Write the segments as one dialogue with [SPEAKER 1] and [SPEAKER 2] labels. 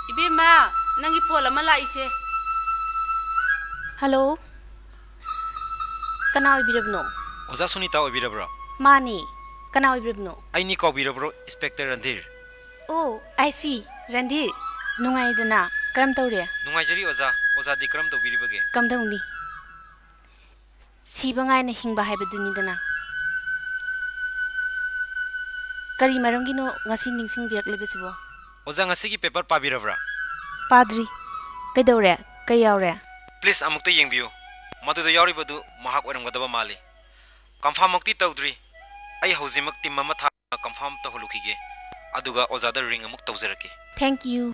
[SPEAKER 1] इबेमा नंगी फोन अमा लाइसे
[SPEAKER 2] हेलो कना ओइबिरबनो
[SPEAKER 3] ओजा सुनीता ओइबिरब्रो
[SPEAKER 2] मानी कना ओइबिरबनो
[SPEAKER 3] आइनी कौबिरब्रो इंस्पेक्टर रणधीर
[SPEAKER 2] ओ आई सी रणधीर नुंगाइदना करम तौरे
[SPEAKER 3] नुंगाइजरी ओजा दी करम तौबिरिबगे
[SPEAKER 2] कमदौनी सिबंगाइने हिंबा हाइबदुनिदना करी मरमगिनो ngasi ningsing biraklebesubo
[SPEAKER 3] ओजा ngasi gi पेपर पाबिरब्रा
[SPEAKER 2] पाद्री कैदौरे कै यावरे
[SPEAKER 3] प्लीज अमुक्ता येंबियो मदुदा यावरिबदु महाक ओरमगदबा माली कंफर्म मक्ति तौद्री आई हौजिमक टीम अमा था कंफर्म तहलुखिगे अदुगा ओजादा रिंग अमुक तौजरके
[SPEAKER 2] थैंक यू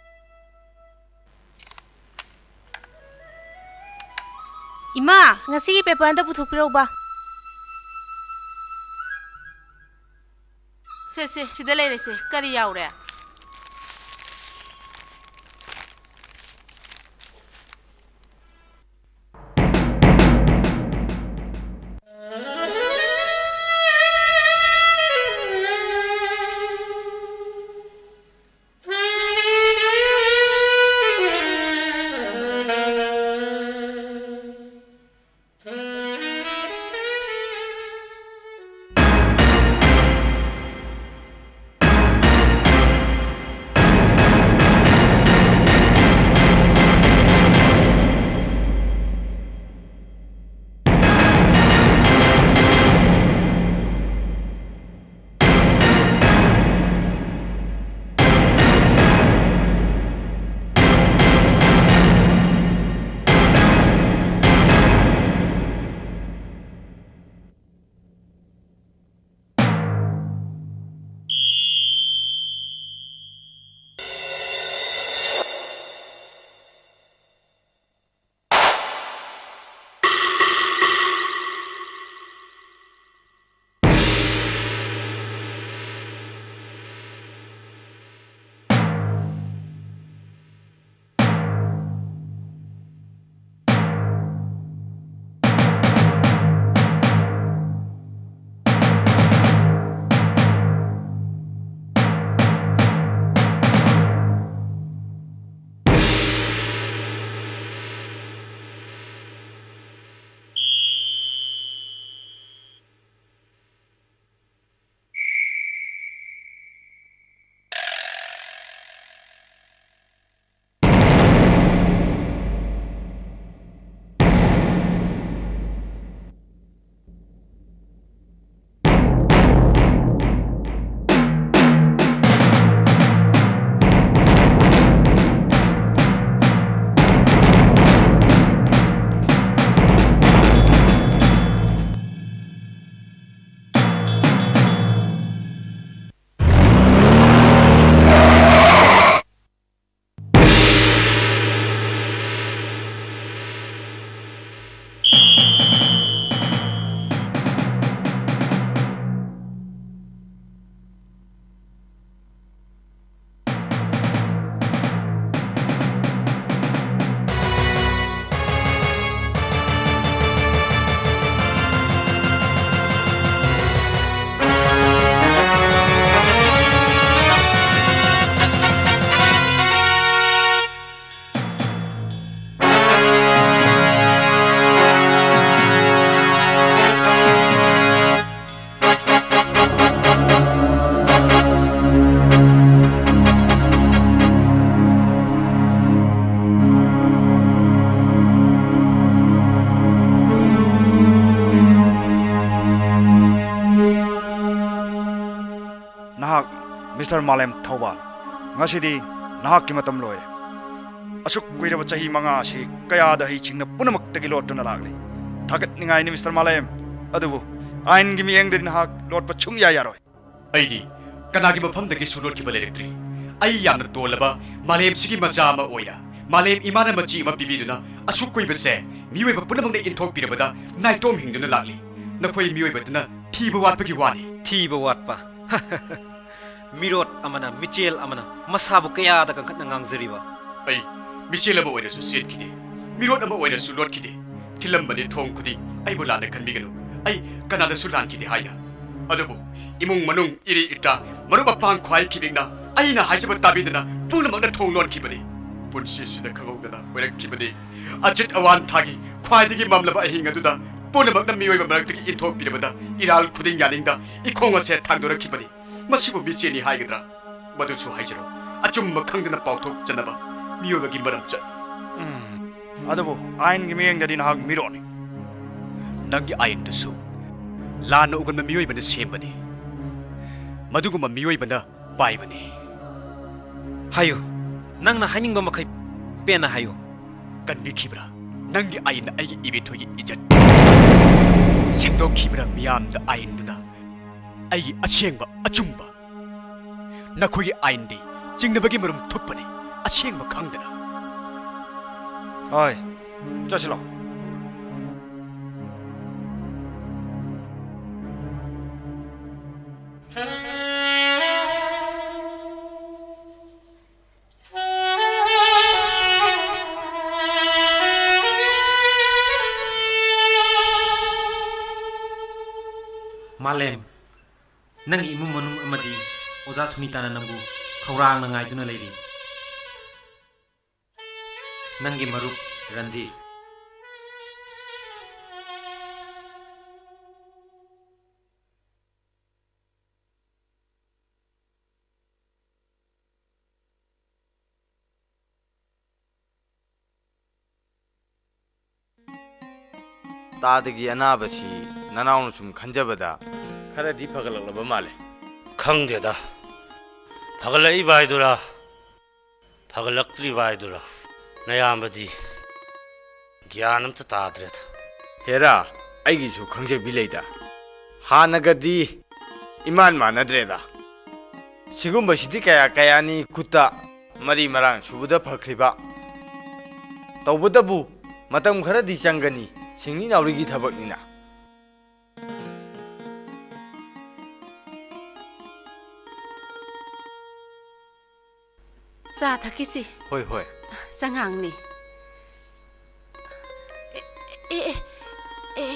[SPEAKER 2] इमा ngasi gi paper anda puthokpiroba
[SPEAKER 1] से सिदा लेरेसे करी यावरे
[SPEAKER 4] mister Malem Thoubal ngasi nahak ki matam loire asuk kuiraba chahi manga si kaya da hi chingna punamak tagi lotuna lagli thagat ningai ni Mr. Malem adubu ain gi mieng de nahak lot pa chung ya yaroi
[SPEAKER 5] aidi kana gi mafam dagi sulot ki balerectri ai yamna tolaba Malem sigi macha ma oya Malem imana machi ma bibiduna asuk kuiba se miwe ba punamak de inthok pirabada naitom hingduna lagli nakhoi miwe badna thiba watpa ki wani
[SPEAKER 3] thiba watpa मिरोट अमना मिचेल अमना मसाबु कया दा कंखत ngangjariba
[SPEAKER 5] ai Mitchell अमा ओइना सु set किदे मिरोट अमा ओइना सु लोट किदे थिलम बने थोंग खुदी ai bu lan khanbiganu ai kanada su lan किदे हाइना अदुबु इमुंग मनुंग इरि इटा मरुबा पांग ख्वाइ खिबिंगना aina haijaba tabidna puna magna thong lon khibani ꯄꯨꯟꯁꯤꯁꯤꯗ ꯈꯪꯍꯧꯗꯅ ꯑꯣꯏꯔꯛꯈꯤꯕꯅꯤ ꯑꯖꯤꯠ ꯑꯋꯥꯟ ꯊꯥꯒꯤ ꯈ꯭ꯋꯥꯏꯗꯒꯤ ꯃꯝꯂꯕ ꯑꯍꯤꯡ ꯑꯗꯨꯗ ꯄꯨꯝꯅꯃꯛꯅ ꯃꯤꯑꯣꯏꯕ ꯃꯔꯛꯇꯒꯤ ꯏꯟꯊꯣꯛꯄꯤꯔꯕꯗ ꯏꯔꯥꯜ ꯈꯨꯗꯤꯡ ꯌꯥꯅꯤꯡꯗ ꯏꯈꯣꯡ ꯑꯁꯦ ꯊꯥꯡꯗꯣꯔꯛꯈꯤꯕꯅꯤ ꯃꯁꯤꯕꯨ ꯃꯤꯆꯦꯅꯤ ꯍꯥꯏꯒꯗ꯭ꯔꯥ ꯃꯗꯨꯁꯨ ꯍꯥꯏꯖꯔꯣ ꯑꯆꯨꯝꯕ ꯈꯪꯗꯅ ꯄꯥꯎꯊꯣꯛꯆꯅꯕ ꯃꯤꯑꯣꯏꯕꯒꯤ ꯃꯔꯝꯆꯠ
[SPEAKER 4] ꯑꯗꯨꯕꯨ ꯑꯥꯏꯟꯒꯤ ꯃꯤꯠꯌꯦꯡꯗꯗꯤ ꯅꯍꯥꯛ ꯃꯤꯔꯣꯠꯅꯤ
[SPEAKER 5] ꯅꯪꯒꯤ ꯑꯥꯏꯟꯗꯨꯁꯨ ꯂꯥꯟꯅ ꯎꯒꯟꯕ ꯃꯤꯑꯣꯏꯕꯅ ꯁꯦꯝꯕꯅꯤ ꯃꯗꯨꯒꯨꯝꯕ ꯃꯤꯑꯣꯏꯕꯅ ꯄꯥꯏꯕꯅꯤ
[SPEAKER 3] 하유, 낭나 하닝바 마카이 빼나 하유.
[SPEAKER 5] 깐비키브라 낭기 아인 아이기 이베토기 이전 생도키브라 미암다 아인누나 아이기 아치행바 아춤바 나코기 아인디 징나바기 머름 톱바니 아치행바 강드나
[SPEAKER 4] 어이 짜실라
[SPEAKER 3] Malem, nang imum manum amadi, oza sunitana nambu, kaurang nangai duna lady. Nangi marup Randi.
[SPEAKER 6] तादगी अनाबसी ननाउन सुम खंजबदा खरदी फगललब माले
[SPEAKER 7] खंगदेदा फगलई बायदुरा फगलक्त्री बायदुरा नयामदी ज्ञानम त ताद्रेत
[SPEAKER 6] हेरा आइगिसु खंजे बिलेदा हानगदी इमान मानद्रेदा सिगुंबसिदि कया कयानी कुत्ता मरी मरांग सुबुदा फखरिबा तौबदबु मतम खरदी चंगनी सिंगनी नावरिगी थबकनिना
[SPEAKER 1] चा थकिसी
[SPEAKER 6] होय होय
[SPEAKER 1] संगांगनी ए ए ए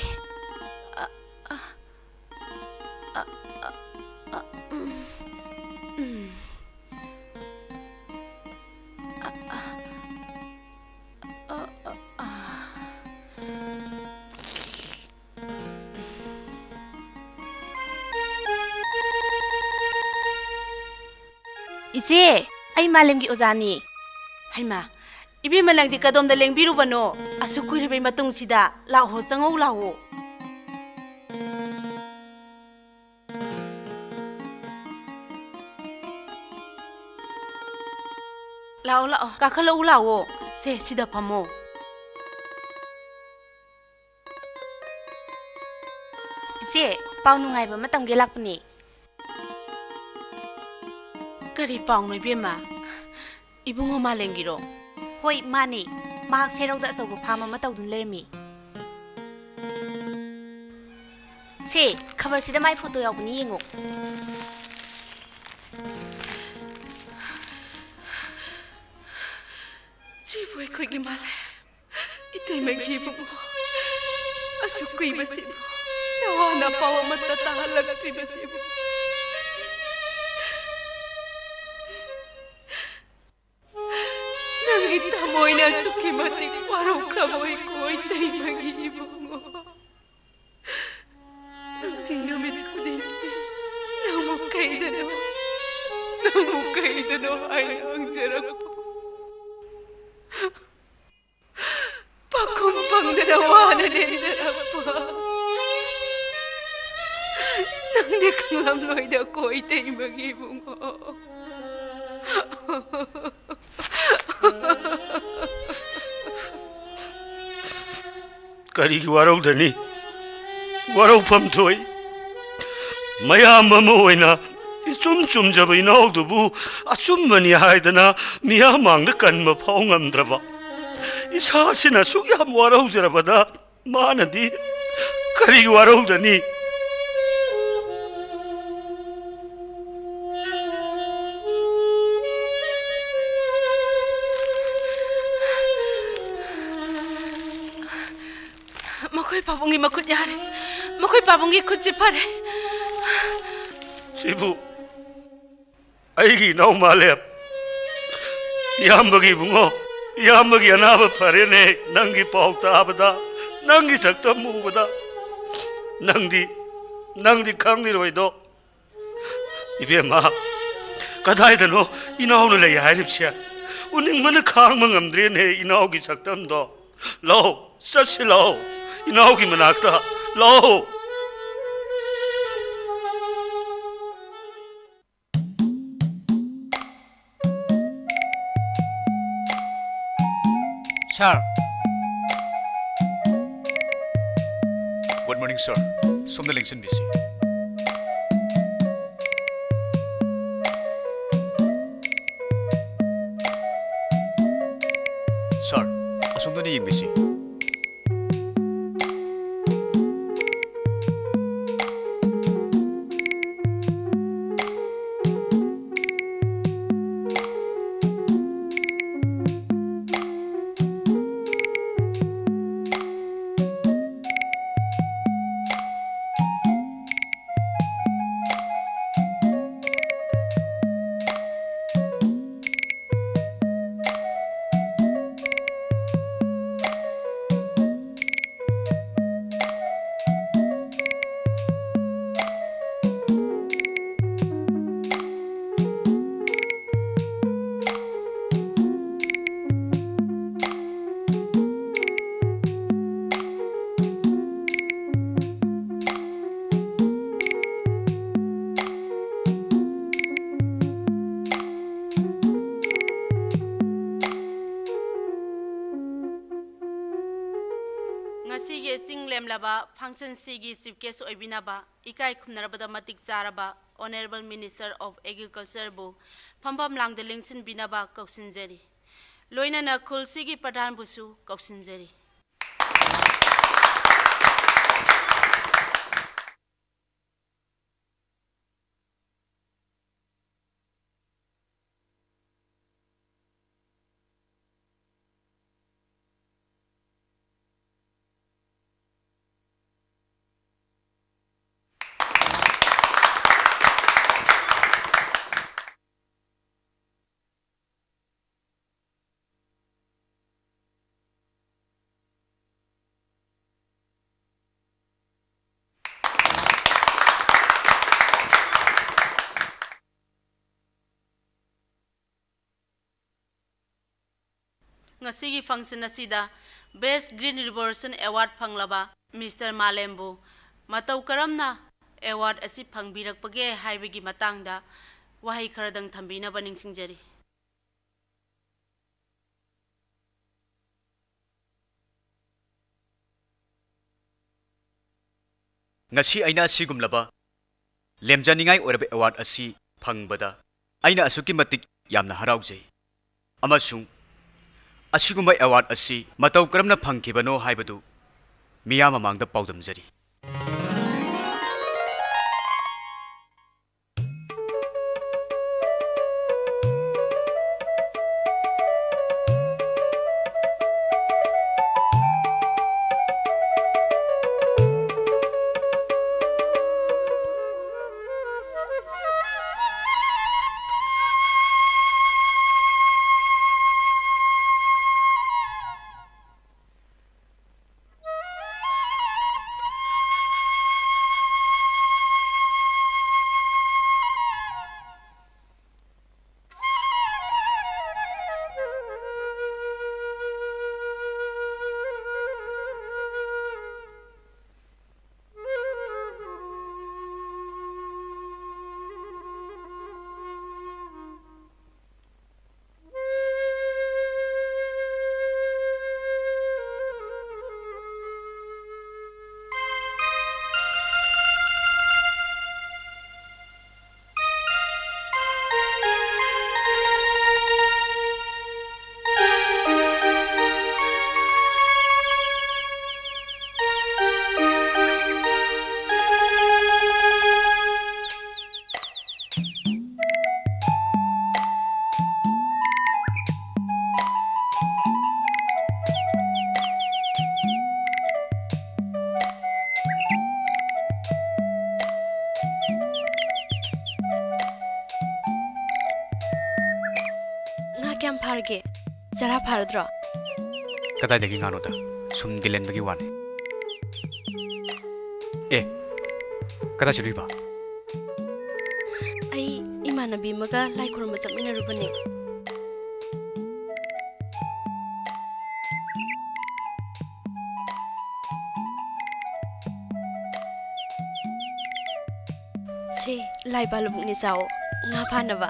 [SPEAKER 2] 이제 아이 말렘기 오자니
[SPEAKER 1] 하이마 이비마 낭디 까돔다 랭비루바노 아수 쿠이르베 마뚱시다 라호 짱오 라호 라오 라오 까칼로 라오 세 시다 파모
[SPEAKER 2] 이제 ꯄꯥꯎ ꯅꯨꯡꯉꯥꯏꯕ ꯃꯇꯝꯒꯤ ꯂꯥꯛꯄꯅꯤ
[SPEAKER 1] ꯀꯔꯤ ꯄꯥꯎꯅꯣ ꯏꯕꯦꯝꯃ ꯏꯕꯨꯡꯉꯣ ꯃꯥꯂꯦꯝꯒꯤꯔꯣ
[SPEAKER 2] ꯍꯣꯏ ꯃꯥꯅꯤ ꯃꯍꯥꯛ ꯁꯦꯔꯧꯗ ꯑꯆꯧꯕ ꯐꯥꯝ ꯑꯃ ꯇꯧꯗꯨꯅ ꯂꯩꯔꯝꯃꯤ ꯁꯦ ꯈꯕꯔꯁꯤꯗ ꯃꯥꯏ ꯐꯣꯇꯣ ꯌꯥꯎꯕꯅꯤ ꯌꯦꯡꯉꯣ
[SPEAKER 1] ꯁꯤꯕꯨ ꯑꯩꯈꯣꯏꯒꯤ ꯃꯥꯂꯦꯝ ꯏꯇꯩꯃꯒꯤ ꯏꯕꯨꯡꯉꯣ ꯑꯁꯨꯛ ꯀꯨꯏꯕꯁꯤꯕꯨ ꯅꯋꯥꯅ ꯄꯥꯎ ꯑꯃꯠꯇ ꯇꯥꯍꯜꯂꯛꯇ꯭ꯔꯤꯕꯁꯤꯕꯨ ꯅꯪꯒꯤ ꯊꯃꯣꯏꯅ ꯑꯁꯨꯛꯀꯤ ꯃꯇꯤꯛ ꯋꯥꯔꯧꯈ꯭ꯔꯕꯣꯏꯀꯣ ꯏꯇꯩꯃꯒꯤ ꯏꯕꯨꯡꯉꯣ ꯅꯨꯡꯇꯤ ꯅꯨꯃꯤꯠ ꯈꯨꯗꯤꯡꯒꯤ ꯅꯪꯕꯨ ꯀꯩꯗꯅꯣ ꯍꯥꯏꯅ ꯍꯪꯖꯔꯛꯄ ꯄꯥꯈꯨꯝ ꯐꯪꯗꯅ ꯋꯥꯅ ꯂꯦꯟꯖꯔꯛꯄ ꯅꯪꯗꯤ ꯈꯪꯂꯝꯂꯣꯏꯗꯀꯣ ꯏꯇꯩꯃꯒꯤ 이붕어
[SPEAKER 7] करीगी वारौदनी वारौफम थोई मयाम अमा ओइना इचुम चुमजब इनाउदुबु अचुम्बनी हाइदना मियाम मांगद कन्म फाउ ngamद्रबा इसासिना सुयाम वारौजरबदा मानदी करीगी वारौदनी
[SPEAKER 1] मखोई पाबुंगी मखुत यारे मखोई पाबुंगी खुद से फरे
[SPEAKER 7] सिबु आइगी नाउ माले याम बगी बुंगो ꯏꯌꯥꯝꯕꯒꯤ ꯑꯅꯥꯕ ꯐꯔꯦꯅꯦ ꯅꯪꯒꯤ ꯄꯥꯎ ꯇꯥꯕꯗ ꯅꯪꯒꯤ ꯁꯛꯇꯝ ꯎꯕꯗ ꯅꯪꯗꯤ ꯈꯪꯂꯤꯔꯣꯏꯗꯣ 이베마 가다이다노 이나오는 레이 하립시야 우닝만은 강망 엄드리네 이나오기 작담도 로 사실로 이나오기 만악다 로
[SPEAKER 5] Sir. Good morning, sir. Somna lengsen busy. Sir, asomna ni yung busy.
[SPEAKER 1] Function Sigi Chief Guest Oibinaba, Ikai Kumnarabada Matik Zaraba, Honorable Minister of Agriculture Bu, Pambam Lang the Lingson Binaba, Koksinjeri. Loina na Kul Sigi Padan Busu, Koksinjeri. Ngasigi function asida Best Green Revolution Award phanglaba Mr. Malembu matau karamna award asi phangbirakpage haibagi matangda wahai kharadang thambina baningsingjari
[SPEAKER 5] ngasi aina sigumlaba lemjaningai orabe award asi phangbada aina asuki matik yamna haraujai amasung Ashigumai award asi matau karamna phangkibano haibadu miyama mangda paudamjari
[SPEAKER 2] Jara Pardro.
[SPEAKER 5] Kata dagi ngano da sum dilen bagi wane. Kata chului ba.
[SPEAKER 2] Ai imanabi maga lai khurma chapmina rubani. Che lai balubuk ni chao nga phana ba.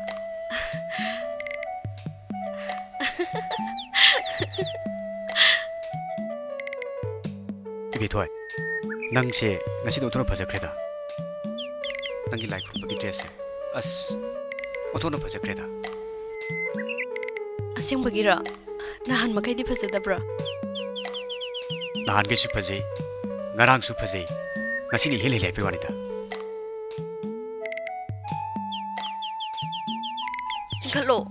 [SPEAKER 5] Ibi thoi. Nang che ngasi do thona phajakreda. Nangi lai khurma gi dress as othona phajakreda.
[SPEAKER 2] Asing bagira nahan makai di phajadabra.
[SPEAKER 5] Nahan ge su phajai ngarang su phajai ngasi ni hele lepe wanida.
[SPEAKER 2] Chingkalo.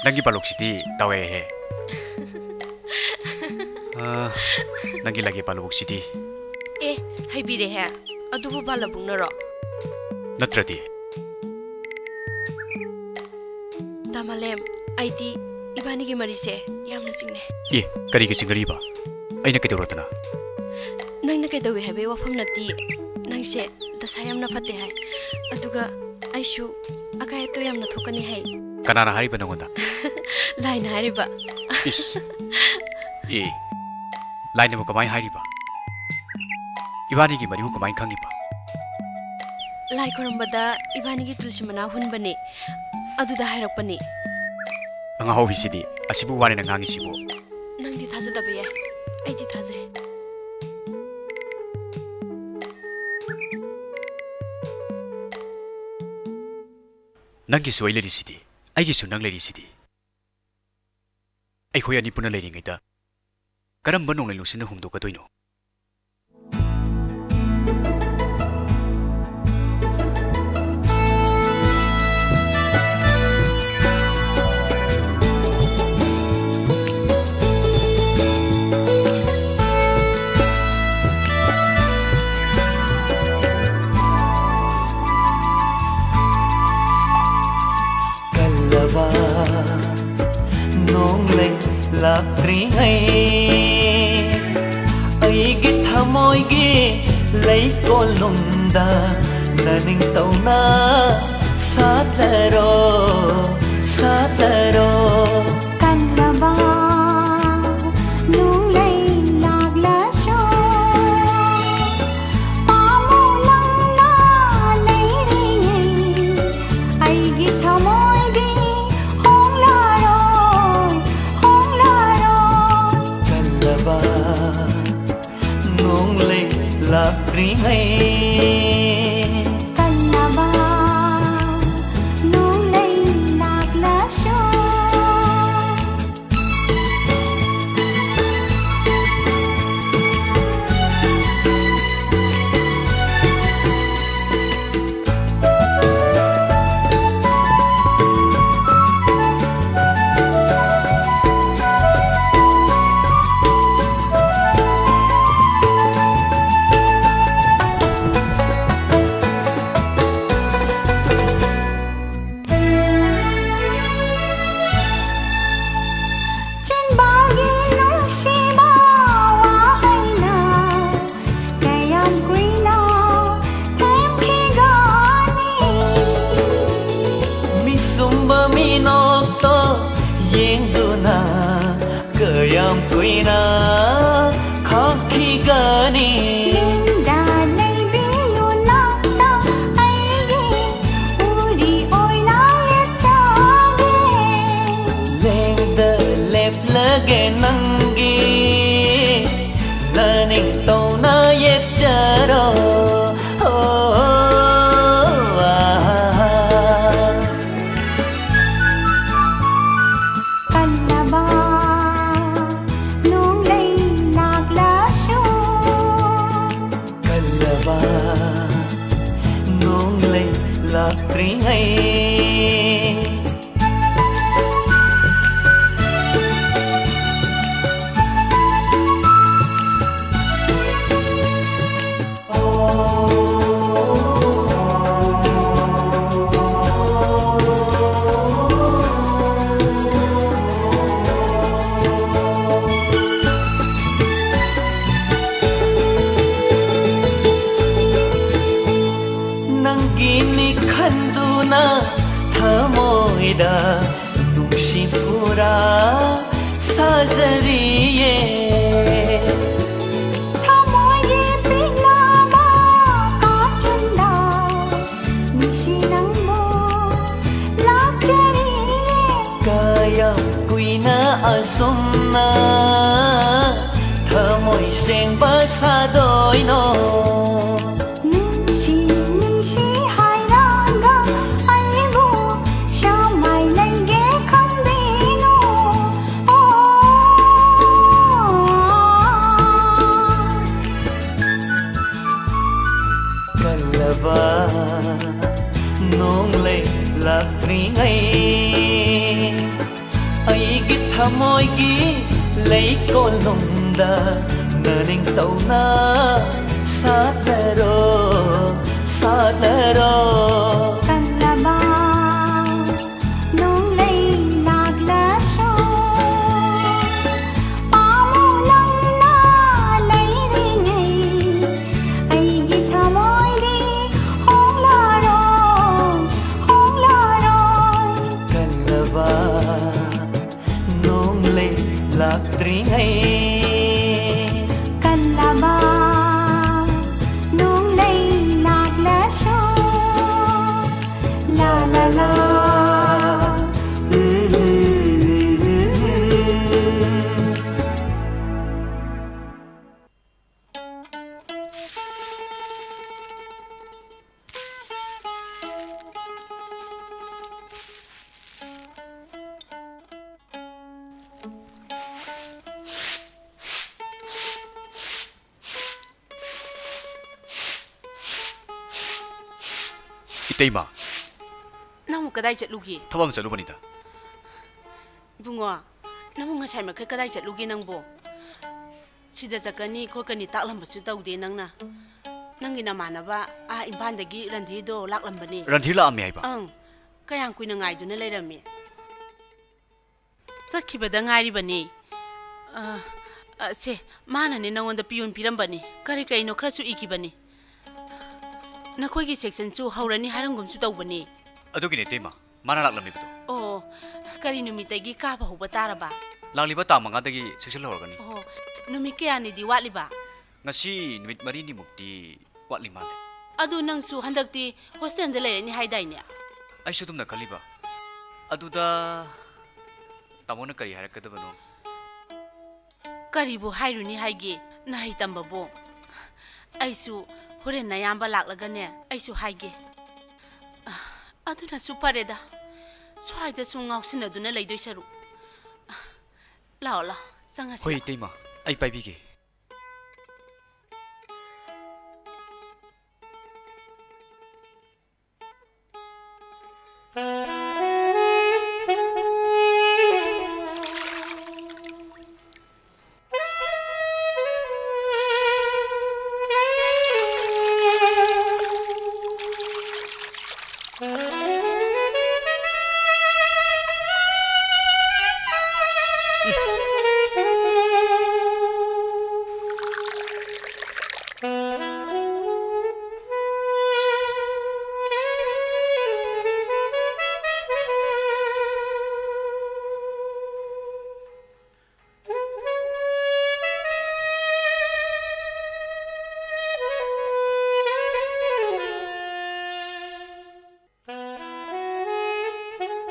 [SPEAKER 5] Nangi balok sidi tawe he. Nangi lagi balok sidi.
[SPEAKER 2] Haibire he. Adubu balabung naro.
[SPEAKER 5] Natrati.
[SPEAKER 2] Tamalem, aiti ibani ki marise yamna singne.
[SPEAKER 5] Kari ki singari ba. Aina ke dorotana.
[SPEAKER 2] Nangna ke dawe habe wafam nati. Nangse dasa yamna phate hai. Aduga aishu akai to yamna thokani hai.
[SPEAKER 5] Kanana hari ba nangonda.
[SPEAKER 2] Line hari ba.
[SPEAKER 5] Is. Line mo kamai hari ba. Ibani ki mari mo kamai khangi ba.
[SPEAKER 2] Lai korambada ibani ki tulsi mana hun bani. Aduda hairak bani.
[SPEAKER 5] Anga hobi sidi asibu wani na ngangi sibu.
[SPEAKER 2] Nangdi thaja dabe ya. Aiti thaje.
[SPEAKER 5] Nangi su ai leri sidi. Ai gi su nang leri sidi. Ai khoi ani puna leri ngai da. Karam banong lai lusina humdo ka doino.
[SPEAKER 8] Lakri ngay ay git hamoy gi lay ko lunda naning tau na sataro
[SPEAKER 9] kanlaba nung lay lagla syo pamulang na lay ringay ay git hamoy gi
[SPEAKER 8] lakri ngay
[SPEAKER 9] kanlaba nung lay lagla syo
[SPEAKER 8] kuina khaki gani
[SPEAKER 9] linda lay biyo nakta aige uri oy na letage
[SPEAKER 8] lengda lep lage nangi learning to na yecharo lakri ngay oh ꯅꯪꯒꯤꯅꯤ ꯈꯟꯗꯨꯅ ꯊꯃꯣꯏꯗ ꯅꯨꯡꯁꯤ ꯄꯨꯔꯥ 사자리에
[SPEAKER 9] thαμôi 빛나봐 깜친다 미시랑모 락자리에
[SPEAKER 8] 가야 꾸이나 아솜나 thαμôi 생바 사도이노 ꯑꯩꯒꯤ ꯊꯃꯣꯏꯒꯤ ꯂꯩꯀꯣꯜꯂꯣꯝꯗ ꯅꯅꯤꯡ ꯇꯧꯅ ꯁꯥꯠꯂꯔꯣ ꯁꯥꯠꯂꯔꯣ
[SPEAKER 9] ꯀꯜꯂꯕ ꯅꯣꯡꯂꯩ ꯂꯥꯛꯂꯁꯨ ꯄꯥꯝꯃꯨ ꯅꯪꯅ ꯂꯩꯔꯤꯉꯩ ꯑꯩꯒꯤ ꯊꯃꯣꯏꯗꯤ ꯍꯣꯡꯂꯔꯣꯏ ꯍꯣꯡꯂꯔꯣꯏ
[SPEAKER 8] ꯀꯜꯂꯕ ꯅꯣꯡꯂꯩ ꯂꯥꯛꯇ꯭ꯔꯤꯉꯩ
[SPEAKER 9] ꯀꯜꯂꯕ ꯅꯣꯡꯂꯩ ꯂꯥꯛꯂꯁꯨ ꯂꯥ ꯂꯥ ꯂꯥ
[SPEAKER 5] 이때이마
[SPEAKER 1] Nang kadai chatlugi.
[SPEAKER 5] 타방 짤루바니다.
[SPEAKER 1] Bungo, nang ngasai makai kadai chatlugi nang bo. Sida jakani khokani taklam basu taude nang na. Nang ina manaba a impandagi randhi do laklam bani.
[SPEAKER 5] 란딜라 암미 아이바.
[SPEAKER 1] Kayang kuina ngai duna leirami. Sakhibada ngairi bani. Se mana ne nangonda piyun piram bani. Kari kaino khara su iki bani. Nakhoi gi section chu haurani harangum chu tawbani.
[SPEAKER 5] अदुगिने तेमा माना लागलमिबदो
[SPEAKER 1] Oh, kari numitagi ka ba huba taraba.
[SPEAKER 5] लागलिबा तामंगादगी section लहरगनी
[SPEAKER 1] Oh, numit kaya ni di watliba.
[SPEAKER 5] ngasi numit marini mukti watli male
[SPEAKER 1] Adu nang su handakti hostel da lay ni haidai ne.
[SPEAKER 5] ai sudumna khaliba aduda tamona kari harakadabano
[SPEAKER 1] Kari bu hairu ni haigi na hai tamba bo. Ai su horen na yamba laklaga ne. Ai su haige. Adu na su pareda. Swai da su ngausin adu na laidoi saru. Lao la, sanga si.
[SPEAKER 5] hoi teima ai paibige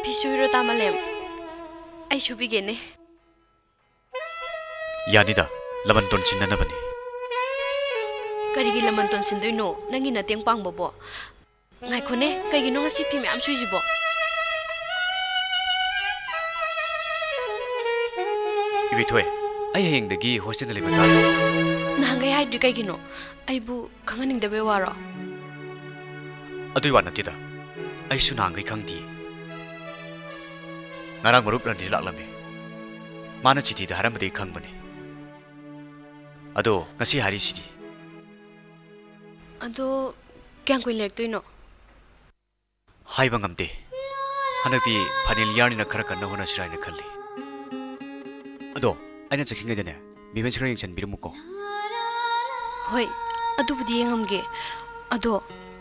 [SPEAKER 2] Pisuiro tamalem. Ay subigene.
[SPEAKER 5] यानिदा लमनतोन चिन्ननबनी
[SPEAKER 2] Karigi lamanton sindoy no. Nangi nating pang bobo. Ngay ko ne. Kay gino nga si Pimi am suizibo.
[SPEAKER 5] 이비토에 ai hayengdagi hostel leba ta
[SPEAKER 2] Nahangay hay di kay gino. Ay bu kanganing dabe waro.
[SPEAKER 5] adui wanatida ai sunangai khangdi ngarang marup randi laklame mana chiti da haramde khangbane ado ngasi hari sidi
[SPEAKER 2] Ado kyang koy lektoy no.
[SPEAKER 5] haiba ngamde hanakti phanil yarnina khara kanna hona siraina khalli ado aina chakhinga dene biben sirang chan birumuko
[SPEAKER 2] Hoy, adu budi yengam ge. Ado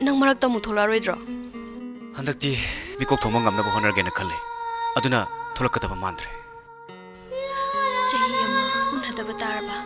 [SPEAKER 2] ꯅꯪ ꯃꯔꯛꯇ ꯑꯃꯨꯛ ꯊꯣꯛꯂꯛꯑꯔꯣꯏꯗ꯭ꯔꯣ?
[SPEAKER 5] ꯍꯟꯗꯛꯇꯤ ꯃꯤꯀꯣꯛ ꯊꯣꯡꯕ ꯉꯝꯅꯕ ꯍꯣꯠꯅꯔꯒꯦꯅ ꯈꯜꯂꯦ. ꯑꯗꯨꯅ ꯊꯣꯛꯂꯛꯀꯗꯕ ꯃꯥꯟꯗ꯭ꯔꯦ.
[SPEAKER 2] ꯆꯍꯤ ꯑꯃ ꯎꯅꯗꯕ ꯇꯥꯔꯕ?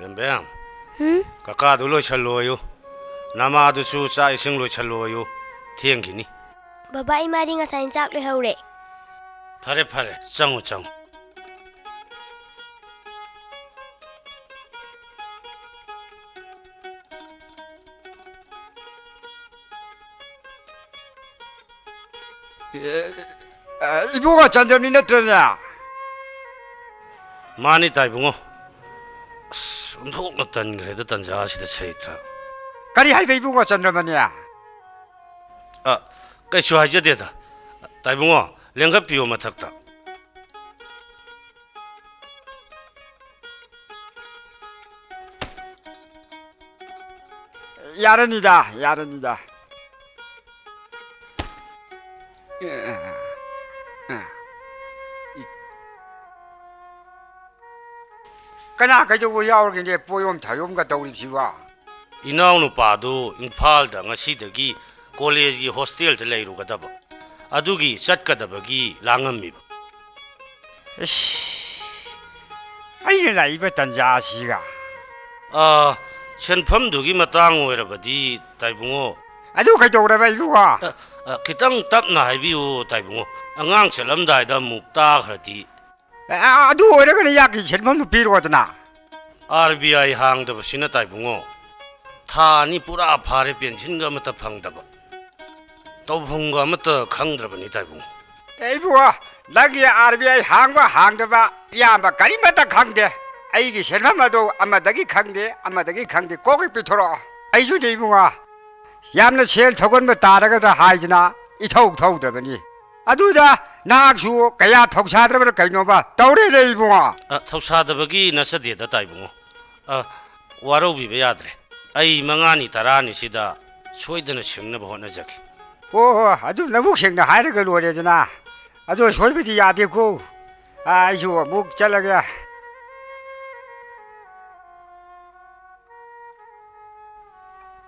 [SPEAKER 7] ꯕꯦꯝꯕꯦꯝ ꯀꯀꯥꯗꯨ ꯂꯣꯏꯁꯜꯂꯣꯌꯨ ꯅꯃꯥꯗꯨꯁꯨ ꯆꯥꯛ ꯏꯁꯤꯡ ꯂꯣꯏꯁꯜꯂꯣꯌꯨ ꯊꯦꯡꯈꯤꯅꯤ
[SPEAKER 10] ꯕꯕꯥ ꯏꯃꯥꯗꯤ ꯉꯁꯥꯏ ꯆꯥꯛ ꯂꯣꯏꯍꯧꯔꯦ
[SPEAKER 7] ꯐꯔꯦ ꯐꯔꯦ ꯆꯪꯉꯨ ꯆꯪꯉꯨ
[SPEAKER 4] 이보가 잔점이 너트냐?
[SPEAKER 7] 많이 따이붕어 온통나 딴그래도 딴자시다 차이다
[SPEAKER 4] 까리 하이베 이보가 잔점이야?
[SPEAKER 7] 까이쇼 하이저대다 따이붕어 랭가 비오 마탁다
[SPEAKER 4] 야른이다 그나 가지고 야오르게 보용 타용가 떠오르지와
[SPEAKER 7] 이나우 누파도 임팔다 ngasidagi college hostel te leirugadaba adugi chatgadabagi langammiba
[SPEAKER 4] 아이라 이봤던 자식아
[SPEAKER 7] senphamdugi matang oirabadi taibungo
[SPEAKER 4] 아주 가져오라봐 이거와
[SPEAKER 7] kitang tapna haibiu taibungo angang chelamdaida mukta khrati
[SPEAKER 4] 아주 오래가는 약이 senpham도 필요하잖아
[SPEAKER 7] RBI hangdabasina taibungo 타니 뿌라 파레 변신가 마타 방다바 또봉가 마타 강드라바니 타이붕
[SPEAKER 4] 에이부아 나기 RBI 항과 항다바 야마 가리마다 강대 아이기 셀마마도 아마다기 강대 꼭이 비토로 아이주 데이붕아 얌나 셀 저건 뭐 따라가다 하이지나 이 더욱더더니 아두다 나악수 가야 턱사드라버 가이노바 떠오래 데이붕아
[SPEAKER 7] 턱사드바기 나서디다 타이붕 와로비베 야드레 아이 망아니 따라니 시다 소이드는 생나버 호나자기
[SPEAKER 4] 오 아주 너무 생나 하이르가 로래잖아 아주 소이비디 야디고 아이주 목 잘라게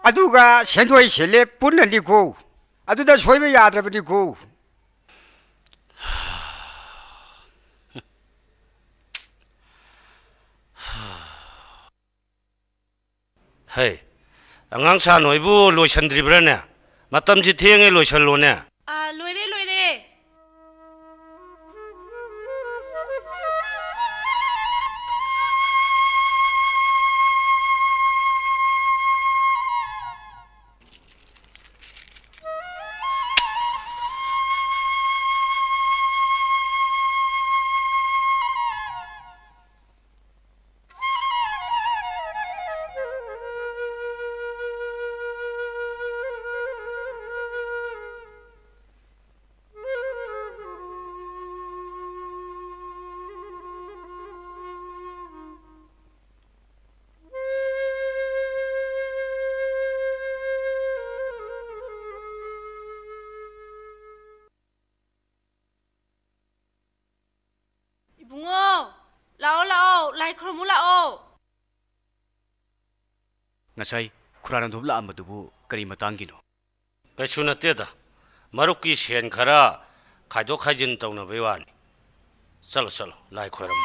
[SPEAKER 4] 아두가 센도이 셀레 뿐는리고 아두다 소이비 야드라버리고
[SPEAKER 7] 헤이 앙앙사 노이부 로션드리브라네 마땀지 태영에 로션로네
[SPEAKER 1] 로이레 이붕어 라오 라이 크로무 라오
[SPEAKER 5] ngasai khurana dhubla ambadubu kari matangino
[SPEAKER 7] kaishuna teda marukki shen khara khaido khaijin tawna bewani chalo lai khoram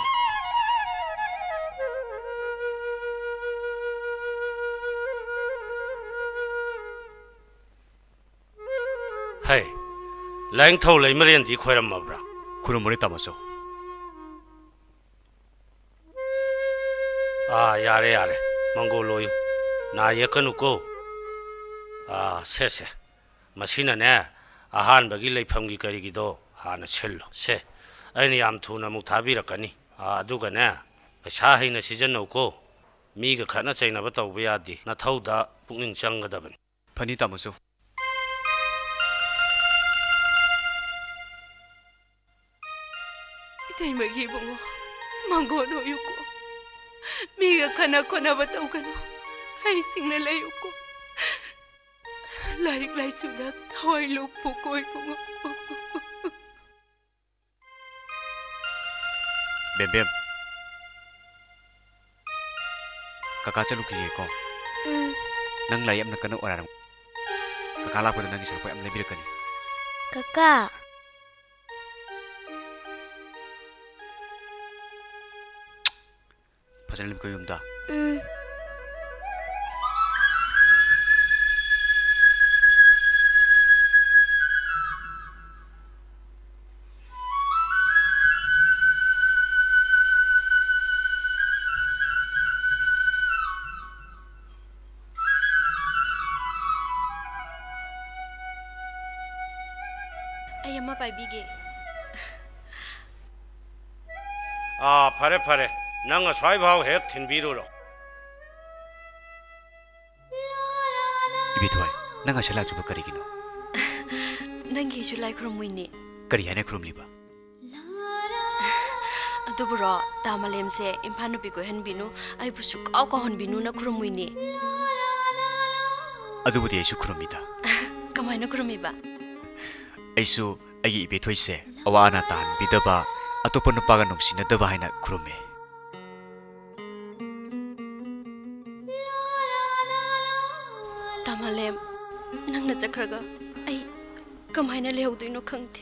[SPEAKER 7] hai lang thau lai marian di khoram mabra
[SPEAKER 5] kurumore tamaso
[SPEAKER 7] yare mangoloyu 나 예컨우고 세세 마시나네 아한바기 레이팜기 거리기도 하나 셀로 세 아니 암투나 목 다비라까니 아두가네 샤하이나 시전 놓고 미가 가나 차이나바 tawbayadi 나 타우다 북닝 장가다번
[SPEAKER 5] 파니 tamaso
[SPEAKER 1] ꯏꯇꯩꯃꯒꯤ ꯏꯕꯨꯡꯉꯣ ꯃꯥꯡꯒꯣꯟ ꯑꯣꯏꯌꯨꯀꯣ ꯃꯤꯒ ꯈꯟꯅ ꯈꯣꯠꯅꯕ ꯇꯧꯒꯅꯨ ꯍꯩꯁꯤꯡꯅ ꯂꯩꯌꯨꯀꯣ ꯂꯥꯏꯔꯤꯛ ꯂꯥꯏꯁꯨꯗ ꯊꯋꯥꯏ ꯂꯨꯞꯄꯨꯀꯣ ꯏꯕꯨꯡꯉꯣ
[SPEAKER 5] ꯕꯦꯝꯕꯦꯝ kakak ꯆꯠꯂꯨꯈꯤꯒꯦ ꯀꯣ ꯅꯪ ꯂꯥꯏ ꯌꯥꯝꯅ ꯀꯟꯅ ꯑꯣꯏꯔꯝ kakak ꯂꯥꯛꯄꯗ ꯅꯪꯒꯤ ꯁꯔꯨꯛ ꯌꯥꯝ ꯂꯩꯕꯤꯔꯛꯀꯅꯤ
[SPEAKER 10] ꯀꯀꯥ
[SPEAKER 5] ꯐꯖꯅ ꯂꯩꯕꯤꯀꯣ ꯌꯨꯝꯗ
[SPEAKER 2] ꯑꯩ ꯑꯃ ꯄꯥꯏꯕꯤꯒꯦ
[SPEAKER 7] ꯐꯔꯦ ꯐꯔꯦ ꯅꯪ ꯑꯁ꯭ꯋꯥꯏꯐꯥꯎ ꯍꯦꯛ ꯊꯤꯟꯕꯤꯔꯨꯔꯣ
[SPEAKER 5] 이비토이 nanga shala juba karigino
[SPEAKER 2] ꯅꯪꯒꯤꯁꯨ ꯂꯥꯏ ꯈꯨꯔꯨꯝꯃꯨꯏꯅꯦ
[SPEAKER 5] kari hana khurumliba
[SPEAKER 2] ꯑꯗꯨꯕꯨꯔꯣ ꯇꯥꯃꯂꯦꯝꯁꯦ ꯏꯝꯐꯥꯜ ꯅꯨꯄꯤ ꯀꯣꯏꯍꯟꯕꯤꯅꯨ ꯑꯩꯕꯨ ꯁꯨꯛꯀꯥꯎ ꯀꯥꯎꯍꯟꯕꯤꯅꯨꯅ ꯈꯨꯔꯨꯝꯃꯨꯏꯅꯦ
[SPEAKER 5] adubudi aisu khurumida
[SPEAKER 2] ꯀꯃꯥꯏꯅ ꯈꯨꯔꯨꯝꯃꯤꯕ
[SPEAKER 5] aisu agi ibethoi se awana tan bidaba atopa nupaga nungsinadaba haina khurume
[SPEAKER 2] ꯇꯥꯃꯂꯦꯝ ꯅꯪꯅ ꯆꯠꯈ꯭ꯔꯒ ꯑꯩ ꯀꯃꯥꯏꯅ ꯂꯩꯍꯧꯗꯣꯏꯅꯣ ꯈꯪꯗꯦ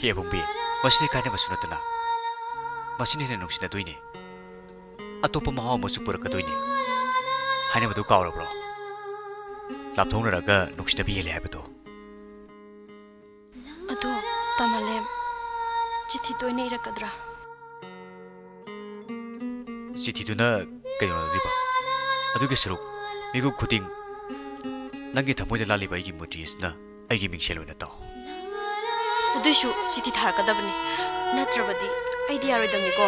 [SPEAKER 5] he bumbi masini kana basunatana masini ne nungsinadoi ne atopa mahaw masu purakadoi ne haina badu kawrabro lapthonaraga nungsindabi hele habado
[SPEAKER 2] ꯑꯗꯣ ꯇꯥꯃꯂꯦꯝ ꯆꯤꯊꯤ ꯇꯣꯏꯅ ꯏꯔꯛꯀꯗ꯭ꯔꯥ
[SPEAKER 5] chithiduna kayonadiba adugi saruk migu khuding nangi thamoida laliba igi motiesna aigi mingshel oina taw
[SPEAKER 2] ꯑꯗꯨꯏꯁꯨ ꯆꯤꯊꯤ ꯊꯥꯔꯛꯀꯗꯕꯅꯤ ꯅꯠꯇ꯭ꯔꯕꯗꯤ ꯑꯩꯗꯤ ꯌꯥꯔꯣꯏꯗꯕꯅꯤꯀꯣ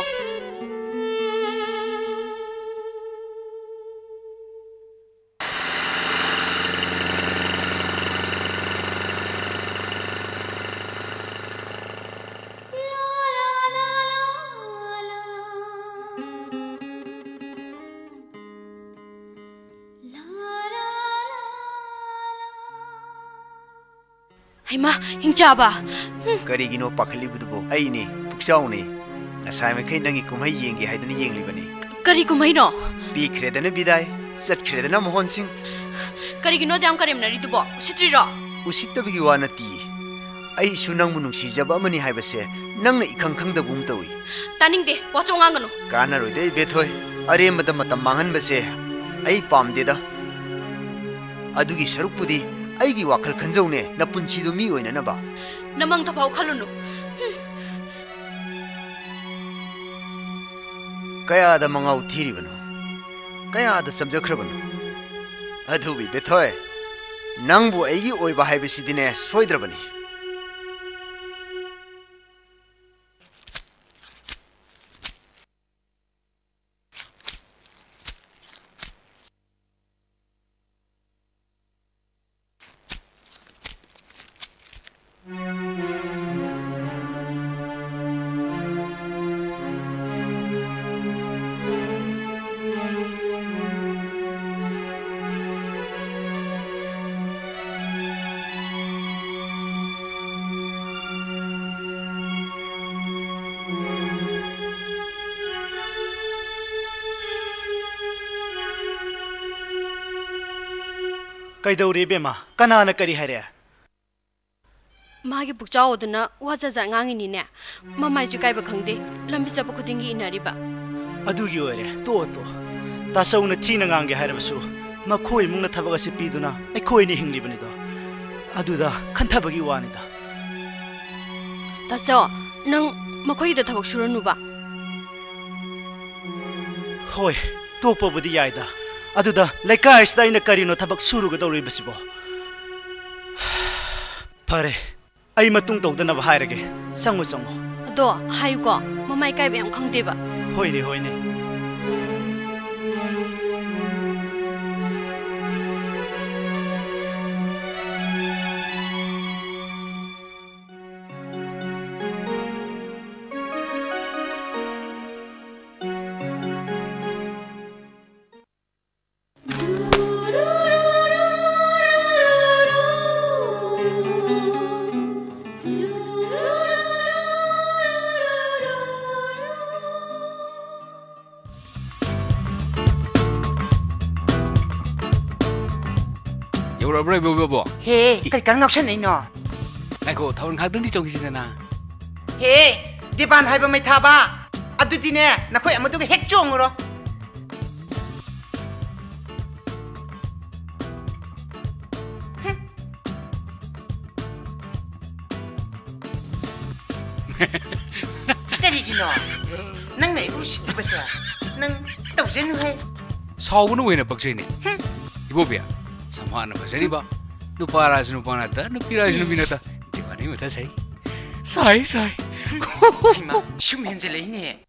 [SPEAKER 2] ꯍꯩꯃꯥ ꯍꯤꯡꯆꯥꯕ
[SPEAKER 11] ꯀꯔꯤꯒꯤꯅꯣ ꯄꯥꯈꯠꯂꯤꯕꯗꯨꯕꯣ ꯑꯩꯅꯤ ꯄꯨꯛꯆꯥꯎꯅꯤ ꯉꯁꯥꯏ ꯃꯈꯩ ꯅꯪꯒꯤ ꯀꯨꯝꯍꯩ ꯌꯦꯡꯒꯦ ꯍꯥꯏꯗꯨꯅ ꯌꯦꯡꯂꯤꯕꯅꯤ
[SPEAKER 2] ꯀꯔꯤ ꯀꯨꯝꯍꯩꯅꯣ
[SPEAKER 11] ꯄꯤꯈ꯭ꯔꯦꯗꯅ ꯕꯤꯗꯥꯏ ꯆꯠꯈ꯭ꯔꯦꯗꯅ ꯃꯣꯍꯣꯟꯁꯤꯡ
[SPEAKER 2] ꯀꯔꯤꯒꯤꯅꯣ ꯌꯥꯝ ꯀꯔꯦꯝꯅꯔꯤꯗꯨꯕꯣ ꯎꯁꯤꯠꯇ꯭ꯔꯤꯔꯣ
[SPEAKER 11] ꯎꯁꯤꯠꯇꯕꯒꯤ ꯋꯥ ꯅꯠꯇꯤꯌꯦ ꯑꯩꯁꯨ ꯅꯪꯕꯨ ꯅꯨꯡꯁꯤꯖꯕ ꯑꯃꯅꯤ ꯍꯥꯏꯕꯁꯦ ꯅꯪꯅ ꯏꯈꯪ ꯈꯪꯗꯕꯒꯨꯝ ꯇꯧꯏ
[SPEAKER 2] ꯇꯥꯅꯤꯡꯗꯦ ꯋꯥꯆꯣꯡ ꯉꯥꯡꯒꯅꯨ
[SPEAKER 11] ꯀꯥꯟꯅꯔꯣꯏꯗ ꯏꯕꯦꯊꯣꯏ ꯑꯔꯦꯝꯕꯗ ꯃꯇꯝ ꯃꯥꯡꯍꯟꯕꯁꯦ ꯑꯩ ꯄꯥꯝꯗꯦꯗ ꯑꯗꯨꯒꯤ ꯁꯔꯨꯛꯄꯨꯗꯤ ꯑꯩꯒꯤ ꯋꯥꯈꯜ ꯈꯟꯖꯧꯅꯦ ꯅꯄꯨꯟꯁꯤꯗꯨ ꯃꯤ ꯑꯣꯏꯅꯅꯕ
[SPEAKER 2] ꯅꯃꯪ ꯊꯐꯥꯎ ꯈꯜꯂꯨꯅꯨ
[SPEAKER 11] ꯀꯌꯥꯗ ꯃꯉꯥꯎ ꯊꯤꯔꯤꯕꯅꯣ ꯀꯌꯥꯗ ꯆꯝꯖꯈ꯭ꯔꯕꯅꯣ ꯑꯗꯨꯕꯨ ꯏꯕꯦꯊꯣꯏ ꯅꯪꯕꯨ ꯑꯩꯒꯤ ꯑꯣꯏꯕ ꯍꯥꯏꯕꯁꯤꯗꯤꯅꯦ ꯁꯣꯏꯗ꯭ꯔꯕꯅꯤ
[SPEAKER 4] ꯀꯩꯗꯧꯔꯤ ꯕꯦꯃꯥ ꯀꯅꯥꯅ ꯀꯔꯤ ꯍꯥꯏꯔꯦ
[SPEAKER 2] ꯃꯥꯒꯤ ꯄꯨꯛꯆꯥꯎ ꯑꯗꯨꯅ ꯋꯥꯖꯖ ꯉꯥꯡꯉꯤꯅꯤꯅꯦ ꯃꯃꯥꯏꯁꯨ ꯀꯥꯏꯕ ꯈꯪꯗꯦ ꯂꯝꯕꯤ ꯆꯠꯄ ꯈꯨꯗꯤꯡꯒꯤ ꯏꯟꯅꯔꯤꯕ
[SPEAKER 4] ꯑꯗꯨꯒꯤ ꯑꯣꯏꯔꯦ ꯇꯣ ꯇꯥꯁꯧꯅ ꯊꯤꯅ ꯉꯥꯡꯒꯦ ꯍꯥꯏꯔꯕꯁꯨ ꯃꯈꯣꯏ ꯏꯃꯨꯡꯅ ꯊꯕꯛ ꯑꯁꯤ ꯄꯤꯗꯨꯅ ꯑꯩꯈꯣꯏꯅ ꯍꯤꯡꯂꯤꯕꯅꯤꯗꯣ ꯑꯗꯨꯗ ꯈꯟꯊꯕꯒꯤ ꯋꯥꯅꯤꯗ
[SPEAKER 2] ꯇꯥꯆꯧ ꯅꯪ ꯃꯈꯣꯏꯒꯤꯗ ꯊꯕꯛ ꯁꯨꯔꯅꯨꯕ
[SPEAKER 4] ꯍꯣꯏ ꯇꯣꯛꯄꯕꯨꯗꯤ ꯌꯥꯏꯗ ꯑꯗꯨꯗ ꯂꯩꯀꯥꯏꯁꯤꯗ ꯑꯩꯅ ꯀꯔꯤꯅꯣ ꯊꯕꯛ ꯁꯨꯔꯨꯒꯗꯧꯔꯤꯕꯁꯤꯕꯣ ꯐꯔꯦ ꯑꯩ ꯃꯇꯨꯡ ꯇꯧꯗꯅꯕ ꯍꯥꯏꯔꯒꯦ ꯆꯪꯉꯣ
[SPEAKER 2] ꯑꯗꯣ ꯍꯥꯏꯌꯨꯀꯣ ꯃꯃꯥꯏ ꯀꯥꯏꯕ ꯌꯥꯝ ꯈꯪꯗꯦꯕ
[SPEAKER 4] ꯍꯣꯏꯅꯦ
[SPEAKER 12] ꯌꯧꯔꯛꯑꯕ꯭ꯔꯥ ꯏꯕꯣ?
[SPEAKER 13] ꯍꯦ, ꯀꯔꯤ ꯉꯥꯎꯁꯟꯅꯩꯅꯣ?
[SPEAKER 12] ꯉꯥꯏꯈꯣ, ꯊꯥꯕꯜ ꯉꯥꯛꯇꯪꯗꯤ ꯆꯣꯡꯈꯤꯁꯤꯗꯅ.
[SPEAKER 13] ꯍꯦ, ꯗꯤꯄꯥꯟ ꯍꯥꯏꯕ ꯃꯩ ꯊꯥꯕ. ꯑꯗꯨꯗꯤꯅꯦ, ꯅꯈꯣꯏ ꯑꯃꯗꯨꯒ ꯍꯦꯛ ꯆꯣꯡꯉꯨꯔꯣ. ꯀꯔꯤꯒꯤꯅꯣ? ꯅꯪꯅ ꯑꯩꯕꯨ ꯎꯁꯤꯠꯇꯕꯁꯦ ꯅꯪ ꯇꯧꯖꯅꯨꯍꯦ.
[SPEAKER 12] ꯁꯥꯎꯕꯅ ꯑꯣꯏꯅ ꯄꯛꯆꯩꯅꯦ. ꯏꯕꯣꯕꯤꯌꯥ, ꯁꯝꯍꯥꯠꯅ ꯐꯖꯔꯤꯕ ꯅꯨꯄꯥꯔꯥꯁꯨ ꯅꯨꯄꯥ ꯅꯠꯇ, ꯅꯨꯄꯤꯔꯥꯁꯨ ꯅꯨꯄꯤ ꯅꯠꯇ. ꯗꯤꯄꯥꯟꯒꯤ ꯃꯊꯥ ꯁꯥꯏ. ꯁꯥꯏ.
[SPEAKER 13] ꯏꯃꯥ, ꯁꯨꯝ ꯍꯦꯟꯖꯜꯂꯛꯏꯅꯦ.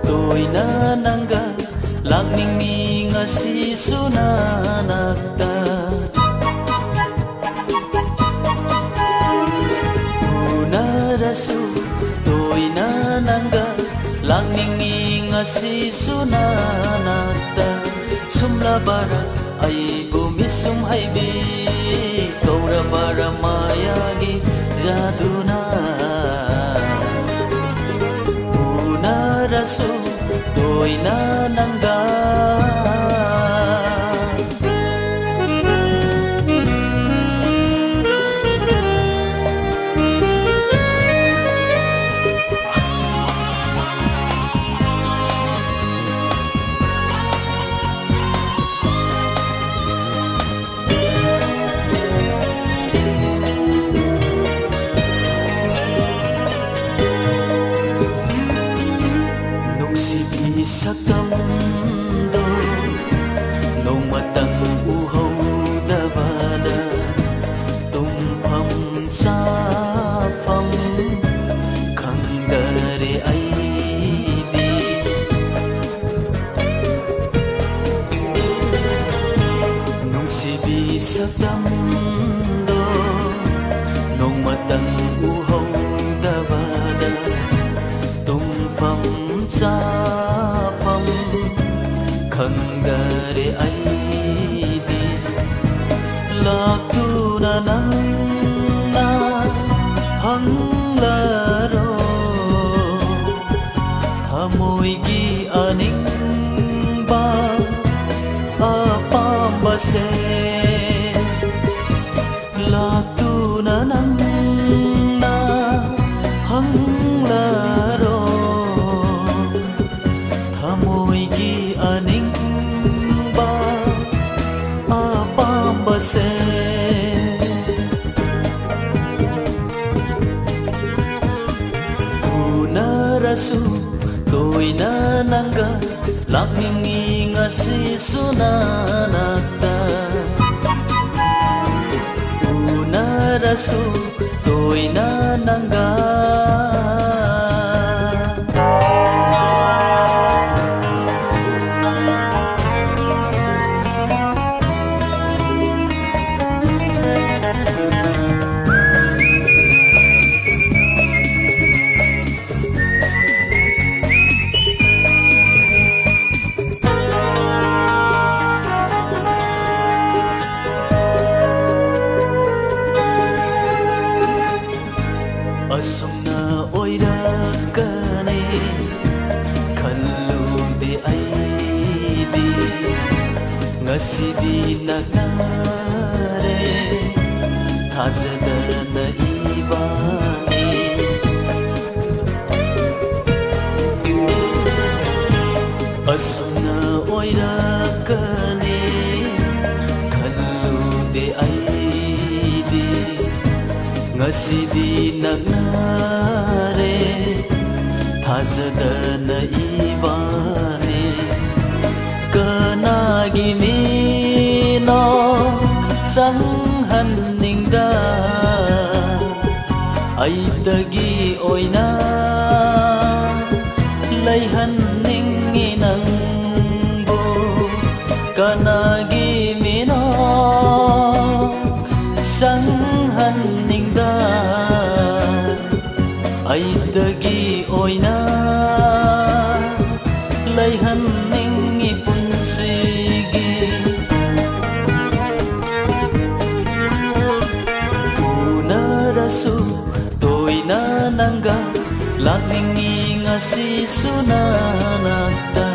[SPEAKER 8] Toina nangga langningi ngasi sunanakta Unarasu toina nangga langningi ngasi sunanakta Sumla bara ai bumisum haibi Kaura bara mayagi jaduna Rasu toina nangga Sakamdo Nomatang uhaw dabada Tumpam safam Kangdare aidi Nung sibi sakamdo Nomatang uhaw dabada Tumpam safam Kangdare aidi Laktuna nangna hanglaro Thamoigi aningba apambase Laktuna nangna hanglaro Thamoigi aningba apambase Unarasu toina nangga langningi ngasi sunanakta Unarasu toina nangga Asumna oirakane kallude aidi ngasidi nagnare thazadana ibani Asumna oirakane kallude aidi Ngasidi nagnare thazadana ibane Kanagi mino sanghaningda Aidagi oina layhanningi nangbo Kanagi mino sanghan ꯂꯩꯍꯟꯅꯤꯡꯉꯤ ꯄꯨꯟꯁꯤꯒꯤ ꯎꯅꯔꯁꯨ ꯇꯣꯏꯅ ꯅꯪꯒ ꯂꯥꯛꯅꯤꯡꯉꯤ ꯉꯁꯤꯁꯨ ꯅꯅꯥꯛꯇ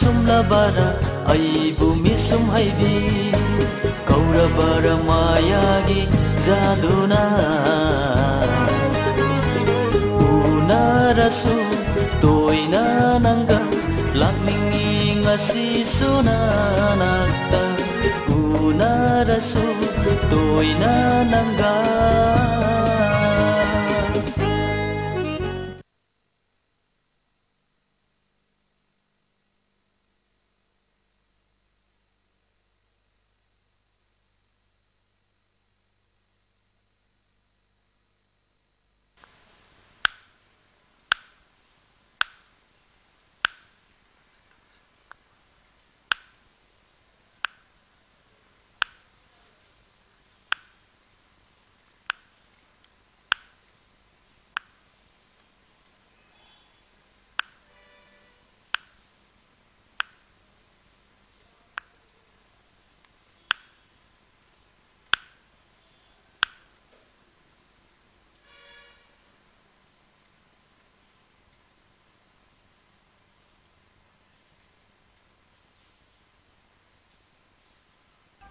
[SPEAKER 8] ꯁꯨꯝꯂꯕꯔ ꯑꯩꯕꯨ ꯃꯤꯁꯨꯝ ꯍꯩꯕꯤ ꯀꯧꯔꯕꯔ ꯃꯥꯌꯥꯒꯤ ꯖꯥꯗꯨꯅ ꯎꯅꯔꯁꯨ ꯇꯣꯏꯅ ꯅꯪꯒ ꯂꯥꯛꯅꯤꯡꯉꯤ ꯉꯁꯤꯁꯨ ꯅꯅꯥꯛꯇ ꯎꯅꯔꯁꯨ ꯇꯣꯏꯅ ꯅꯪꯒ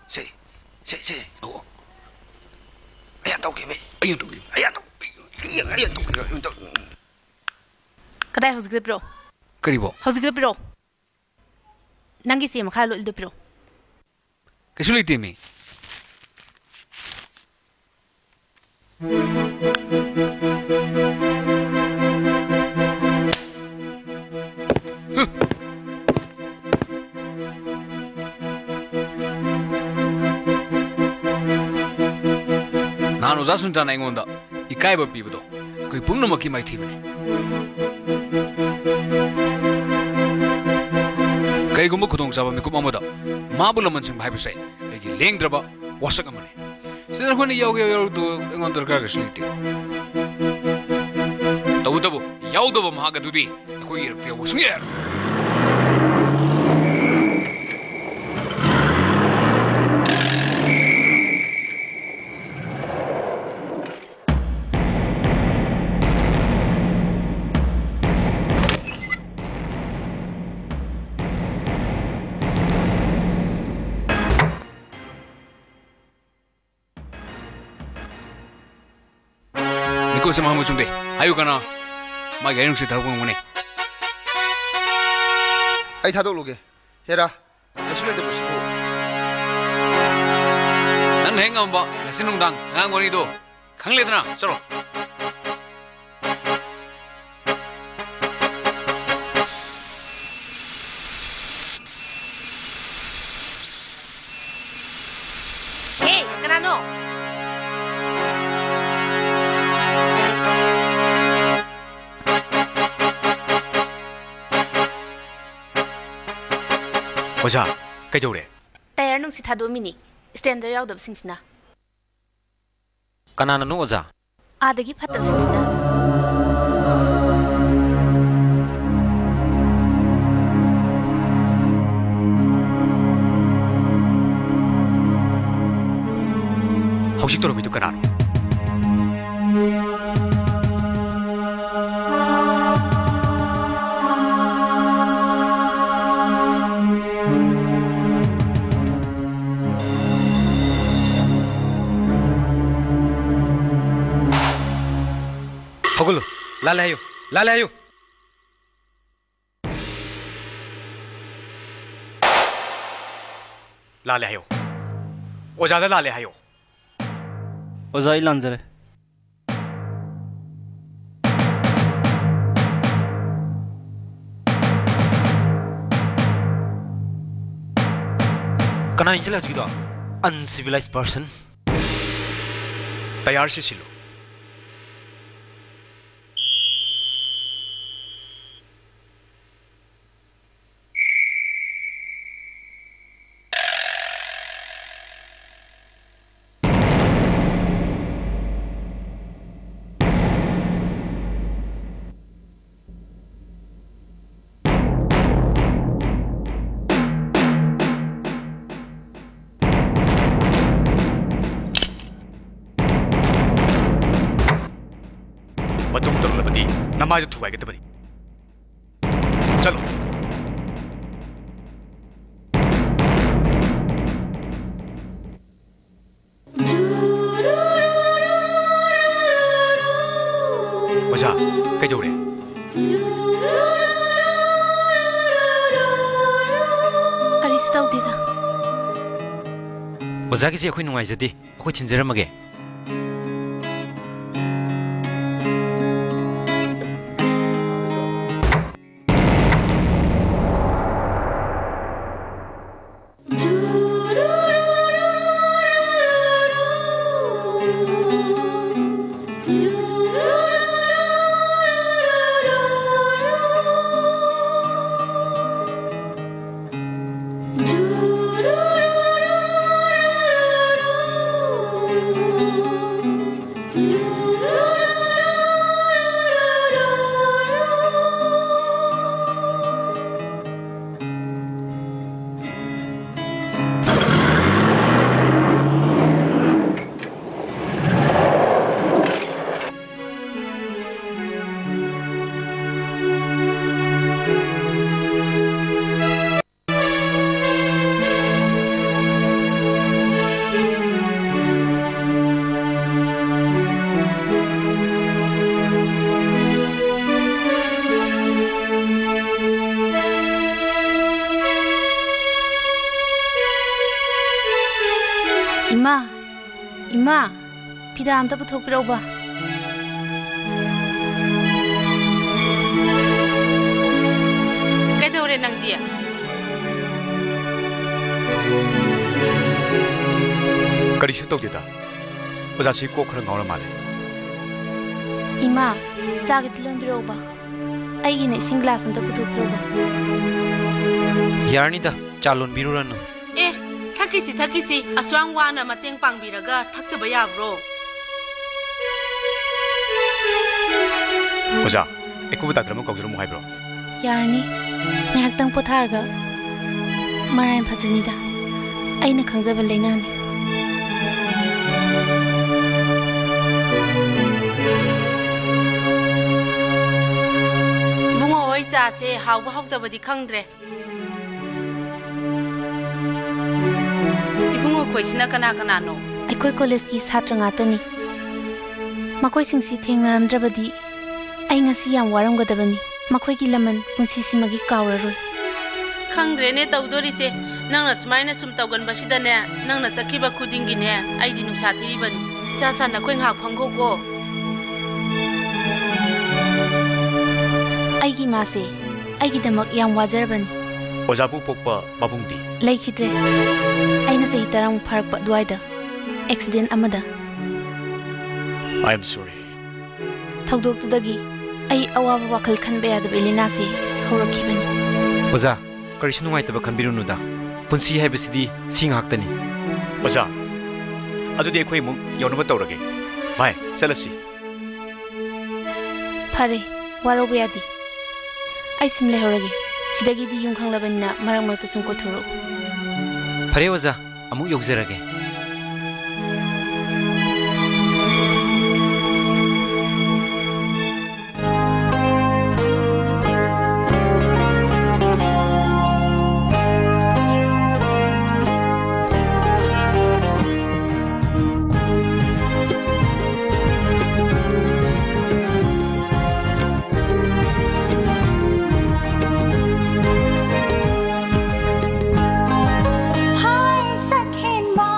[SPEAKER 14] 세. 아야 떡이미. 아야 떡. 아야 떡.
[SPEAKER 1] कदाई हौजिक पिरो
[SPEAKER 12] करीबो
[SPEAKER 1] हौजिक पिरो नंगी से मखा लो इल्दो पिरो
[SPEAKER 12] कैसे लेती मी 나는 자순자 나잉온다 이까이버 비브도 거의 뿜는 먹기 많이 티브네 그리고 구동 잡아 미국 아무다 마블러만 좀 해보세요 여기 랭드라바 와서가만해 세너훈이 여기도 응원 들어가게 실때 더우더부 야우더부 마가 두디 거기 이렇게 오승예 그것에 마음을 준대 아유가나 막 애용시 다고 오네
[SPEAKER 11] 아이 다도록게 해라 열심히 해 보시고
[SPEAKER 12] 난 행가 봐 신농당 강원이도 강래드나 저로
[SPEAKER 1] Hey, kenano?
[SPEAKER 5] 오자, 그저래.
[SPEAKER 1] Tayar nung si thado mini. Standard yaw dab singsina.
[SPEAKER 3] Kanana no oza.
[SPEAKER 1] Adagi phatab singsina.
[SPEAKER 5] 혹시 들어비도 까나?
[SPEAKER 3] 허글로 라레요 라레요
[SPEAKER 5] 라레요 오자다 라레요
[SPEAKER 15] 오자 일란저래
[SPEAKER 3] कना इंचला जुदा uncivilized person
[SPEAKER 5] तैयार से सिलो नमाज थुगाइगदबनी चलो ओझा कईदौरे
[SPEAKER 2] करीसु तौदेदा
[SPEAKER 3] ओजागिसे अखोई नुंगाइजदे अखोई थिनजरमगे
[SPEAKER 16] इमा फिदा अमता पुथोकपिरौबा
[SPEAKER 1] कईदौरे नंगदी
[SPEAKER 5] करीसु तौदेदा ओजासी कोक खरा गावरा माले
[SPEAKER 16] इमा चागे थिलोंबिरौबा आइगिने इसिंग ग्लास अमता पुथोकपिरौबा
[SPEAKER 3] यारनीदा चालोन बिरुरनु
[SPEAKER 1] ए थकिसी असवांग वाना मतेंग पांगबिरगा थक्तबा याब्रो
[SPEAKER 5] ओजा एकुबा डाक्टर कौजरमु हाइब्रो
[SPEAKER 16] यारनी ꯉꯥꯏꯍꯥꯛꯇꯪ पोथारगा मरायम फजनीदा अइना खंगजबा लेनानी
[SPEAKER 1] बुंगो होई चासे हावबा हावदबदी खंगद्रे इबुंगो खोइसिना कना कनानो
[SPEAKER 16] अखोई कॉलेज की छात्र ngaतनी मकोई सिंसी थेंगनरमद्रबदी अइ ngasi याम वारमगदबनी मखोई की लमन पुंसी सिमगी कावररोय
[SPEAKER 1] खंगद्रेने तौदोरिसे नंगना सुमाइना सुम तौगनबसिदने नंगना चखिबा खुदिंगिने आइदि नुसा थिरिबनी सासा नखोई ngak फंगोको
[SPEAKER 16] आइगी मासे आइगी दमक याम वाजरबनी
[SPEAKER 5] ओजाबु पोकपा बाबुंगदी
[SPEAKER 16] लेखिद्रे आइना चही तरम फरक दुआइदा एक्सीडेंट अमदा
[SPEAKER 5] आई एम सॉरी
[SPEAKER 16] थौदोक्तुदगी आई अवाब वाखल खनबे यादबे लिनासे हौरखिबनी
[SPEAKER 3] ओजा करीसु नुंगाइतबा खनबिरुनुदा पुंसी हाइबसिदी सिंग हाक्तनी
[SPEAKER 5] ओजा अदुदि एखोई मु यौनबा तौरगे भाई चलसी
[SPEAKER 16] फरे वारोबे यादी आई सिम लेहौरगे सिदगिदी युं खंगलबनिना मरक मरकता सुम कोथोरो
[SPEAKER 3] फरे ओजा अमुक योगजरगे
[SPEAKER 9] हाय सखेन बा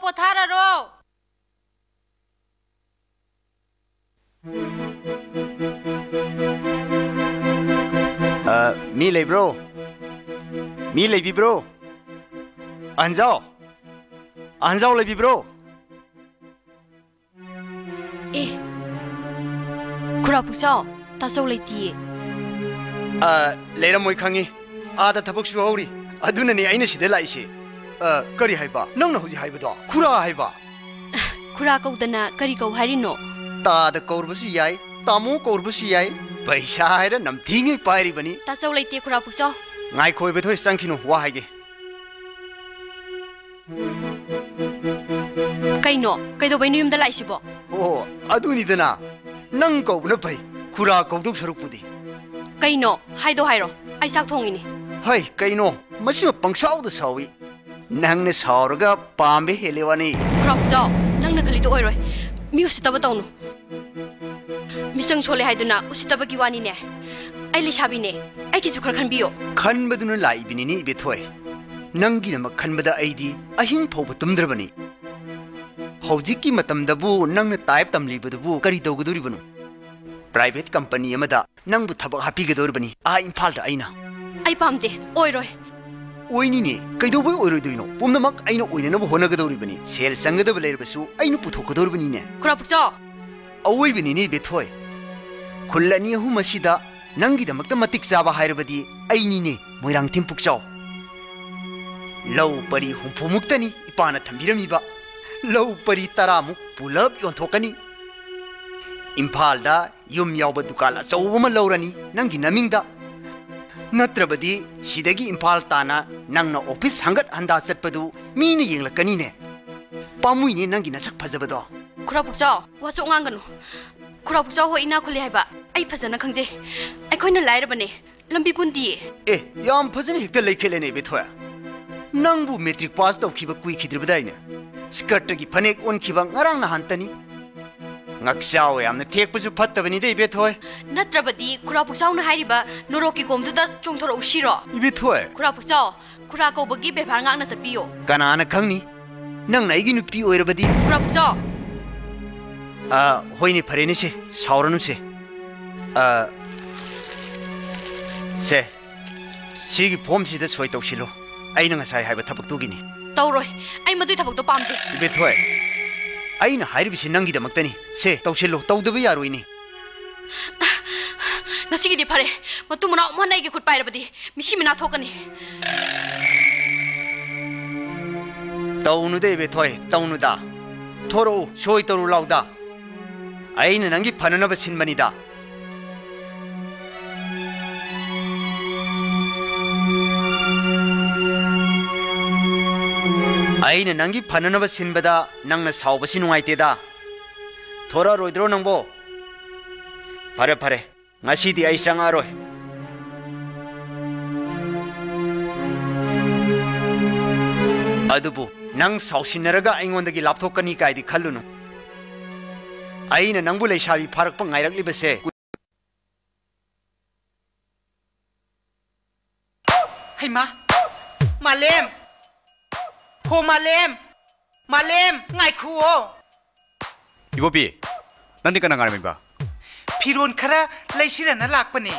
[SPEAKER 1] ꯄꯣꯊꯥꯔꯔꯣ
[SPEAKER 11] ꯃꯤ ꯂꯩꯕ꯭ꯔꯣ ꯃꯤ ꯂꯩꯕꯤꯕ꯭ꯔꯣ ꯑꯍꯟꯖꯥꯎ ꯂꯩꯕꯤꯕ꯭ꯔꯣ
[SPEAKER 2] ꯑꯦ ꯈꯨꯔꯥ ꯄꯨꯛꯆꯥꯎ ꯇꯥꯆꯧ ꯂꯩꯇꯤꯌꯦ
[SPEAKER 11] ꯂꯩꯔꯝꯃꯣꯏ ꯈꯪꯉꯤ ꯑꯥꯗ ꯊꯕꯛ ꯁꯨꯍꯧꯔꯤ ꯑꯗꯨꯅꯅꯦ ꯑꯩꯅ ꯁꯤꯗ ꯂꯥꯛꯏꯁꯦ ꯀꯔꯤ ꯍꯥꯏꯕ ꯅꯪꯅ ꯍꯧꯖꯤꯛ ꯍꯥꯏꯕꯗꯣ ꯈꯨꯔꯥ ꯍꯥꯏꯕ
[SPEAKER 2] ꯈꯨꯔꯥ ꯀꯧꯗꯅ ꯀꯔꯤ ꯀꯧ ꯍꯥꯏꯔꯤꯅꯣ
[SPEAKER 11] ꯇꯥꯗ ꯀꯧꯔꯕꯁꯨ ꯌꯥꯏ ꯇꯥꯃꯣ ꯀꯧꯔꯕꯁꯨ ꯌꯥꯏ ꯄꯩꯁꯥ ꯍꯥꯏꯔ ꯅꯝꯊꯤꯉꯩ ꯄꯥꯏꯔꯤꯕꯅꯤ
[SPEAKER 2] ꯇꯥꯆꯧ ꯂꯩꯇꯦ ꯈꯨꯔꯥ ꯄꯨꯛꯆꯥꯎ
[SPEAKER 11] ꯉꯥꯏꯈꯣ ꯏꯕꯦꯊꯣꯏ ꯆꯪꯈꯤꯅꯨ ꯋꯥ ꯍꯥꯏꯒꯦ
[SPEAKER 2] ꯀꯩꯅꯣ ꯀꯩꯗꯧꯕꯩꯅꯣ ꯌꯨꯝꯗ ꯂꯥꯛꯏꯁꯤꯕꯣ
[SPEAKER 11] ꯑꯣ ꯑꯗꯨꯅꯤꯗꯅ ꯅꯪ ꯀꯧꯕꯅ ꯐꯩ ꯈꯨꯔꯥ ꯀꯧꯗꯧ ꯁꯔꯨꯛꯄꯨꯗꯤ
[SPEAKER 2] ꯀꯩꯅꯣ ꯍꯥꯏꯗꯣ ꯍꯥꯏꯔꯣ ꯑꯩ ꯆꯥꯛ ꯊꯣꯡꯉꯤꯅꯤ
[SPEAKER 11] ꯍꯩ ꯀꯩꯅꯣ ꯃꯁꯤꯃ ꯄꯪꯁꯥꯎꯗ ꯁꯥꯎꯏ ꯅꯪꯅ ꯁꯥꯎꯔꯒ ꯄꯥꯝꯕ ꯍꯦꯜꯂꯦ ꯋꯥꯅꯤ
[SPEAKER 2] ꯈꯨꯔꯥ ꯄꯨꯛꯆꯥꯎ ꯅꯪꯅ ꯈꯜꯂꯤꯗꯣ ꯑꯣꯏꯔꯣꯏ ꯃꯤ ꯎꯁꯤꯠꯇꯕ ꯇꯧꯅꯨ ꯃꯤꯆꯪ ꯁꯣꯜꯂꯦ ꯍꯥꯏꯗꯨꯅ ꯎꯁꯤꯠꯇꯕꯒꯤ ꯋꯥꯅꯤꯅꯦ ꯑꯩ ꯂꯩꯁꯥꯕꯤꯅꯦ ꯑꯩꯒꯤꯁꯨ ꯈꯔ ꯈꯟꯕꯤꯌꯣ
[SPEAKER 11] ꯈꯟꯕꯗꯨꯅ ꯂꯥꯛꯏꯕꯅꯤꯅꯦ ꯏꯕꯦꯊꯣꯏ ꯅꯪꯒꯤꯗꯃꯛ ꯈꯟꯕꯗ ꯑꯩꯗꯤ ꯑꯍꯤꯡ ꯐꯥꯎꯕ ꯇꯨꯝꯗ꯭ꯔꯕꯅꯤ ꯍꯧꯖꯤꯛꯀꯤ ꯃꯇꯝꯗꯕꯨ ꯅꯪꯅ ꯇꯥꯏꯞ ꯇꯝꯂꯤꯕꯗꯨꯕꯨ ꯀꯔꯤ ꯇꯧꯒꯗꯧꯔꯤꯕꯅꯣ ꯄ꯭ꯔꯥꯏꯚꯦꯠ ꯀꯝꯄꯅꯤ ꯑꯃꯗ ꯅꯪꯕꯨ ꯊꯕꯛ ꯍꯥꯞꯄꯤꯒꯗꯧꯔꯤꯕꯅꯤ ꯏꯝꯐꯥꯜꯗ ꯑꯩꯅ
[SPEAKER 2] ꯑꯩ ꯄꯥꯝꯗꯦ ꯑꯣꯏꯔꯣꯏ
[SPEAKER 11] ꯑꯣꯏꯅꯤꯅꯦ ꯀꯩꯗꯧꯕꯩ ꯑꯣꯏꯔꯣꯏꯗꯣꯏꯅꯣ ꯄꯨꯝꯅꯃꯛ ꯑꯩꯅ ꯑꯣꯏꯅꯅꯕ ꯍꯣꯠꯅꯒꯗꯧꯔꯤꯕꯅꯤ ꯁꯦꯜ ꯆꯪꯒꯗꯕ ꯂꯩꯔꯕꯁꯨ ꯑꯩꯅ ꯄꯨꯊꯣꯛꯀꯗꯧꯔꯤꯕꯅꯤꯅꯦ
[SPEAKER 2] ꯈꯨꯔꯥ ꯄꯨꯛꯆꯥꯎ
[SPEAKER 11] ꯑꯋꯣꯏꯕꯅꯤꯅꯦ ꯏꯕꯦꯊꯣꯏ ꯈꯨꯜ ꯑꯅꯤ ꯑꯍꯨꯝ ꯑꯁꯤꯗ ꯅꯪꯒꯤꯗꯃꯛꯇ ꯃꯇꯤꯛ ꯆꯥꯕ ꯍꯥꯏꯔꯕꯗꯤ ꯑꯩꯅꯤꯅꯦ ꯃꯣꯏꯔꯥꯡꯊꯦꯝ ꯄꯨꯛꯆꯥꯎ ꯂꯧ ꯄꯔꯤ 60ꯃꯨꯛꯇꯅꯤ ꯏꯄꯥꯅ ꯊꯝꯕꯤꯔꯝꯃꯤꯕ ꯂꯧ ꯄꯔꯤ 10ꯃꯨꯛ ꯄꯨꯂꯞ ꯌꯣꯟꯊꯣꯛꯀꯅꯤ ꯏꯝꯐꯥꯜꯗ ꯌꯨꯝ ꯌꯥꯎꯕ ꯗꯨꯀꯥꯟ ꯑꯆꯧꯕ ꯑꯃ ꯂꯧꯔꯅꯤ ꯅꯪꯒꯤ ꯅꯃꯤꯡꯗ ꯅꯠꯇ꯭ꯔꯕꯗꯤ ꯁꯤꯗꯒꯤ ꯏꯝꯐꯥꯜ ꯇꯥꯅ ꯅꯪꯅ ꯑꯣꯐꯤꯁ ꯍꯪꯒꯠ ꯍꯟꯗꯥ ꯆꯠꯄꯗꯨ ꯃꯤꯅ ꯌꯦꯡꯂꯛꯀꯅꯤꯅꯦ ꯄꯥꯝꯃꯨꯏꯅꯦ ꯅꯪꯒꯤ ꯅꯁꯛ ꯐꯖꯕꯗꯣ
[SPEAKER 2] ꯈꯨꯔꯥ ꯄꯨꯛꯆꯥꯎ ꯋꯥꯆꯣꯛ ꯉꯥꯡꯒꯅꯨ ꯈꯨꯔꯥ ꯄꯨꯛꯆꯥꯎ ꯍꯣꯏ ꯏꯅꯥ ꯈꯨꯜꯂꯦ ꯍꯥꯏꯕ ꯑꯩ ꯐꯖꯅ ꯈꯪꯖꯩ ꯑꯩꯈꯣꯏꯅ ꯂꯥꯏꯔꯕꯅꯦ ꯂꯝꯕꯤ ꯄꯨꯟꯗꯤꯌꯦ
[SPEAKER 11] ꯑꯦ ꯌꯥꯝ ꯐꯖꯅ ꯍꯦꯛꯇ ꯂꯩꯈꯠꯂꯦꯅꯦ ꯏꯕꯦꯊꯣꯏ ꯅꯪꯕꯨ ꯃꯦꯇ꯭ꯔꯤꯛ ꯄꯥꯁ ꯇꯧꯈꯤꯕ ꯀꯨꯏꯈꯤꯗ꯭ꯔꯤꯕꯗꯥꯏꯅꯦ ꯁ꯭ꯀꯔꯠꯇꯒꯤ ꯐꯅꯦꯛ ꯑꯣꯟꯈꯤꯕ ꯉꯔꯥꯡ ꯅꯍꯥꯟꯇꯅꯤ ꯉꯛꯆꯥꯎ ꯌꯥꯝꯅ ꯊꯦꯛꯄꯁꯨ ꯐꯠꯇꯕꯅꯤꯗ ꯏꯕꯦꯊꯣꯏ
[SPEAKER 2] ꯅꯠꯇ꯭ꯔꯕꯗꯤ ꯈꯨꯔꯥ ꯄꯨꯛꯆꯥꯎꯅ ꯍꯥꯏꯔꯤꯕ ꯅꯣꯔꯣꯛꯀꯤ ꯀꯣꯝꯗꯨꯗ ꯆꯣꯡꯊꯣꯔꯛꯎ ꯁꯤꯔꯣ
[SPEAKER 11] ꯏꯕꯦꯊꯣꯏ
[SPEAKER 2] ꯈꯨꯔꯥ ꯄꯨꯛꯆꯥꯎ ꯈꯨꯔꯥ ꯀꯧꯕꯒꯤ ꯕꯦꯚꯥꯔ ꯉꯥꯛꯅ ꯆꯠꯄꯤꯌꯣ
[SPEAKER 11] ꯀꯅꯥꯅ ꯈꯪꯅꯤ ꯅꯪꯅ ꯑꯩꯒꯤ ꯅꯨꯄꯤ ꯑꯣꯏꯔꯕꯗꯤ
[SPEAKER 2] ꯈꯨꯔꯥ ꯄꯨꯛꯆꯥꯎ
[SPEAKER 11] ꯍꯣꯏꯅꯦ ꯐꯔꯦꯅꯦ ꯁꯦ ꯁꯥꯎꯔꯅꯨꯁꯦ ꯁꯦ ꯁꯤꯒꯤ ꯐꯣꯝꯁꯤꯗ ꯁꯣꯏ ꯇꯧꯁꯤꯜꯂꯣ ꯑꯩꯅ ꯉꯁꯥꯏ ꯍꯥꯏꯕ ꯊꯕꯛꯇꯨꯒꯤꯅꯤ
[SPEAKER 2] ꯇꯧꯔꯣꯏ ꯑꯩ ꯃꯗꯨꯏ ꯊꯕꯛꯇꯣ ꯄꯥꯝꯗꯦ
[SPEAKER 11] ꯏꯕꯦꯊꯣꯏ ꯑꯩꯅ ꯍꯥꯏꯔꯤꯕꯁꯤ ꯅꯪꯒꯤꯗꯃꯛꯇꯅꯤ ꯁꯦ ꯇꯧꯁꯤꯜꯂꯣ ꯇꯧꯗꯕ ꯌꯥꯔꯣꯏꯅꯦ
[SPEAKER 2] ꯉꯁꯤꯒꯤꯗꯤ ꯐꯔꯦ ꯃꯇꯨꯡ ꯃꯅꯥꯎ ꯑꯃꯨꯛ ꯍꯟꯅ ꯑꯩꯒꯤ ꯈꯨꯠ ꯄꯥꯏꯔꯕꯗꯤ ꯃꯤꯁꯤ ꯃꯤꯅꯥ ꯊꯣꯛꯀꯅꯤ
[SPEAKER 11] ꯇꯧꯅꯨꯗ ꯏꯕꯦꯊꯣꯏ ꯇꯧꯅꯨꯗ ꯊꯣꯔꯛꯎ ꯁꯣꯏ ꯇꯧꯔꯨ ꯂꯥꯎꯗ ꯑꯩꯅ ꯅꯪꯒꯤ ꯐꯅꯅꯕ ꯁꯤꯟꯕꯅꯤꯗ ꯑꯩꯅ ꯅꯪꯒꯤ ꯐꯅꯅꯕ ꯁꯤꯟꯕꯗ ꯅꯪꯅ ꯁꯥꯎꯕꯁꯤ ꯅꯨꯡꯉꯥꯏꯇꯦꯗ ꯊꯣꯔꯛꯑꯔꯣꯏꯗ꯭ꯔꯣ ꯅꯪꯕꯣ ꯐꯔꯦ ꯐꯔꯦ ꯉꯁꯤꯗꯤ ꯑꯩ ꯆꯪꯉꯛꯑꯔꯣꯏ ꯑꯗꯨꯕꯨ ꯅꯪ ꯁꯥꯎꯁꯤꯟꯅꯔꯒ ꯑꯩꯉꯣꯟꯗꯒꯤ ꯂꯥꯞꯊꯣꯛꯀꯅꯤ ꯀꯥꯏꯗꯤ ꯈꯜꯂꯨꯅꯨ ꯑꯩꯅ ꯅꯪꯕꯨ ꯂꯩꯁꯥꯕꯤ ꯐꯥꯔꯛꯄ ꯉꯥꯏꯔꯛꯂꯤꯕꯁꯦ
[SPEAKER 13] ꯍꯩꯃꯥ ꯃꯥꯂꯦꯝ ꯍꯣ ꯃꯥꯂꯦꯝ ꯃꯥꯂꯦꯝ ꯉꯥꯏꯈꯨꯑꯣ
[SPEAKER 5] 이보비, 난디 까나 가름이봐.
[SPEAKER 13] 피론 카라 레이시라나 락바네.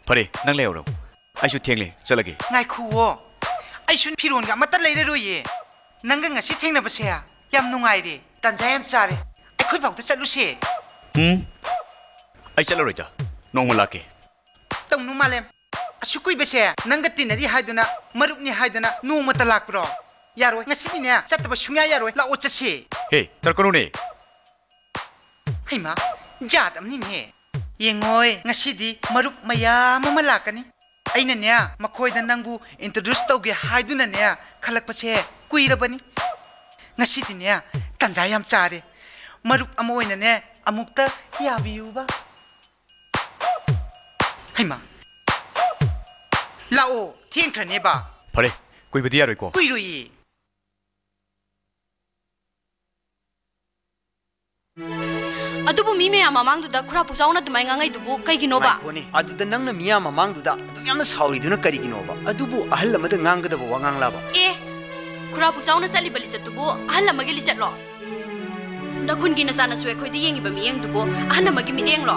[SPEAKER 5] 버리, 난 레오로. 아이슈 팅리, 썰라기.
[SPEAKER 13] 나이쿠워. 아이슈 피론가 맞다 레이레로예. 난가 ngasi 탱나바세야. 얌 누가이리. 단자 얌 짜레. 아이코이 바우다 짤루시.
[SPEAKER 5] 아이 짤러로이다. 농물라기.
[SPEAKER 13] 똥누 말렘. 아슈쿠이 베세. 난가 띠나리 하이드나 마룹니 하이드나 노마타 락브로. 야로이 ngasi니네. 잣다바 슝야 야로이 라오 짜시.
[SPEAKER 5] 헤이, tarkonu니.
[SPEAKER 13] Haima, jad amni ne. Yengoy, ngasidi marup maya mamalakani. Aina niya, makoy na nangbu introduce tawge haiduna niya khalak pase kuirabani. Ngasidi niya, tanjayam chare. Marup amoy na ne, amukta yabiyu ba. Haima. Lao, tiengkra ne ba.
[SPEAKER 5] 버리, kuibadi yaroiko.
[SPEAKER 13] Kuirui.
[SPEAKER 2] ꯑꯗꯨꯕꯨ ꯃꯤ ꯃꯌꯥꯝ ꯃꯃꯥꯡꯗꯨꯗ ꯈꯨꯔꯥ ꯄꯨꯛꯆꯥꯎꯅ ꯑꯗꯨꯃꯥꯏ ꯉꯥꯡꯉꯩꯗꯨꯕꯨ ꯀꯩꯒꯤꯅꯣꯕ
[SPEAKER 11] ꯑꯗꯨꯗ ꯅꯪꯅ ꯃꯤꯌꯥꯝ ꯃꯃꯥꯡꯗꯨꯗ ꯑꯗꯨꯛ ꯌꯥꯝꯅ ꯁꯥꯎꯔꯤꯗꯨꯅ ꯀꯔꯤꯒꯤꯅꯣꯕ ꯑꯗꯨꯕꯨ ꯑꯍꯜ ꯑꯃꯗ ꯉꯥꯡꯒꯗꯕ ꯋꯥꯉꯥꯡꯂꯕ
[SPEAKER 2] ꯑꯦ khura bu sauna sali bali chatubu ahal amagi li chatlo nakhun gi na sana suwe khoi di yengi ba mi yeng dubu ahal amagi mi eng lo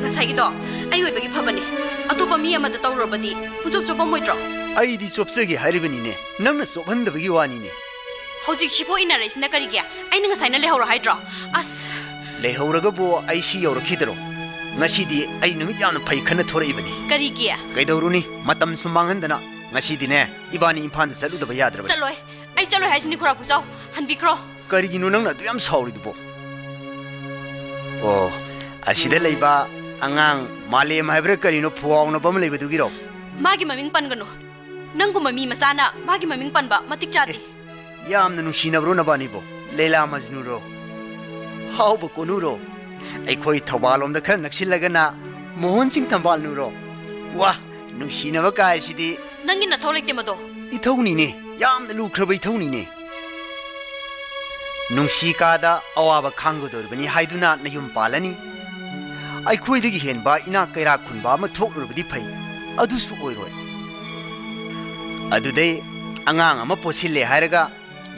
[SPEAKER 2] ngasai gi do ai oi bagi phabani atopa mi amada tawrobadi punjop chopa moitro
[SPEAKER 11] ai di chopsegi haribani ne namna sobhandabagi wani ne
[SPEAKER 2] hojik sipo ina reis na kari gya ai na ngasai na le hawra hydro as
[SPEAKER 11] le hawraga bo ai si yawra khidro ngasi di ai numit yamna phai khana thora ibani
[SPEAKER 2] kari gya
[SPEAKER 11] kaidawruni matam sumanghandana ngasi di ne ibani imphal da chalu da ba yadra
[SPEAKER 2] chaloi ai chaloi haisini khura pu chau han bikro
[SPEAKER 11] kari ginu nang na du yam sauri du bo oh asida leiba angang malem haibra kari no phuaw no bam leiba du giro
[SPEAKER 2] magi maming pan gano nangu mami masana magi maming pan ba matik chati
[SPEAKER 11] yamna nu sinabro na bani bo leila majnu ro haw ba konu ro ai khoi thabalom da khar naksilaga na mohan singh thambal nu ro wa nu sinaba kai sidi
[SPEAKER 2] nangi na tholek te mado
[SPEAKER 11] I thawni ne yamna lu khrabai thawni ne nungsi ka da awaba khangu dor bani haiduna na yum palani ai khoi dagi hen ba ina kaira khun ba ma thok lur badi phai adu su oi roi adu dei angang ama posile haraga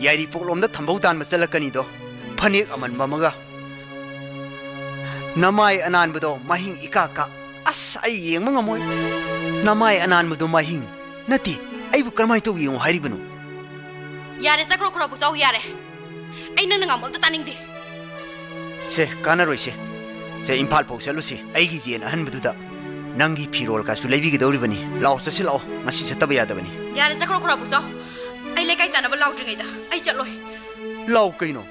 [SPEAKER 11] yari poklom da thambau tan ma chalakani do phanek aman mamaga namai anan bado mahing ikaka as ai yeng mangamoi namai anan bado mahing nati ai bu karmai to yeng haribanu
[SPEAKER 2] yare sakro khro bu chau yare ai nang ngam ta taning di
[SPEAKER 11] se kana roi se imphal pau chalu se ai gi jen ahan badu da nangi phirol ka su lebi gi dori bani lao se lao ngasi chataba yada bani
[SPEAKER 2] yare sakro khro bu chau ai le kai tanaba lau dringai da ai chatloi
[SPEAKER 11] lau kaino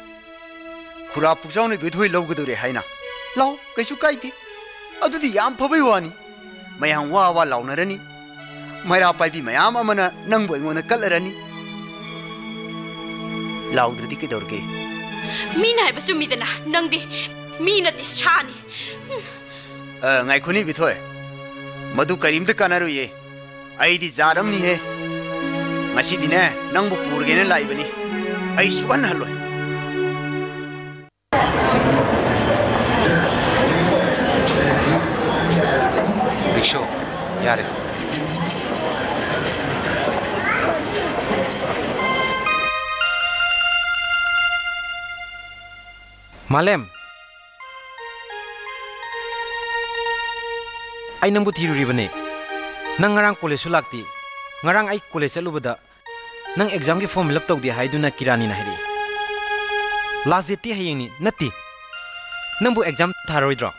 [SPEAKER 11] khura pukjau ne bethoi lau ga dore haina lau kaisu kai ti adu di yam phabai wani mayang wa lau narani maira pai bi mayam amana nang boi ngona kalarani lau dridi ke dorge
[SPEAKER 2] mina hai basu mi dana nang di mina ti shani
[SPEAKER 11] ngai khuni bithoi madu karim de kanaru ye ai di jaram ni he ngasi dine nang bu purge ne lai bani ai sugan haloi
[SPEAKER 3] riksho yare Malem ai nang bu thiruri bane nang ngarang college su lakti ngarang ai college chalubada nang exam ki form fill up tawdi haiduna kirani na hiri last date ti hayeng ni natti nang bu exam tharoi dro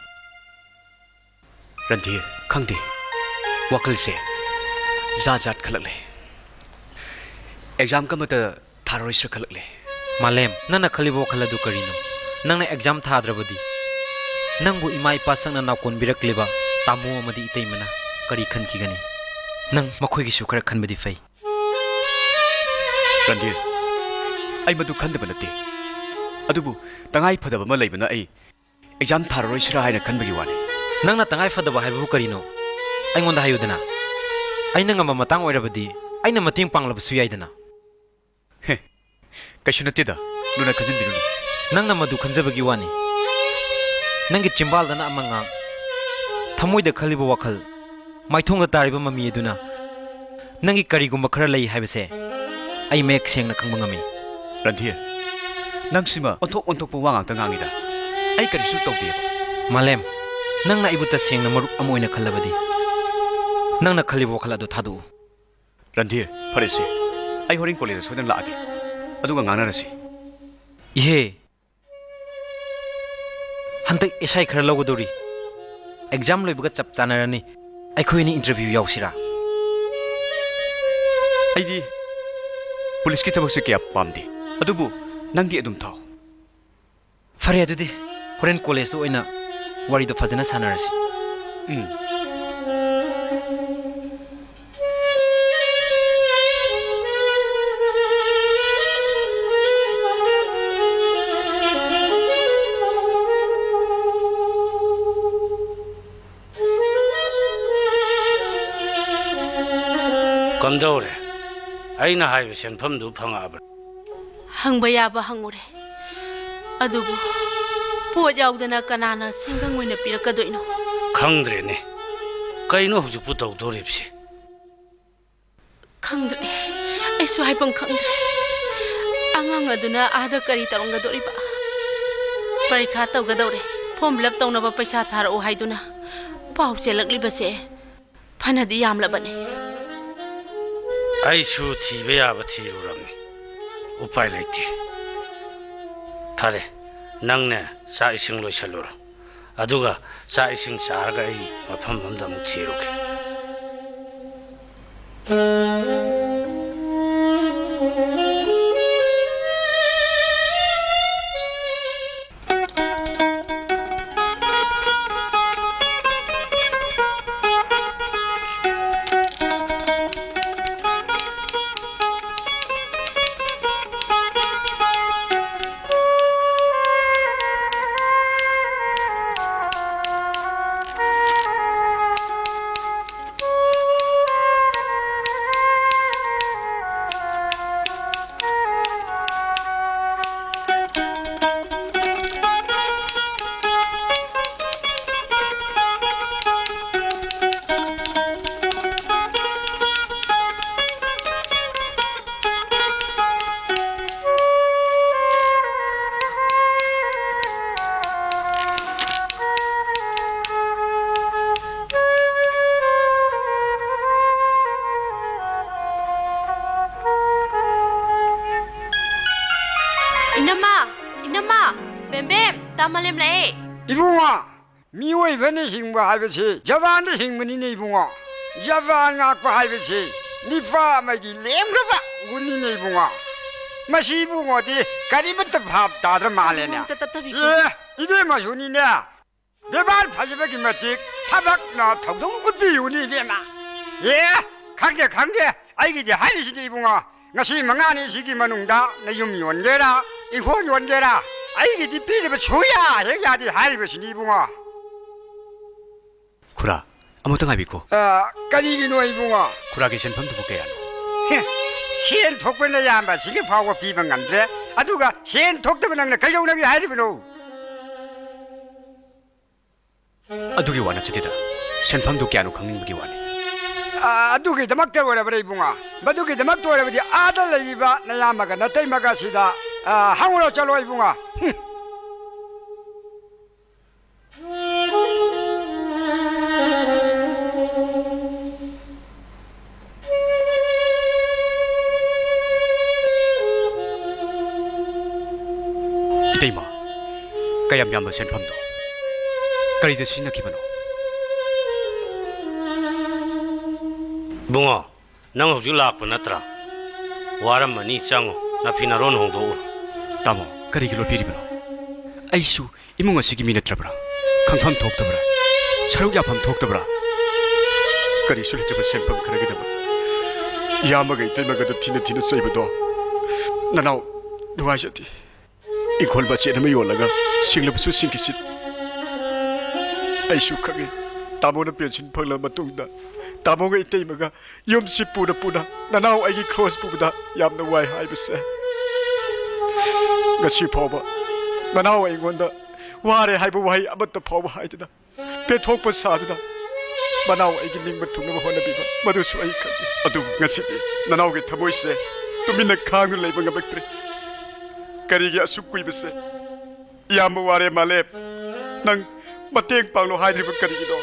[SPEAKER 5] Randir khangde wakal se jat khalale exam ka mata tharoi sra khalale
[SPEAKER 3] Malem nana khalibo khaladu karino nang na exam thadrabadi nang bu imai pasang na nakon birakliba tamu amadi itei mana kari khan ki gani nang makhoi gi sukar khan badi fai
[SPEAKER 5] Randir ai madu khanda banate adubu tangai phadaba ma leibana ai exam tharoi sra haina khan bagi wani
[SPEAKER 3] nang na tangai phadaba haibu karino ai ngonda hayudana ai nang ama matang oirabadi ai na mating panglaba su yaidana
[SPEAKER 5] he kaishunate da luna khajin birunu
[SPEAKER 3] nang na madu khanjabagi wani nangi chimbal dana amanga thamoi da khaliba wakhal maithonga tariba mami eduna nangi kari gumba khara lei haibase ai mek seng na khangba ngami
[SPEAKER 5] Randir nang sima ontok pu wang ta ngangi da ai kari su tawde ba
[SPEAKER 3] Malem nang na ibuta seng na marup amoina khalabadi nang na khaliba wakhal adu thadu
[SPEAKER 5] Randir farese ai horing college sodan laage aduga ngana rasi
[SPEAKER 3] ihe hantak esai khara logodori exam loibuga chap chanarani aikhoi ni interview yausira
[SPEAKER 5] aidi police ki thabak se kya pamdi adubu nangi adum thau
[SPEAKER 3] fare adudi foreign college to oina wari do fazana sanarasi
[SPEAKER 7] Kamdore aina hai senpham du phangabra
[SPEAKER 1] hangba yaba hangure adubu pot yaudana kanana sengang oina pirakadoino
[SPEAKER 7] khangdre ne kaino huju pu tawdoripsi
[SPEAKER 1] khangdre ai su haipang khangdre angang aduna ada kari taronggadoriba parikha tawgadore form fill up tawnaba paisa tharau haiduna pau chelaklibase phanadi yamlabani
[SPEAKER 7] ai su thibe yaba thiruramni upai leiti thare nangne sa ising loisaluro aduga sa ising sarga ai mafam amda mu thiruke
[SPEAKER 17] 미워이번에 행보 하이버시 자반의 행문이네 이붕어 자반 갖고 하이버시 니파 마기 렘르바 군이네 이붕어 마시 이붕어디 가리부터 밥 다들 말래냐 예 이게 마쇼니네 내발 파지백이 맞지 타박나 덕동구 비우니 이제마 예 강게 아이기지 하이시네 이붕어 나시 망아니 시기만 웅다 내좀 연계라 이혼 연계라 아이기지 비리버 초야 해야지 하이버시 이붕어
[SPEAKER 5] 쿠라 아무튼 아비고
[SPEAKER 17] 까리기노 이붕어
[SPEAKER 5] 쿠라기 신품도 볼게야
[SPEAKER 17] 시엔 톡번에 야마 시기 파고 비방 간데 아두가 시엔 톡도면 나 걸려오는 게 하리브노
[SPEAKER 5] 아두기 와나치디다 신품도 깨하노 강림부기 와네
[SPEAKER 17] 아두기 더막 되어라 버려 이붕어 마두기 더막 되어라 버지 아들 이바 나 야마가 나 때마가 시다 항으로 잘로 이붕어
[SPEAKER 5] 이때이마 까얌얌의 신품도 까리드 시나 기분어
[SPEAKER 7] 붕어 낭 혹시 락ಪ 나트라 와람마니 짱어 나 피나론 홍도
[SPEAKER 5] 따모 까리기로 비리브노 아이슈 이몽어 시기 미네트라브라 강팜 독더브라 사육이 아팜 독더브라 까리 술해잡은 신품 그러게 되면 야마가 이때마가도 티네 써이브도 나나오 누가하셨디 이 골밭이 에너미 올라가 싱럽수 싱기시 아이슈 강에 따모는 변신 펄러 마뚱다 따모가 이때마가 염시 뿌다 나나오 아이기 크로스 부부다 얌나 와이 하이브세 같이 봐봐 나나오 아이건다 와레 하이브 와이 아무것도 봐봐 하이드다 배톡버 사두다 나나오 아이기 닝버 퉁는 호나비바 마두수 아이 강에 아두 같이디 나나오게 타보이세 또 민나 강을 레이버가 백드레 Karigi asuk kui bese. Yamu ware malep. Nang mateng panglo haidri ba karigi do.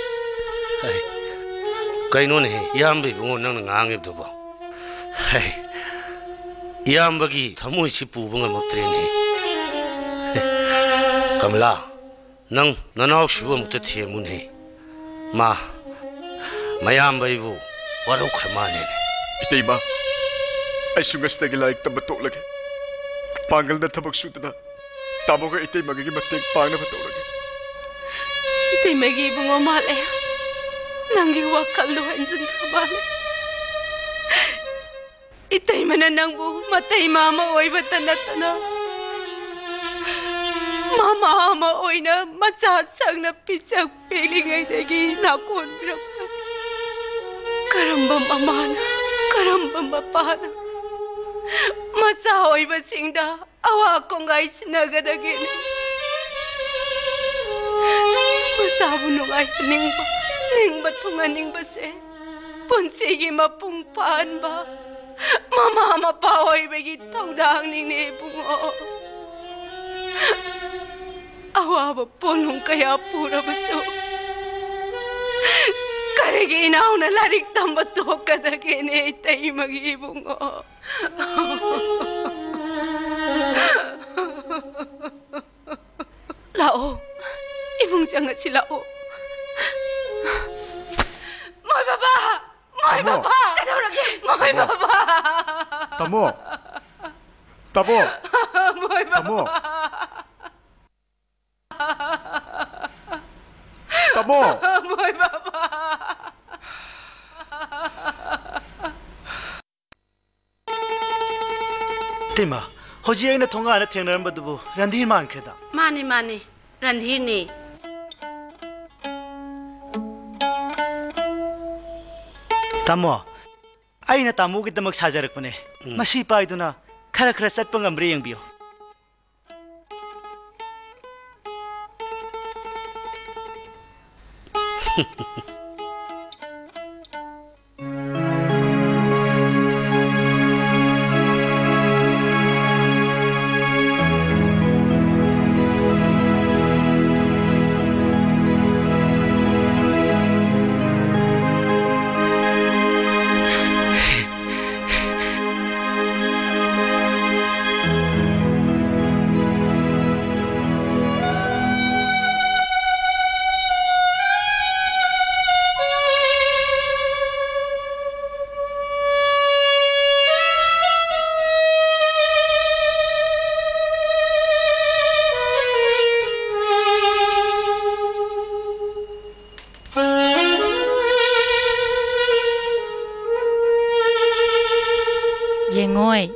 [SPEAKER 7] Hey. Kaino ne yambi bungo nang ngangi do ba. Hey. Yambagi thamoi si pu bunga maktre ne. Kamla nang nanau shibu mukta thiye mun he. Ma mayambai bu waro khamane ne.
[SPEAKER 5] Itaiba. Ai sungastagi laik tabatok lagi. Pangal na tabak suda tamo ko itay magigi mateng pang na patulog
[SPEAKER 1] itay magibong omale nanggi wakal lo hansan kabale itay mananang bu matay mama oy batanatana mama ama oy na matsasang na pitsak pilingay dagi nakon birakpan karambam amana karambam apana Masahoy ba singda awa kong ay sinagadagin. Masabo nung ay ning ba tunga ning ba se? Punsigi mapungpaan ba?
[SPEAKER 2] Mama mapa oibagi tongdang ning ni bungo. Awaba polong kaya pura baso. Karigi inaw na larik tambato kadagi ni itay mag-ibungo. Lao, ibong sangat si Lao. Moy baba! Moy baba! Kadaw lagi! Moy baba!
[SPEAKER 4] Tamo! Tamo!
[SPEAKER 2] Moy baba!
[SPEAKER 4] Tamo!
[SPEAKER 2] Moy baba!
[SPEAKER 15] Tima, hoji aina thonga ana thengnarambadubu randhir mankreda.
[SPEAKER 1] Mani Randhir ni.
[SPEAKER 15] Tamo, aina tamu gidamak sajarakpane. Masi paiduna khara satpa ngambre yengbiyo.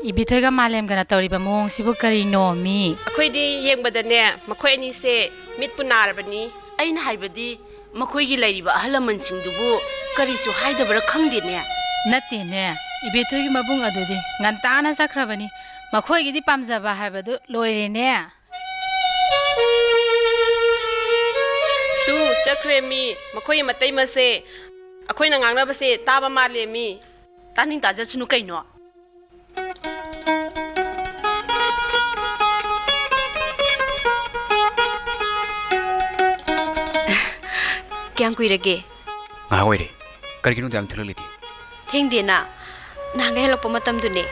[SPEAKER 16] Ibitoyga malem gana tawriba mong sibu karino mi.
[SPEAKER 18] Akoidi yengbadane makhoi ani se mit punarabani.
[SPEAKER 1] Aina haibadi makhoi lairiba ahalaman singdubu karisu haidabra khangdene.
[SPEAKER 16] Natte ne. Ibitoygi mabung adudi ngantana sakrabani. Makhoi gidi pamjaba haibadu loire ne.
[SPEAKER 18] Tu chakre mi makhoi matai mase akhoi na ngangna base taba male mi.
[SPEAKER 1] Taning taja sunu kaino.
[SPEAKER 2] Kya kuirage?
[SPEAKER 5] Ngahoire. Karigino jam theloliti.
[SPEAKER 2] Thengde na. Nanga helokpa matam dune.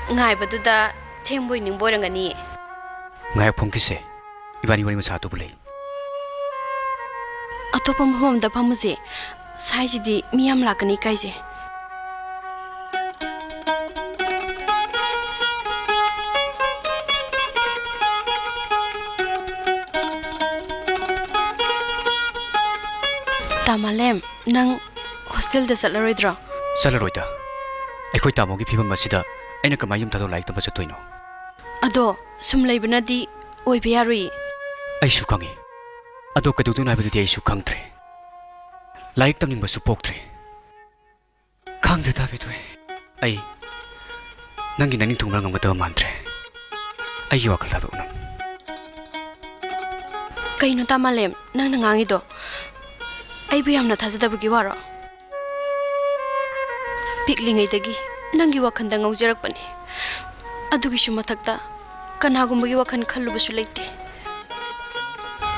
[SPEAKER 2] Ngai baduda thengboy ningboy rangani.
[SPEAKER 5] Ngai phongkise. Ibani wari masa to bulai.
[SPEAKER 2] Atopa mhom da phamuje. Saiji di miyam lakani kaije. Tamalem, nang hostel da salaroidra.
[SPEAKER 5] Salaroida. Ekoi tamogi phibam masida aina kamayum thado like tamba chatoino.
[SPEAKER 2] Ado sum leibnadi oibiyari.
[SPEAKER 5] Ai shu kangi. Ado kadudu na bidi ai shu kangtre. Like tamning basu poktre. Kangde ta betwe. Ai nangi nani tungra ngamata mantre. Ai wakal thado nang.
[SPEAKER 2] Kaino tamalem, nang nangangi do. Ay biyam na thazadabagi waro. Piklingay-dagi, nangi wakhanda ngawjarakpani. Adugi shumathakta, kanagumbagi wakhan khallubasu leite.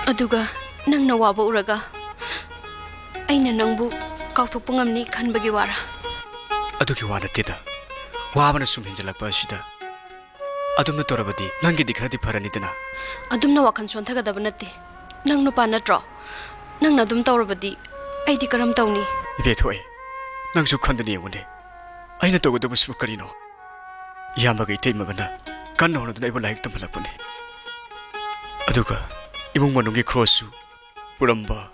[SPEAKER 2] Aduga, nang nawaba uraga, ayna nangbu kauthokpa ngamni khanbagi wara.
[SPEAKER 5] Adugi wana tida, wabana sum hinjalakpa asida. Adumna torabadi, nangi dikharadi pharanidana.
[SPEAKER 2] Adumna wakhan sonthagadaba natte. Nang nupa natro. Nang nadum tawrabadi aidi karam tawni
[SPEAKER 5] ibethoi nang su khandani yengune aina tawgadu busu karino yamba gai teimagana kanna hona dai bolai tam balapune aduga ibung manungi crossu puramba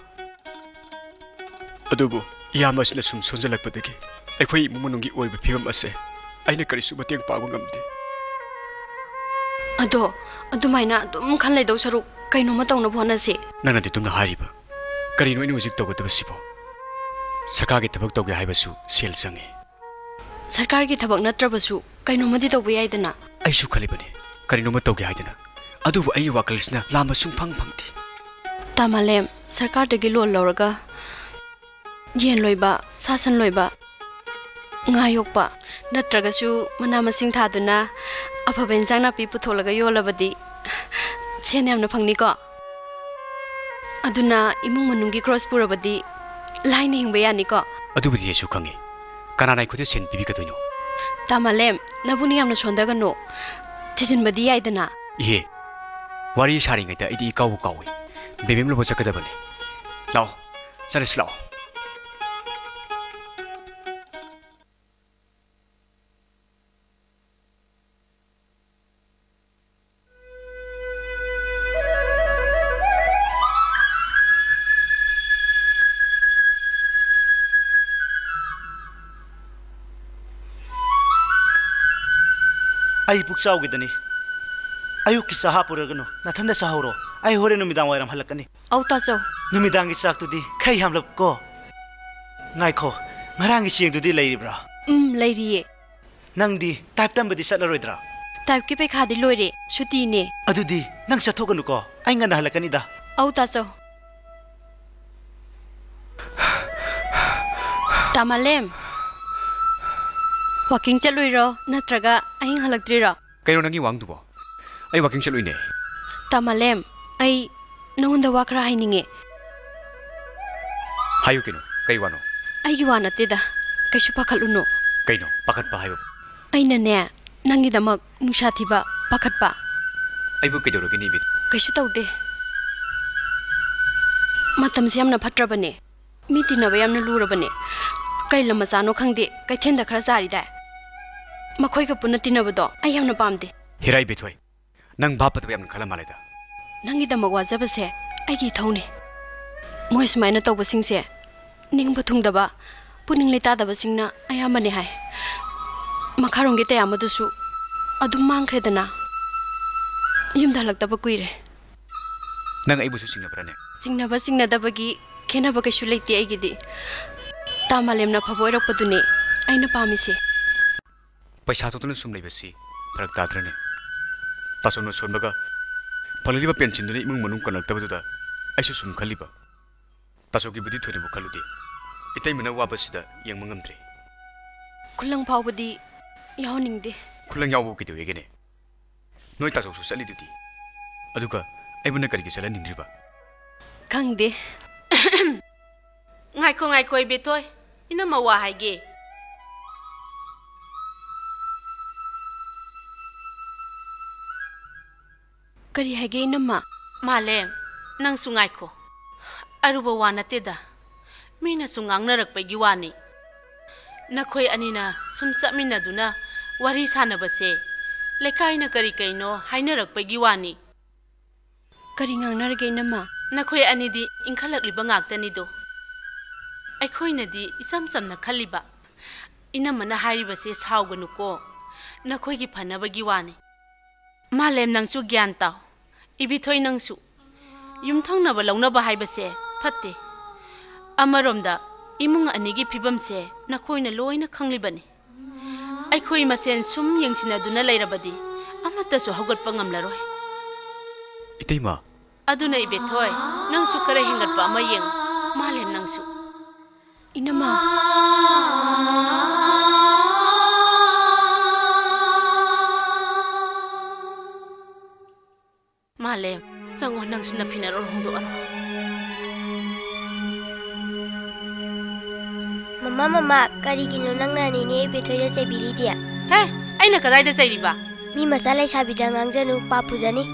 [SPEAKER 5] adubu yamba sila sum sonjalakpadagi akhoi ibung manungi oiba phibam ase aina karisu bateng pagu ngamde
[SPEAKER 2] ado adumaina dum khanlai dau saruk kaino ma tawna bhona se
[SPEAKER 5] nana de tumna hariba karino inu ujik tawgadu basibo sarkar gi thabak tawge haibasu sel sange
[SPEAKER 2] sarkar gi thabak natrabasu kaino madi tawbe yaidana
[SPEAKER 5] ai su khalibane karino ma tawge haidana adubu ai wakalsna lama sung phang phangti
[SPEAKER 2] tamalem sarkar dagi lol lawraga yen loiba sasan loiba nga yokpa natraga su mana masing thaduna afaba insang napi putholaga yolabadi chen yamna phangni ko aduna imung manungi cross purabadi line hingba yani ko
[SPEAKER 5] adubudi yesu khangi kananai khode sen bibi ka doino
[SPEAKER 2] tamalem nabuni yamna sondaga no tijin badi aidana
[SPEAKER 5] ye wari shari ngai ta idi kawu kawi bebem lo bocha kada bane lao chale slao
[SPEAKER 15] ai pukchau gidani ayuk ki saha puragano nathanda sahoro ai hore numidang wairam halakani
[SPEAKER 2] auta so
[SPEAKER 15] numidang gi chak tudi khai hamlap ko ngai kho ngarang gi sieng tudi leiribra
[SPEAKER 2] leiriye
[SPEAKER 15] nangdi type tambadi satlaroidra
[SPEAKER 2] type ki pe khadi loire shuti ne
[SPEAKER 15] adudi nang chathoganu ko ai ngana halakani da
[SPEAKER 2] auta so tamalem walking chalui ro natraga ai halakdri ro
[SPEAKER 5] kairo nangi wang dubo ai walking chalui ne
[SPEAKER 2] tamalem ai nonda wakra haininge
[SPEAKER 5] hayu kino kai wano
[SPEAKER 2] ai gi wana te da kaishu pakhaluno
[SPEAKER 5] kaino pakat pa hayu
[SPEAKER 2] aina ne nangi damak nusha thiba pakat pa
[SPEAKER 5] ai bu kaido ro kini bit
[SPEAKER 2] kaishu taude matam siamna phatrabane miti na bayamna lurabane kai lama sano khangde kai thenda khara jari da makhoi ka punna tinabado ai yamna pamde
[SPEAKER 5] hirai bethoi nang bapat bayam khala maleda
[SPEAKER 2] nangi da magwa jabase ai gi thone moi smaina tawba singse ning bathung daba puning leta daba singna ayamane hai makharong ge tayamadusu adum mangkhredana yumda laktaba kuire
[SPEAKER 5] nang ai busu singna brane
[SPEAKER 2] singna dabagi khena ba kaishu leiti ai gidi tamalem na phaboirok padune aina pamise
[SPEAKER 5] paisa to tun sum leibasi farak tadrane tasono sonbaga phaliba pension dune imung manung kanak tabuda aisu sum khaliba taso ki budi thori bu khaludi itai mana wabasida yang mangamtre
[SPEAKER 2] kulang phawbadi yawningde
[SPEAKER 5] kulang yawu ki de gene noi taso su sali dudi aduka aibuna kari ki sala nindriba
[SPEAKER 2] khangde
[SPEAKER 1] ngai koi betoi ina mawa haige
[SPEAKER 2] kari haige inama
[SPEAKER 1] malem nang sungai ko aruba wana teda mina sungang narak pagi wani nakhoi anina sumsa mina duna wari sana base lekai na kari kaino hainarak pagi wani
[SPEAKER 2] kari ngang narage inama
[SPEAKER 1] nakhoi anidi ingkhalak liba ngaktani do ꯑꯩꯈꯣꯏꯅꯗꯤ ꯏꯁꯝ ꯁꯝꯅ ꯈꯜꯂꯤꯕ ꯏꯅꯝꯃꯅ ꯍꯥꯏꯔꯤꯕꯁꯦ ꯁꯥꯎꯒꯅꯨꯀꯣ ꯅꯈꯣꯏꯒꯤ ꯐꯅꯕꯒꯤ ꯋꯥꯅꯤ ꯃꯥꯂꯦꯝ ꯅꯪꯁꯨ ꯒ꯭ꯌꯥꯟ ꯇꯥꯎ ꯏꯕꯤꯊꯣꯏ ꯅꯪꯁꯨ ꯌꯨꯝꯊꯪꯅꯕ ꯂꯧꯅꯕ ꯍꯥꯏꯕꯁꯦ ꯐꯠꯇꯦ ꯑꯃꯔꯣꯝꯗ ꯏꯃꯨꯡ ꯑꯅꯤꯒꯤ ꯐꯤꯕꯝꯁꯦ ꯅꯈꯣꯏꯅ ꯂꯣꯏꯅ ꯈꯪꯂꯤꯕꯅꯤ ꯑꯩꯈꯣꯏ ꯃꯁꯦꯟ ꯁꯨꯝ ꯌꯦꯡꯁꯤꯟꯅꯗꯨꯅ ꯂꯩꯔꯕꯗꯤ ꯑꯃꯠꯇꯁꯨ ꯍꯧꯒꯠꯄ ꯉꯝꯂꯔꯣꯏ
[SPEAKER 5] ꯏꯇꯩꯃ
[SPEAKER 1] ꯑꯗꯨꯅ ꯏꯕꯦꯊꯣꯏ ꯅꯪꯁꯨ ꯈꯔ ꯍꯦꯟꯒꯠꯄ ꯑꯃ ꯌꯦꯡꯉꯨ ꯃꯥꯂꯦꯝ ꯅꯪꯁꯨ
[SPEAKER 2] inama
[SPEAKER 1] malem jango nang suna phinar or hondo aro
[SPEAKER 10] mama kari gino nang na ni ne bethoy se bili dia
[SPEAKER 1] he aina kadai da chairiba
[SPEAKER 10] mi masala sabida ngangjanu papujani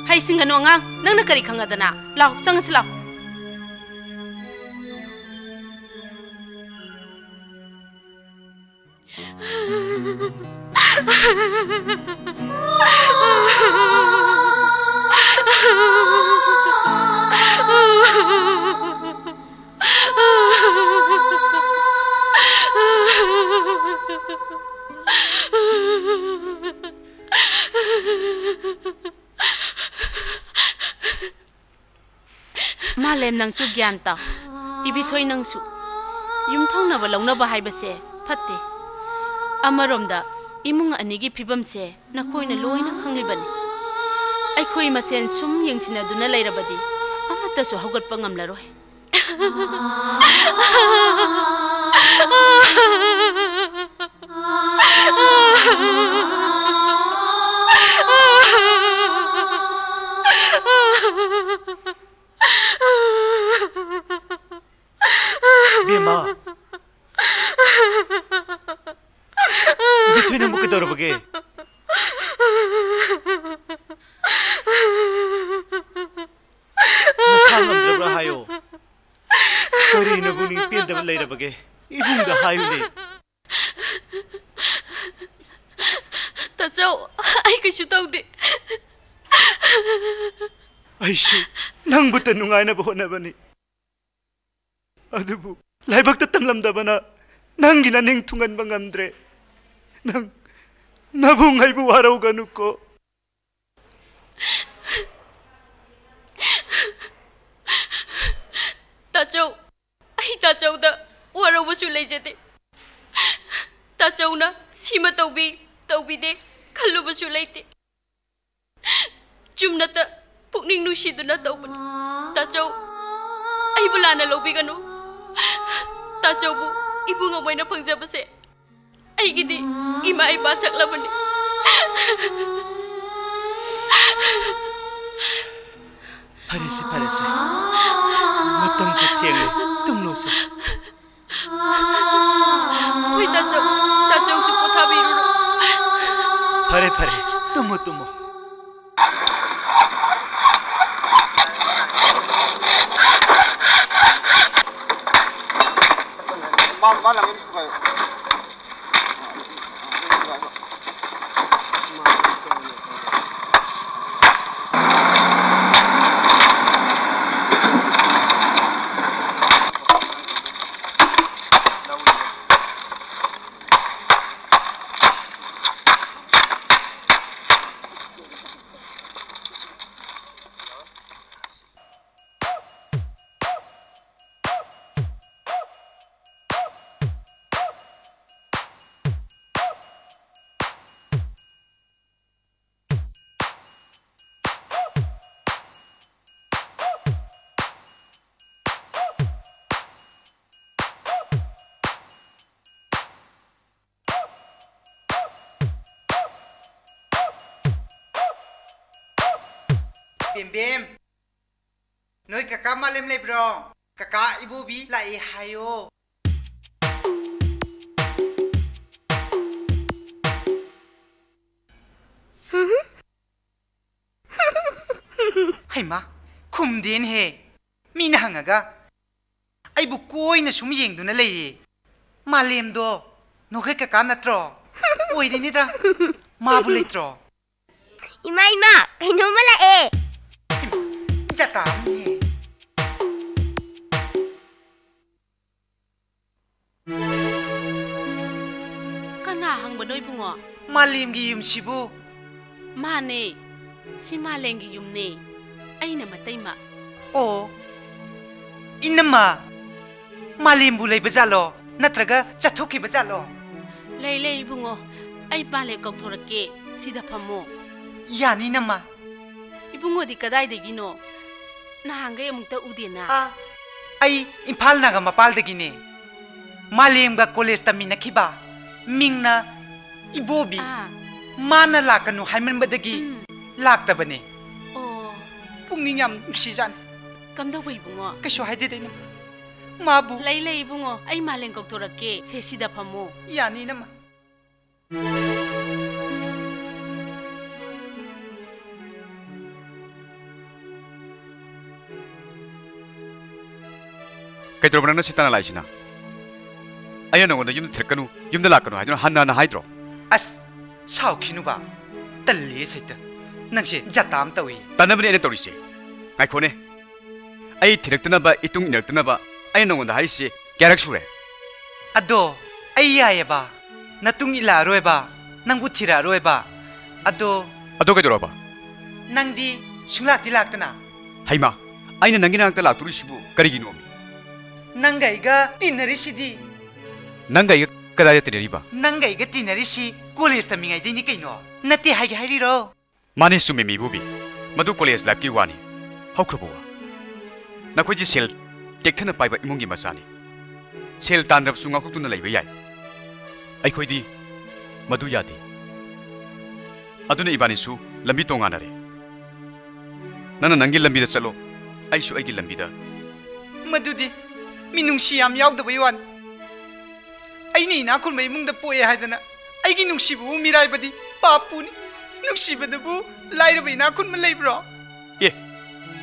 [SPEAKER 1] hai singano ngang nang na kari khangadana law sangaslaw Malem nangsu gyan ta ibithoi nangsu yumthangnaba launaba haibase phatte amaromda imung anigi phibamse nakhoina loina khanglibani aikhoi masen sum yengsinaduna leirabadi amata su haugatpa ngamlaroi
[SPEAKER 15] Bima. Ito na mo kadoro bagi. Masangam drabra hayo. Kari na buning pinda balay na bagi. Ibung da hayo ni.
[SPEAKER 2] Tachaw, ay kayo tawdi.
[SPEAKER 15] Ay siya, nang buta nungay na buho na ba ni? Ado po, laibag tatamlam da ba na nang ginaning tungan bang amdre? Nang nabungay buwaraw ganuk ko.
[SPEAKER 2] Tachaw, ay tachaw da, waraw ba sulay jete? Tachaw na, sima tawbi de, kalu ba sulay te? Jum na ta, pukning nusido na daw ba? Tachaw, ay wala na lobi ka no? Tachaw po, ibu nga may napangjaba se. Ay gidi, ima ay basak laban eh.
[SPEAKER 15] Parece. Matang sa tiyang tumlo sa.
[SPEAKER 2] Uy, tachaw supo tabiru no.
[SPEAKER 15] Pare, tumo.
[SPEAKER 17] Malam ini kayo.
[SPEAKER 13] Bim, noi kakak malem le bro, kakak ibu bi lai hayo. Hai ma, kum din he, mina hangaga. Ai bu koi na sum yeng du na le. Malem do, no ke kakak na tro. Oi din ni da, ma bu le tro.
[SPEAKER 10] Ima, kaino mala eh.
[SPEAKER 13] Jatami.
[SPEAKER 1] Kana hangba noi bungo.
[SPEAKER 13] Malim gi yum sibu.
[SPEAKER 1] Mane. Si maleng gi yum ne. Ay na matay ma.
[SPEAKER 13] Oh. Inama. Malim bu lay bazalo. Natraga chathoki bazalo.
[SPEAKER 1] Lay bungo. Ay bale kok thorake. Sida phamo.
[SPEAKER 13] Yani nama.
[SPEAKER 1] Ibungo di kadai de gino. Nahangay amukta udina.
[SPEAKER 13] Ay impal na ga mapal de gine. Malim ga college ta minakiba. Mingna ibobi. Mana lakanu haiman badagi. Lakta bane.
[SPEAKER 1] Oh.
[SPEAKER 13] Pungning yam sijan.
[SPEAKER 1] Kamda wai bungo.
[SPEAKER 13] Kaso haide de nama. Mabu.
[SPEAKER 1] Lay bungo. Ay maleng kok thorake. Se sida phamo.
[SPEAKER 13] Yani nama.
[SPEAKER 5] Kay trobo na sitana lai sina. Ayan ngonda yum trekanu, yum dalakanu haidro hanna na haidro.
[SPEAKER 13] As sao kinu ba. Talli saita. Nangse jatam tawi.
[SPEAKER 5] Tanabni ene torise. Ngai khone. Ai thirektana ba itung inektana ba. Ayan ngonda haisi kyarak sure.
[SPEAKER 13] Ado ai ya ba. Natung ila roe ba. Nangbu thira roe ba. Ado
[SPEAKER 5] kay doro ba.
[SPEAKER 13] Nangdi sungla tilaktana.
[SPEAKER 5] Haima. Aina nangina nakta lakturi sibu karigino mi.
[SPEAKER 13] Nangaiga tinarisi
[SPEAKER 5] Nangaiga kadaya tinariba.
[SPEAKER 13] Nangaiga tinarisi college ta mingai dini kaino. Nati haigi hairiro.
[SPEAKER 5] Mane sume mi bubi. Madu college life ki wani. Haukrabo wa. Nakoji sel tekthana paiba imungi masani. Sel tanrab sunga khutuna laiba yai. Ai khoidi madu yade aduna ibani su lambi tongana re nana nangi lambi da chalo ai su ai gi lambi da
[SPEAKER 13] madudi minungsi yam yaudaba yuan aini na kun mai mung da poye haidana aigi nungsi bu mirai badi papuni nungsi badabu laira bai na kun ma leibro
[SPEAKER 5] e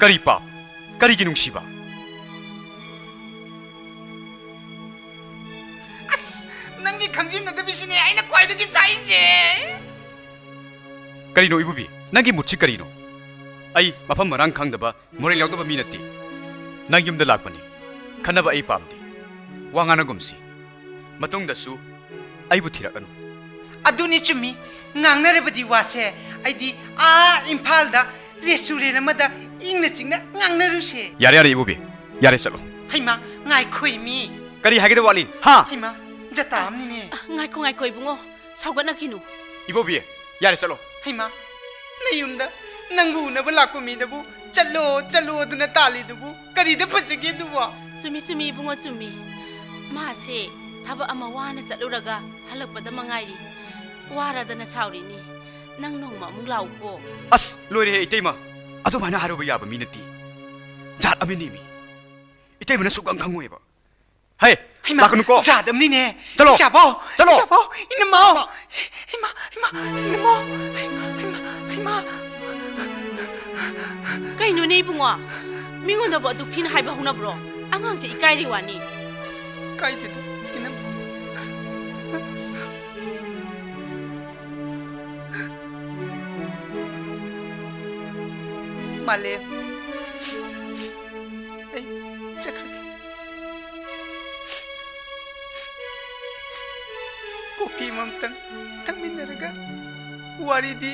[SPEAKER 5] kari pap kari gi nungsi ba
[SPEAKER 13] as nangi khangjin na da bisine aina kwai da gi chai je
[SPEAKER 5] kari no ibubi nangi mutchi kari no ai mafam marang khang da ba morel yaudaba mi natti nang yum da lakpani khanaba ai pamdi wangana gumsi matung da su ai bu thirakanu
[SPEAKER 13] aduni chumi ngangnare badi wase aidi a imphal da restaurant amada ingna chingna ngangnaru se
[SPEAKER 5] yare yare ibubi yare chalo
[SPEAKER 13] haima ngai khoi mi
[SPEAKER 5] kari hagede wali ha
[SPEAKER 13] haima jatam ni ne
[SPEAKER 1] ngai khoi bungo saugatna kinu
[SPEAKER 5] ibubi yare chalo
[SPEAKER 13] haima nayumda nangu na bala ko mi dabu chalo aduna tali dabu kari da phajage duwa
[SPEAKER 1] sumi bungo sumi ma se thaba ama wana chaluraga halakpada mangairi waradana sauri nang nongma mung lau ko
[SPEAKER 5] as loire he itema adu bana haru ya ba minati jat amini mi itema na sugang khangoi ba hai lakunu ko
[SPEAKER 13] jat amni ne
[SPEAKER 5] chalo
[SPEAKER 13] chabo ina mau hima
[SPEAKER 1] kai nu nei bungo mingon da ba duk thin hai ba huna bro angang se ikai ri wani
[SPEAKER 13] kai de ina male ai chakra kopi mamtang tangminaraga waridi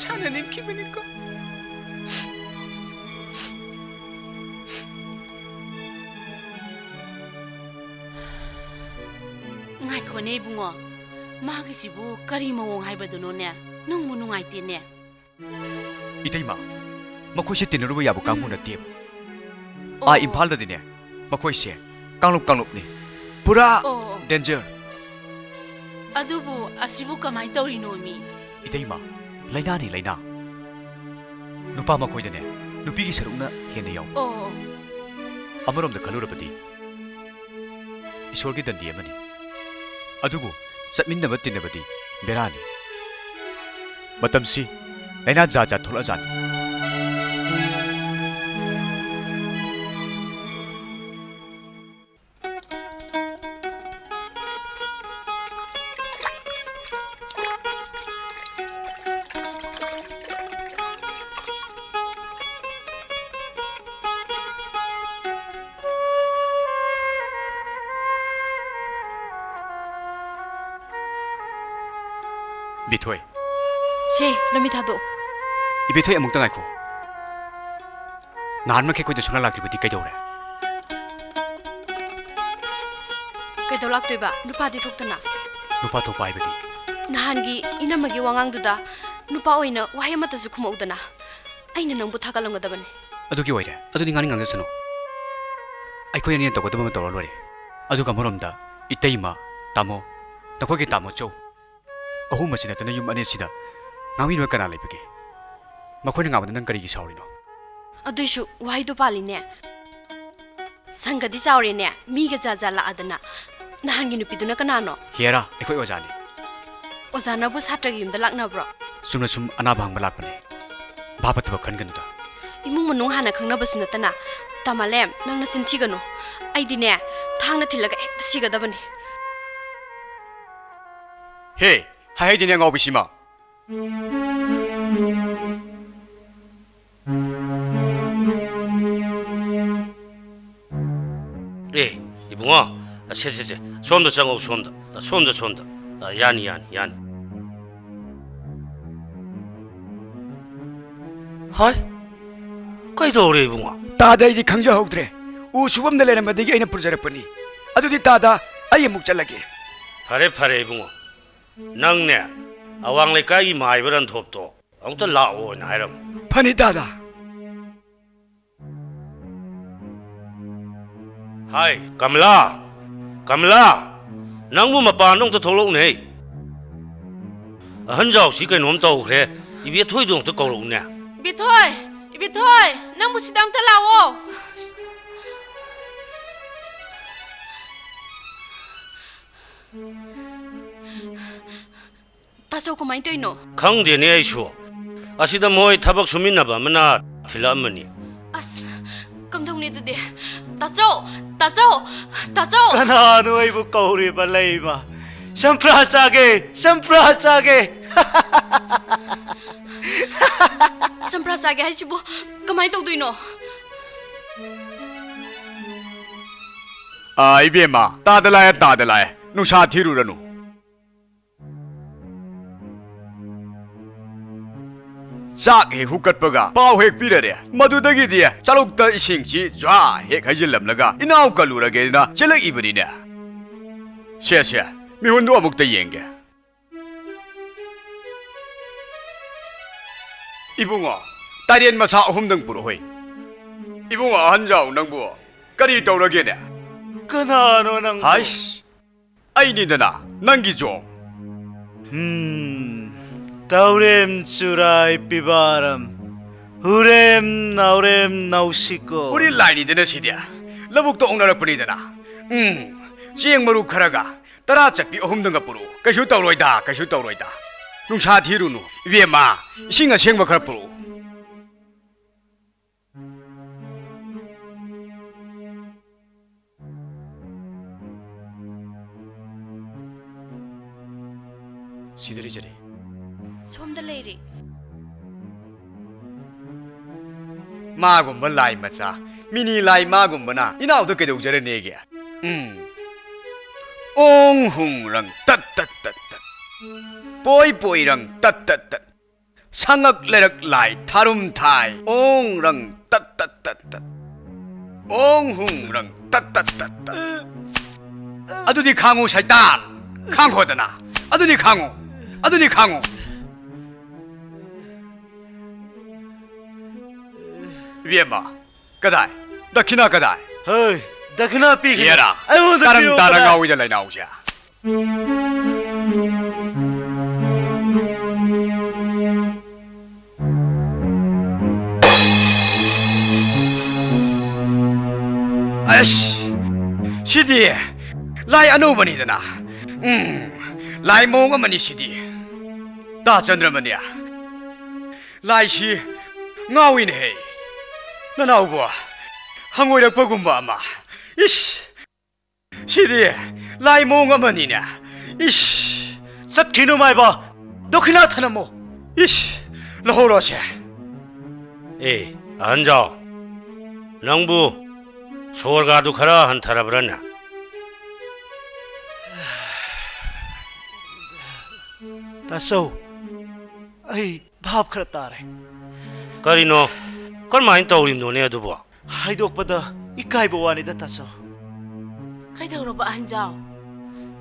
[SPEAKER 13] sananim kibeniko
[SPEAKER 1] ngai ko nei bungo magi sibu kari mawong haibaduno ne nungmu nungai ti ne
[SPEAKER 5] itema makoi se tinaru yabu kangmu na teb a imphal da dine makoi se kanglup ni pura danger
[SPEAKER 1] adubu asibu kamai tori no mi
[SPEAKER 5] itema laina ni laina nupa makoi dane nupi gi saruna hene yaw amarom da kalurabadi ishor gi dandi amani adubu satminnaba tinabadi berani matamsi laina jaja thola jani Bitoy.
[SPEAKER 2] Se, lami thado.
[SPEAKER 5] Ibitoy amuk tangai ko. Nan ma ke koi de suna lakti budi kai dore.
[SPEAKER 2] Kai do laktoi ba, nupa di thoktana.
[SPEAKER 5] Nupa to pai budi.
[SPEAKER 2] Nahan gi ina magi wangang duda, nupa oina wahai mata su khumau dana. Aina nangbu thakalang gadabane.
[SPEAKER 5] Adu ki waire. Adu ni ngani ngang sano. Ai koi ni to ko dama to lore. Adu ka morom da iteima tamo. Takoi ki tamo chou. Ahum masina tana yum ane sida ngami no kana lebege makhoi ngam nan kari gi saurino
[SPEAKER 2] aduishu wai do pali ne sangadi sauri ne mi ga jaja la adana nahan gi nupi duna kana no
[SPEAKER 5] hiera ekoi ojani
[SPEAKER 2] ojana bu satra gi yumda lakna bro
[SPEAKER 5] sumna sum ana bang balak bane babat ba khan ganu da
[SPEAKER 2] imung manung hana khangna basu natana tamalem nangna sinthi ganu aidi ne thangna thilaga ekta siga dabani
[SPEAKER 5] he hai dine ngau bisima
[SPEAKER 7] 이붕아 세세세 손도 장고 손도 야니 하이 까이도 오래 이붕아
[SPEAKER 17] S इदी खंगजा होगद्रे उ शुभम दलेन मदेगी आइना पुरजरपनी अदुदी S आइ मुक चलगे
[SPEAKER 7] फारे इबुंगो नंगने अवांग लेकाई माइबरन थोपतो अमुता लाओ ना हाइरम
[SPEAKER 17] funny S
[SPEAKER 7] हाय कमला नंगबु मपान नोंग तो थोलोक नै 한자옥시 그놈 또 그래 입에 토이도 또 거울오네
[SPEAKER 1] 이비토이 낭부 시당 달라오
[SPEAKER 2] 따서 그만 떠이노
[SPEAKER 7] 강대네 아이쇼 아시다 뭐이 타박 수민나봐 머나 틸라머니
[SPEAKER 2] 감독님들이 따서
[SPEAKER 15] Kanano ay bukauri balay ma. Samprasage.
[SPEAKER 2] 점프라사게 하시고 그만 떠도이노
[SPEAKER 5] 이베마 따들라야 누샤 티루라누 싹해 후컷버가 빠우핵 비려래 마두덕이디야 짜룩다 이싱치 좌핵 하질람라가 이나우깔루라게나 젤럭 이브리네 셰셰 미혼도 아묵다 이행게 이붕어 딸ien 마사 홈등 부르호이 이붕어 한자우 낭부 까리 떠오르게네
[SPEAKER 15] Kanano nang
[SPEAKER 5] 아이씨 아이니드나 난기죠
[SPEAKER 15] Taurem surai pibaram. Urem nausiko.
[SPEAKER 5] 우리 라인이드는 시디야 러북도 옹나락뿐이드나 지행마루 카라가 따라 잡비 홈등가 부르 가슈 떠오르이다 농사 뒤루누 위에 마 싱아 생마 카라 부르 시들이 저리
[SPEAKER 2] 솜달레이리
[SPEAKER 5] 마군번 라이 마차 미니 라이 마군번아 이나우도 깨도 저래 네게 옹흥랑 따따따따 보이랑 따따따 상악레락 라이 타룸타이 옹랑 따따따따 옹흥랑 따따따따 아두니 강우 살단 강호다나 아두니 강우 위에마 까다이 다키나 까다이
[SPEAKER 15] Hey, dakna pi.
[SPEAKER 5] 얘라
[SPEAKER 15] I want to
[SPEAKER 5] 다른 나오자 라이 나오자 아이씨 시디 라이 아노버니드나 라이 몽어머니 시디 다 전드러머니야 라이시 나위네 나 나오고 항오이락 버군바 아마 이씨 시디 라이 몽어머니냐 이씨
[SPEAKER 15] 삿키노 마이바 너키나 타나모
[SPEAKER 5] 이씨 라호로세
[SPEAKER 7] 에이 앉아 낭부 소월가도 가라 한타라 버렸냐
[SPEAKER 15] Taso. Ay, bahab karatare.
[SPEAKER 7] 까리노 그걸 많이 떠올림 노네 두부
[SPEAKER 15] Haidokpada ikaibawanida taso.
[SPEAKER 1] Kaidagro ba hanjaw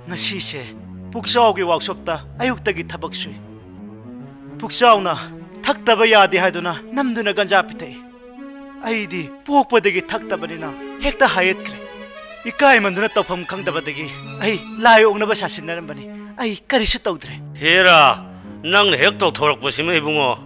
[SPEAKER 15] Ngasise, pugsaogi workshopta ayuktagi tabaksui. Pugsaona taktaba yadi haiduna namduna ganjapite. Aidi pokpadagi taktabanina hekta hayet kre. Ikaimanduna tawpham khangdabadagi ai layongnaba sasinnaranbani. Ai karisu tawdre.
[SPEAKER 7] 헤라 낭네 핵도 토록 보시면 이붕어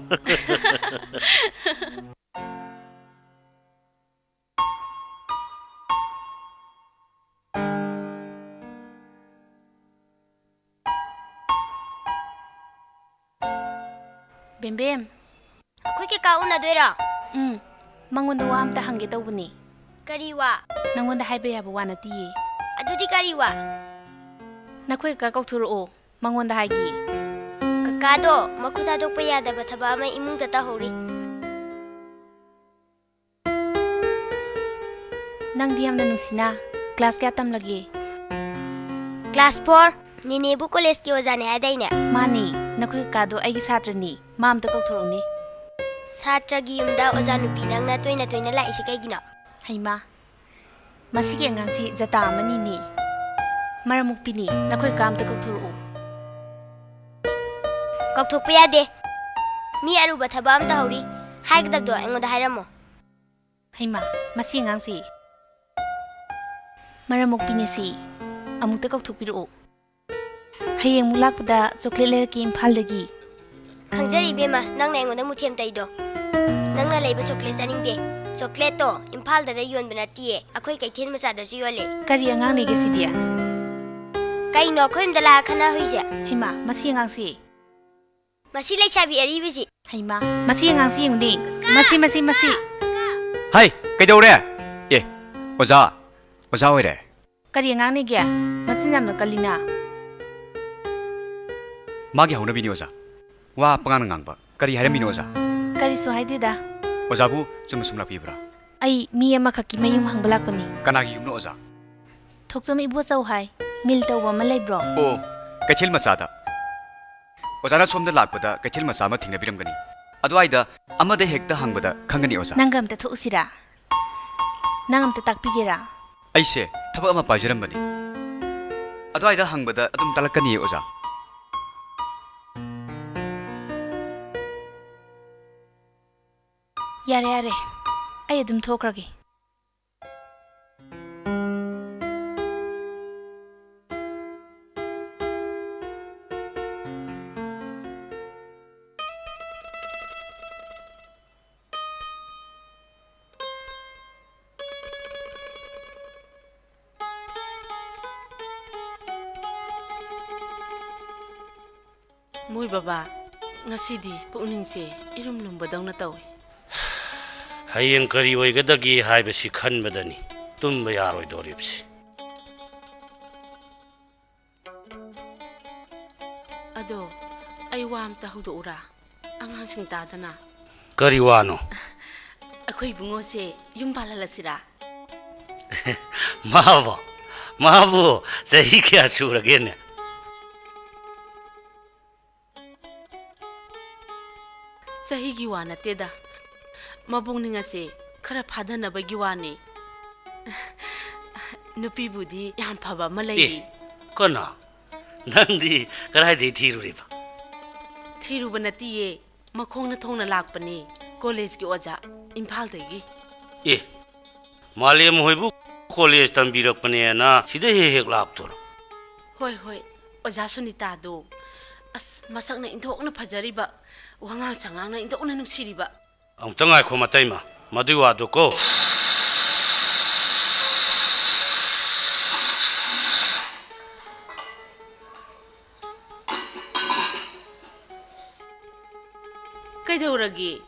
[SPEAKER 16] 뱀뱀
[SPEAKER 10] ꯑꯩꯈꯣꯏ ꯀꯩꯀꯥ ꯎꯅꯗꯣꯏꯔꯣ
[SPEAKER 16] ꯃꯉꯣꯟꯗ ꯋꯥ ꯑꯝꯇ ꯍꯪꯒꯦ ꯇꯧꯕꯅꯤ
[SPEAKER 10] ꯀꯔꯤ ꯋꯥ
[SPEAKER 16] ꯅꯪꯉꯣꯟꯗ ꯍꯥꯏꯕ ꯌꯥꯕ ꯋꯥ ꯅꯠꯇꯤꯌꯦ
[SPEAKER 10] ꯑꯗꯨꯗꯤ ꯀꯔꯤ ꯋꯥ
[SPEAKER 16] ꯅꯈꯣꯏ ꯀꯀꯥ ꯀꯧꯊꯣꯔꯛꯑꯣ ꯃꯉꯣꯟꯗ ꯍꯥꯏꯒꯦ
[SPEAKER 10] ꯀꯀꯥꯗꯣ ꯃꯈꯨ ꯊꯥꯗꯣꯛꯄ ꯌꯥꯗꯕ ꯊꯕꯛ ꯑꯃ ꯏꯃꯨꯡꯗ ꯇꯧꯍꯧꯔꯤ
[SPEAKER 16] ꯅꯪꯗꯤ ꯌꯥꯝꯅ ꯅꯨꯡꯁꯤꯅ ꯀ꯭ꯂꯥꯁ ꯀꯌꯥ ꯇꯝꯂꯒꯦ
[SPEAKER 10] ꯀ꯭ꯂꯥꯁ 4 ꯅꯤꯅꯦꯕꯨ ꯀꯣꯂꯦꯖꯀꯤ ꯑꯣꯖꯥꯅꯦ ꯍꯥꯏꯗꯥꯏꯅꯦ
[SPEAKER 16] ꯃꯥꯅꯤ ꯅꯈꯣꯏ ꯀꯀꯥꯗꯣ ꯑꯩꯒꯤ ꯁꯥꯇ꯭ꯔꯅꯤ ꯃꯥ ꯑꯝꯇ ꯀꯧꯊꯣꯔꯛꯎꯅꯤ
[SPEAKER 10] ꯁꯥꯇ꯭ꯔꯒꯤ ꯌꯨꯝꯗ ꯑꯣꯖꯥ ꯅꯨꯄꯤ ꯅꯪꯅ ꯇꯣꯏꯅ ꯇꯣꯏꯅ ꯂꯥꯛꯏꯁꯤ ꯀꯩꯒꯤꯅꯣ
[SPEAKER 16] ꯍꯩꯃꯥ ꯃꯁꯤꯒꯤ ꯑꯉꯥꯡꯁꯤ ꯖꯇꯥ ꯑꯃꯅꯤꯅꯦ ꯃꯔꯝ ꯃꯨꯛꯄꯤꯅꯤ ꯅꯈꯣꯏ ꯀꯀꯥ ꯑꯝꯇ ꯀꯧꯊꯣꯔꯛꯎ
[SPEAKER 10] ꯀꯧꯊꯣꯛꯄ ꯌꯥꯗꯦ ꯃꯤ ꯑꯔꯨꯕ ꯊꯕꯛ ꯑꯃ ꯇꯧꯍꯧꯔꯤ ꯍꯥꯏꯒꯗꯕꯗꯣ ꯑꯩꯉꯣꯟꯗ ꯍꯥꯏꯔꯝꯃꯣ
[SPEAKER 16] ꯍꯩꯃꯥ ꯃꯁꯤ ꯑꯉꯥꯡꯁꯤ ꯃꯔꯝ ꯃꯨꯛꯄꯤꯅꯤ ꯁꯤ ꯑꯃꯨꯛꯇ ꯀꯧꯊꯣꯛꯄꯤꯔꯛꯑꯣ ꯍꯌꯦꯡ ꯃꯨꯛ ꯂꯥꯛꯄꯗ ꯆꯣꯀ꯭ꯂꯦꯠ ꯂꯩꯔꯛꯀꯦ ꯏꯝꯐꯥꯜꯗꯒꯤ
[SPEAKER 10] ꯈꯪꯖꯔꯤ ꯏꯕꯦꯝꯃ ꯅꯪꯅ ꯑꯩꯉꯣꯟꯗ ꯃꯨꯊꯦꯝ ꯇꯩꯗꯣ ꯅꯪꯅ ꯂꯩꯕ ꯆꯣꯀ꯭ꯂꯦꯠ ꯆꯥꯅꯤꯡꯗꯦ ꯆꯣꯀ꯭ꯂꯦꯠꯇꯣ ꯏꯝꯐꯥꯜꯗ ꯌꯣꯟꯕ ꯅꯠꯇꯤꯌꯦ ꯑꯩꯈꯣꯏ ꯀꯩꯊꯦꯜ ꯃꯆꯥꯗꯁꯨ ꯌꯣꯜꯂꯦ
[SPEAKER 16] ꯀꯔꯤ ꯑꯉꯥꯡꯅꯤꯒꯦ ꯁꯤꯗꯤ
[SPEAKER 10] ꯀꯩꯅꯣ ꯑꯩꯈꯣꯏ ꯌꯨꯝꯗ ꯂꯥꯛꯑ ꯈꯟꯅꯍꯨꯏꯁꯦ
[SPEAKER 16] ꯍꯩꯃꯥ ꯃꯁꯤ ꯑꯉꯥꯡꯁꯤ
[SPEAKER 10] ꯃꯁꯤ ꯂꯩꯁꯥꯕꯤ ꯑꯔꯤꯕꯁꯤ
[SPEAKER 16] ꯍꯩꯃꯥ ꯃꯁꯤ ꯑꯉꯥꯡꯁꯤ ꯌꯦꯡꯉꯨꯅꯦ ꯃꯁꯤ
[SPEAKER 5] ꯍꯥꯏ ꯀꯩꯗꯧꯔꯦ ꯑꯦ ꯑꯣꯖꯥ ꯑꯣꯏꯔꯦ
[SPEAKER 16] ꯀꯔꯤ ꯑꯉꯥꯡꯅꯤꯒꯦ ꯃꯆꯤꯟ ꯌꯥꯝꯅ ꯀꯜꯂꯤꯅ
[SPEAKER 5] 마기 하우나비니 오자 와 뻥하는 강바 까리 하렘비니 오자
[SPEAKER 16] ꯀꯔꯤꯁꯨ ꯍꯥꯏꯗꯦꯗ
[SPEAKER 5] 오자부 좀 숨락비브라
[SPEAKER 16] ꯑꯩ ꯃꯤ ꯑꯃꯈꯛꯀꯤ ꯃꯌꯨꯝ ꯍꯪꯕ ꯂꯥꯛꯄꯅꯤ
[SPEAKER 5] 까나기 юм노 오자
[SPEAKER 16] ꯊꯣꯛꯆꯣꯝ 이보ꯆꯧ ꯍꯥꯏ ꯃꯤꯜ ꯇꯧꯕ ꯑꯃ ꯂꯩꯕ꯭ꯔꯣ
[SPEAKER 5] 오 कैथेल मचादा 오자나 솜다 락바다 कैथेल मचा ꯑꯃ ꯊꯦꯡꯅꯕꯤꯔꯝꯒꯅꯤ ꯑꯗꯨꯋꯥꯏꯗ ꯑꯃꯗ ꯍꯦꯛꯇ ꯍꯪꯕꯗ ꯈꯪꯒꯅꯤ 오자
[SPEAKER 16] ꯅꯪꯒ ꯑꯝꯇ ꯊꯣꯛꯎꯁꯤꯔꯥ ꯅꯪ ꯑꯝꯇ ꯇꯥꯛꯄꯤꯒꯦꯔꯥ
[SPEAKER 5] ꯑꯩꯁꯦ ꯊꯕꯛ ꯑꯃ ꯄꯥꯏꯖꯔꯝꯕꯅꯤ ꯑꯗꯨꯋꯥꯏꯗ ꯍꯪꯕꯗ ꯑꯗꯨꯝ ꯇꯥꯂꯛꯀꯅꯤ 오자
[SPEAKER 16] ꯌꯥꯔꯦ ꯑꯩ ꯑꯗꯨꯝ ꯊꯣꯛꯈ꯭ꯔꯒꯦ
[SPEAKER 1] ꯃꯣꯏ ꯕꯕꯥ ꯉꯁꯤꯗꯤ ꯄꯨꯛꯅꯤꯡꯁꯦ ꯏꯔꯨꯝ ꯂꯨꯝꯕꯗꯧꯅ ꯇꯧꯏ
[SPEAKER 7] ꯍꯌꯦꯡ ꯀꯔꯤ ꯑꯣꯏꯒꯗꯒꯦ ꯍꯥꯏꯕꯁꯤ ꯈꯟꯕꯗꯅꯤ ꯇꯨꯝꯕ ꯌꯥꯔꯣꯏꯗꯧꯔꯤꯕꯁꯤ
[SPEAKER 1] ꯑꯗꯣ ꯑꯩ ꯋꯥ ꯑꯝꯇ ꯍꯧꯗꯣꯛꯎꯔꯥ ꯑꯉꯥꯡꯁꯤꯡ ꯇꯥꯗꯅ
[SPEAKER 7] ꯀꯔꯤ ꯋꯥꯅꯣ
[SPEAKER 1] ꯑꯩꯈꯣꯏ ꯏꯕꯨꯡꯉꯣꯁꯦ ꯌꯨꯝ ꯄꯥꯜꯍꯜꯂꯁꯤꯔꯥ
[SPEAKER 7] 마부 자기 그야 수라겠네
[SPEAKER 1] ꯆꯍꯤꯒꯤ ꯋꯥ ꯅꯠꯇꯦꯗ ꯃꯕꯨꯡꯅꯤꯡ ꯑꯁꯦ ꯈꯔ ꯐꯥꯗꯅꯕꯒꯤ ꯋꯥꯅꯤ ꯅꯨꯄꯤꯕꯨꯗꯤ ꯌꯥꯝ ꯐꯕ ꯑꯃ ꯂꯩꯔꯤ
[SPEAKER 7] ꯀꯅꯥ ꯅꯪꯗꯤ ꯀꯔꯥꯏꯗꯩ ꯊꯤꯔꯨꯔꯤꯕ
[SPEAKER 1] ꯊꯤꯔꯨꯕ ꯅꯠꯇꯤꯌꯦ ꯃꯈꯣꯡꯅ ꯊꯣꯡꯅ ꯂꯥꯛꯄꯅꯤ ꯀꯣꯂꯦꯖꯀꯤ ꯑꯣꯖꯥ ꯏꯝꯐꯥꯜꯗꯒꯤ
[SPEAKER 7] ꯃꯥꯂꯦꯝ ꯍꯣꯏꯕꯨ ꯀꯣꯂꯦꯖ ꯇꯝꯕꯤꯔꯛꯄꯅꯦꯅ ꯁꯤꯗ ꯍꯦꯛ ꯂꯥꯛꯇꯣꯔꯣ
[SPEAKER 1] ꯍꯣꯏ ꯑꯣꯖꯥ ꯁꯨꯅꯤꯇꯥꯗꯣ ꯑꯁ ꯃꯁꯛꯅ ꯏꯟꯊꯣꯛꯅ ꯐꯖꯔꯤꯕ ꯋꯥꯉꯥꯡ ꯁꯉꯥꯡꯅ ꯏꯟꯊꯣꯛꯅ ꯅꯨꯡꯁꯤꯔꯤꯕ
[SPEAKER 7] ꯑꯃꯨꯛꯇ ꯉꯥꯏꯈꯣ ꯃꯇꯩꯃ ꯃꯗꯨꯏ ꯋꯥꯗꯨꯀꯣ
[SPEAKER 1] ꯀꯩꯗꯧꯔꯒꯦ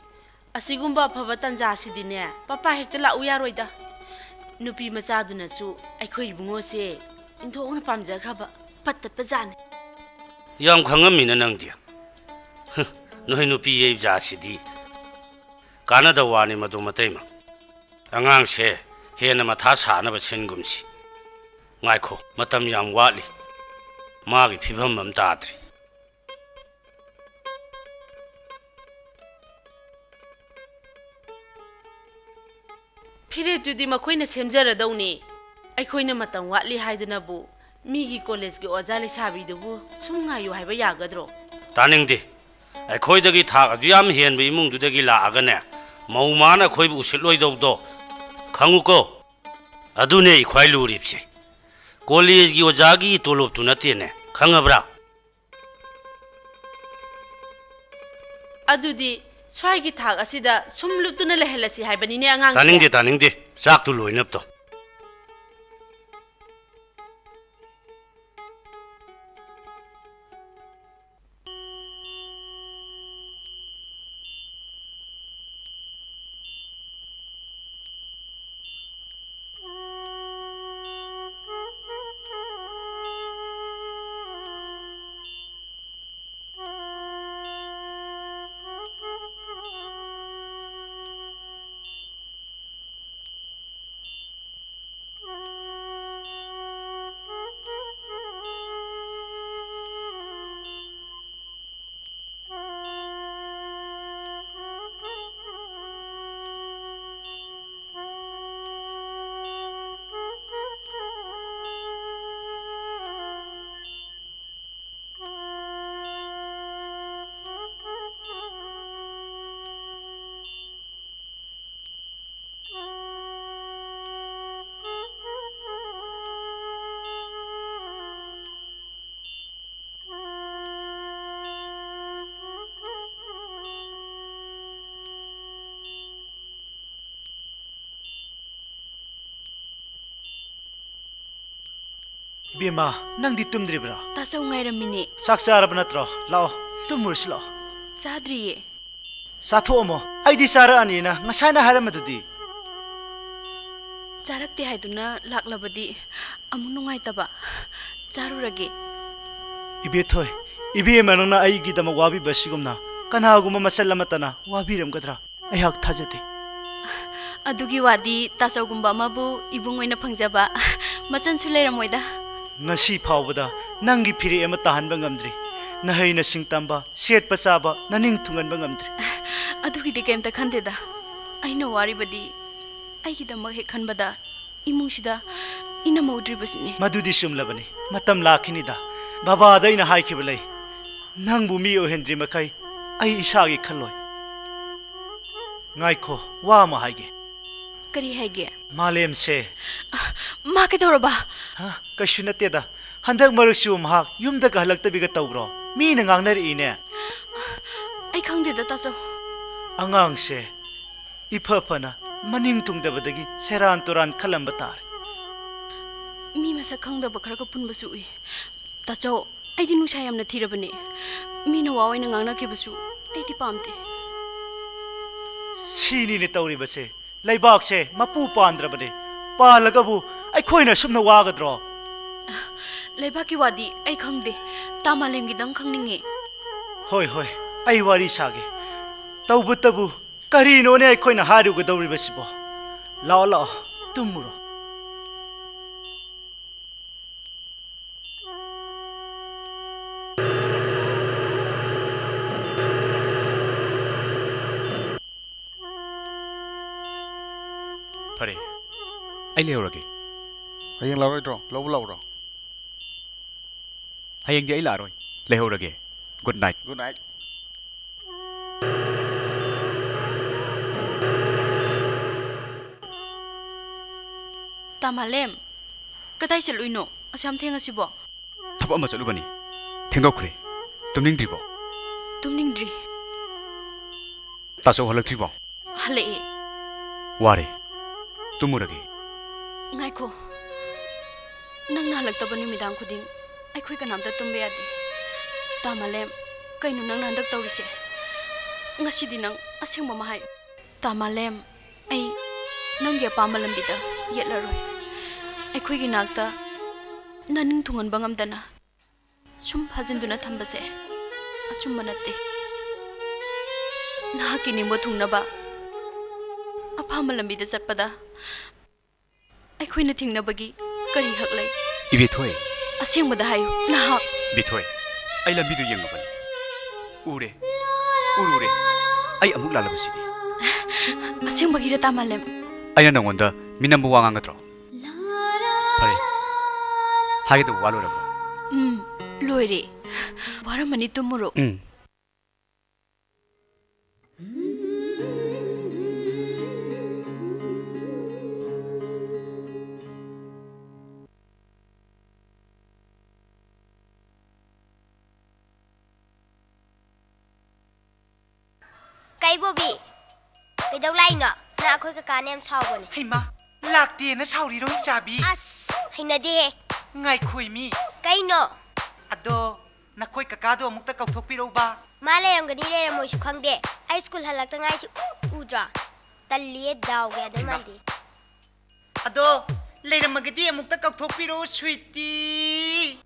[SPEAKER 1] ꯑꯁꯤꯒꯨꯝꯕ ꯑꯐꯕ ꯇꯟꯖꯥꯁꯤꯗꯤꯅꯦ ꯄꯄꯥ ꯍꯦꯛꯇ ꯂꯥꯛꯎ ꯌꯥꯔꯣꯏꯗ ꯅꯨꯄꯤ ꯃꯆꯥꯗꯨꯅꯁꯨ ꯑꯩꯈꯣꯏ ꯏꯕꯨꯡꯉꯣꯁꯦ ꯏꯟꯊꯣꯛꯅ ꯄꯥꯝꯖꯈ꯭ꯔꯕ ꯄꯠꯇꯠꯄ ꯖꯥꯠꯅꯤ
[SPEAKER 7] ꯌꯥꯝ ꯈꯪꯉꯝꯃꯤꯅ ꯅꯪꯗꯤ ꯅꯣꯏ ꯅꯨꯄꯤ ꯌꯩꯕꯖꯥꯠꯁꯤꯗꯤ ꯀꯥꯟꯅꯗ ꯋꯥꯅꯤ ꯃꯗꯨ ꯃꯇꯩꯃ ꯑꯉꯥꯡꯁꯦ ꯍꯦꯟꯅ ꯃꯊꯥ ꯁꯥꯅꯕ ꯁꯤꯟꯒꯨꯝꯁꯤ ꯉꯥꯏꯈꯣ ꯃꯇꯝ ꯌꯥꯝ ꯋꯥꯠꯂꯤ ꯃꯥꯒꯤ ꯐꯤꯕꯝ ꯑꯃ ꯇꯥꯗ꯭ꯔꯤ
[SPEAKER 1] ꯐꯤꯔꯦꯞꯇꯨꯗꯤ ꯃꯈꯣꯏꯅ ꯁꯦꯝꯖꯔꯗꯧꯅꯤ ꯑꯩꯈꯣꯏꯅ ꯃꯇꯝ ꯋꯥꯠꯂꯤ ꯍꯥꯏꯗꯅꯕꯨ ꯃꯤꯒꯤ ꯀꯣꯂꯦꯖꯀꯤ ꯑꯣꯖꯥ ꯂꯩꯁꯥꯕꯤꯗꯨꯕꯨ ꯁꯨꯝ ꯉꯥꯏꯌꯨ ꯍꯥꯏꯕ ꯌꯥꯒꯗ꯭ꯔꯣ
[SPEAKER 7] ꯇꯥꯅꯤꯡꯗꯦ ꯑꯩꯈꯣꯏꯗꯒꯤ ꯊꯥꯛ ꯑꯗꯨ ꯌꯥꯝ ꯍꯦꯟꯕ ꯏꯃꯨꯡꯗꯨꯗꯒꯤ ꯂꯥꯛꯑꯒꯅꯦ ꯃꯧ ꯃꯥꯅ ꯑꯩꯈꯣꯏꯕꯨ ꯎꯁꯤꯠꯂꯣꯏꯗꯧꯗꯣ ꯈꯪꯉꯨꯀꯣ ꯑꯗꯨꯅꯦ ꯏꯈ꯭ꯋꯥꯏ ꯂꯨꯔꯤꯕꯁꯦ ꯀꯣꯂꯦꯖꯒꯤ ꯑꯣꯖꯥꯒꯤ ꯇꯣꯂꯣꯞꯇꯨ ꯅꯠꯇꯦꯅꯦ ꯈꯪꯉꯕ꯭ꯔꯥ
[SPEAKER 1] ꯑꯗꯨꯗꯤ ꯁ꯭ꯋꯥꯏꯒꯤ ꯊꯥꯛ ꯑꯁꯤꯗ ꯁꯨꯝ ꯂꯨꯞꯇꯨꯅ ꯂꯩꯍꯜꯂꯁꯤ ꯍꯥꯏꯕꯅꯤꯅꯦ ꯑꯉꯥꯡꯁꯦ
[SPEAKER 7] ꯇꯥꯅꯤꯡꯗꯦ ꯆꯥꯛꯇꯨ ꯂꯣꯏꯅꯕꯇꯣ
[SPEAKER 15] बेमा Nandi तुमद्रिब्रा
[SPEAKER 2] तासौ ngairamini
[SPEAKER 15] sak charab natro lao tumurs lo
[SPEAKER 2] chadriye
[SPEAKER 15] sathomo aidi sara anina ngasaina haramadudi
[SPEAKER 2] charakte haiduna laklabadi amu nungai taba charurage
[SPEAKER 15] ibe thoi ibe manona aigi dama wabi basigumna kanaguma masallamatana wabiram gadra ayhak thajate
[SPEAKER 2] adugi wadi tasawgumba mabu ibungoina phangjaba machan suleiramoida
[SPEAKER 15] ngasi phawbada nangi phiri ema tahanba ngamdri nahaina singtamba setpa chaba naning thunganba ngamdri
[SPEAKER 2] adugi de kemta khandeda aina wari badi aigi dama he khanbada imungsida ina maudri basni
[SPEAKER 15] madudi sumlabani matam lakhini da baba daina haikhibalai nangbu mi ohendri makai ai isagi khalloi ngaiko wa ma haige
[SPEAKER 2] kari haige
[SPEAKER 15] malem se
[SPEAKER 2] ma ke dorba
[SPEAKER 15] ha kashunate da handak maruksu mahak yumda ka halakta biga tawro mi na ngangnar ine
[SPEAKER 2] ai khangde da taso
[SPEAKER 15] angang se iphapana maning tungdabadagi seran turan khalamba tar
[SPEAKER 2] mi masa khangda ba khara ka punba su ui tacho ai di nusha yamna thirabane mi na wawaina ngangna ke basu ai di pamte
[SPEAKER 15] sini ne tawri base laibak se mapu pandrabane palagabu ai khoina sumna wagadro
[SPEAKER 2] laibak ki wadi ai khangde tamalem gi dang khangninge
[SPEAKER 15] hoi hoi ai wari sage tawbutabu karino ne ai khoina haru ga dawri basibo lao lao tumuro
[SPEAKER 5] Pare, ai leurage.
[SPEAKER 19] Hayang lauroi lau lauro.
[SPEAKER 5] Hayang di ai laroi. Leurage. Good night.
[SPEAKER 19] Good night.
[SPEAKER 2] Tamalem, kadai chaluino asam thenga sibo.
[SPEAKER 5] Thap ama chalubani. Thengaukhre. Tumningdribo.
[SPEAKER 2] Tumningdri.
[SPEAKER 5] Taso halaktribo.
[SPEAKER 2] Hale.
[SPEAKER 5] Ware. Tumurage.
[SPEAKER 2] Ngaiko. Nang nalaktaba numidang khuding ai khoi kanamta tumbe yade. Tamalem, kainu nang nandak tawrise. Ngasidi nang asengba mahai. Tamalem, ai nanggi apamba lambida yetlaroi. Ai khoi gi nakta naning thungan bangam dana. Sum phajinduna thambase. Achumba natte. Nahaki nimbo thungnaba. Apamba lambida chatpada. Ai khoina thingnabagi kari hak lai.
[SPEAKER 5] Ibe thoi.
[SPEAKER 2] Asengba da hayu nahak.
[SPEAKER 5] Bithoi. Ai lambidu yengabani. Ure. Urure. Ai amuk lalabasidi.
[SPEAKER 2] Asengba gira tamalem.
[SPEAKER 5] Aina nangonda minambu wangangatro. Pare. Haidu walorabo.
[SPEAKER 2] Loire. Waramani tumuro.
[SPEAKER 10] Kai bobi. Kai dau lai na. Na khoi ka kanem chawbo ne.
[SPEAKER 13] Hai ma. Lakte na chawri ro chabi.
[SPEAKER 10] As. Haina de he.
[SPEAKER 13] Ngai khoi mi.
[SPEAKER 10] Kai no.
[SPEAKER 13] Ado na khoi ka ka do amukta kauthok pi ro ba.
[SPEAKER 10] Ma le ram gani le mo shu khangde. Ai school halak ta ngai chi udra. Talliye daw ge de mandi.
[SPEAKER 13] Ado le ram magadi amukta kauthok pi ro sweetie.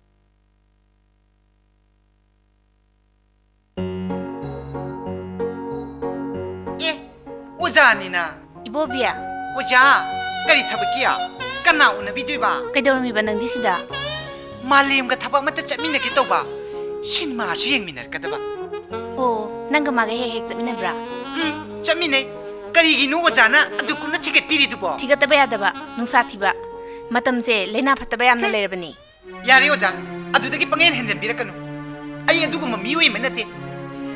[SPEAKER 13] Ojani na.
[SPEAKER 16] Ibobia.
[SPEAKER 13] Oja. Kari thabakiya. Kana unabi duiba.
[SPEAKER 16] Kaidormi banang di sida.
[SPEAKER 13] Malim ga thabak mata chapmina ki toba. Cinema su yengminar kadaba.
[SPEAKER 16] Oh, nanga maga he chapminabra.
[SPEAKER 13] Chapmine. Kari gi nu ojana adukumna ticket piri dubo.
[SPEAKER 16] Ticket taba yadaba. Nungsa thiba. Matamse lena phataba yamna leirabani.
[SPEAKER 13] Yari oja. Adudagi pangen henjam birakanu. Ai aduguma miwi manate.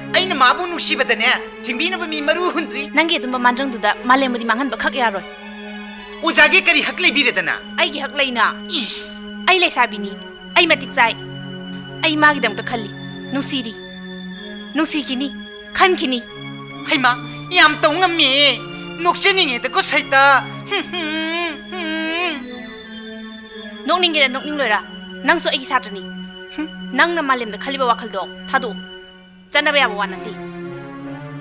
[SPEAKER 13] Aina mabu nuksibadane thimbina ba mi maru hundri
[SPEAKER 16] nangi dumba mandrang duda malemudi manghan ba khak yaroi
[SPEAKER 13] ujage kari hak lei biredana
[SPEAKER 16] ai gi hak leina
[SPEAKER 13] is
[SPEAKER 16] ai le sabini ai matik sai ai magi dam ta khalli nusiri nusikini khankini
[SPEAKER 13] haima yam tongame nokseninge de ko saita
[SPEAKER 16] nokninge nokning loira नंसो एगी सात्रनी नंग न मालेम the खलिबा वाखल दो थादो चनबा याबा Vanathi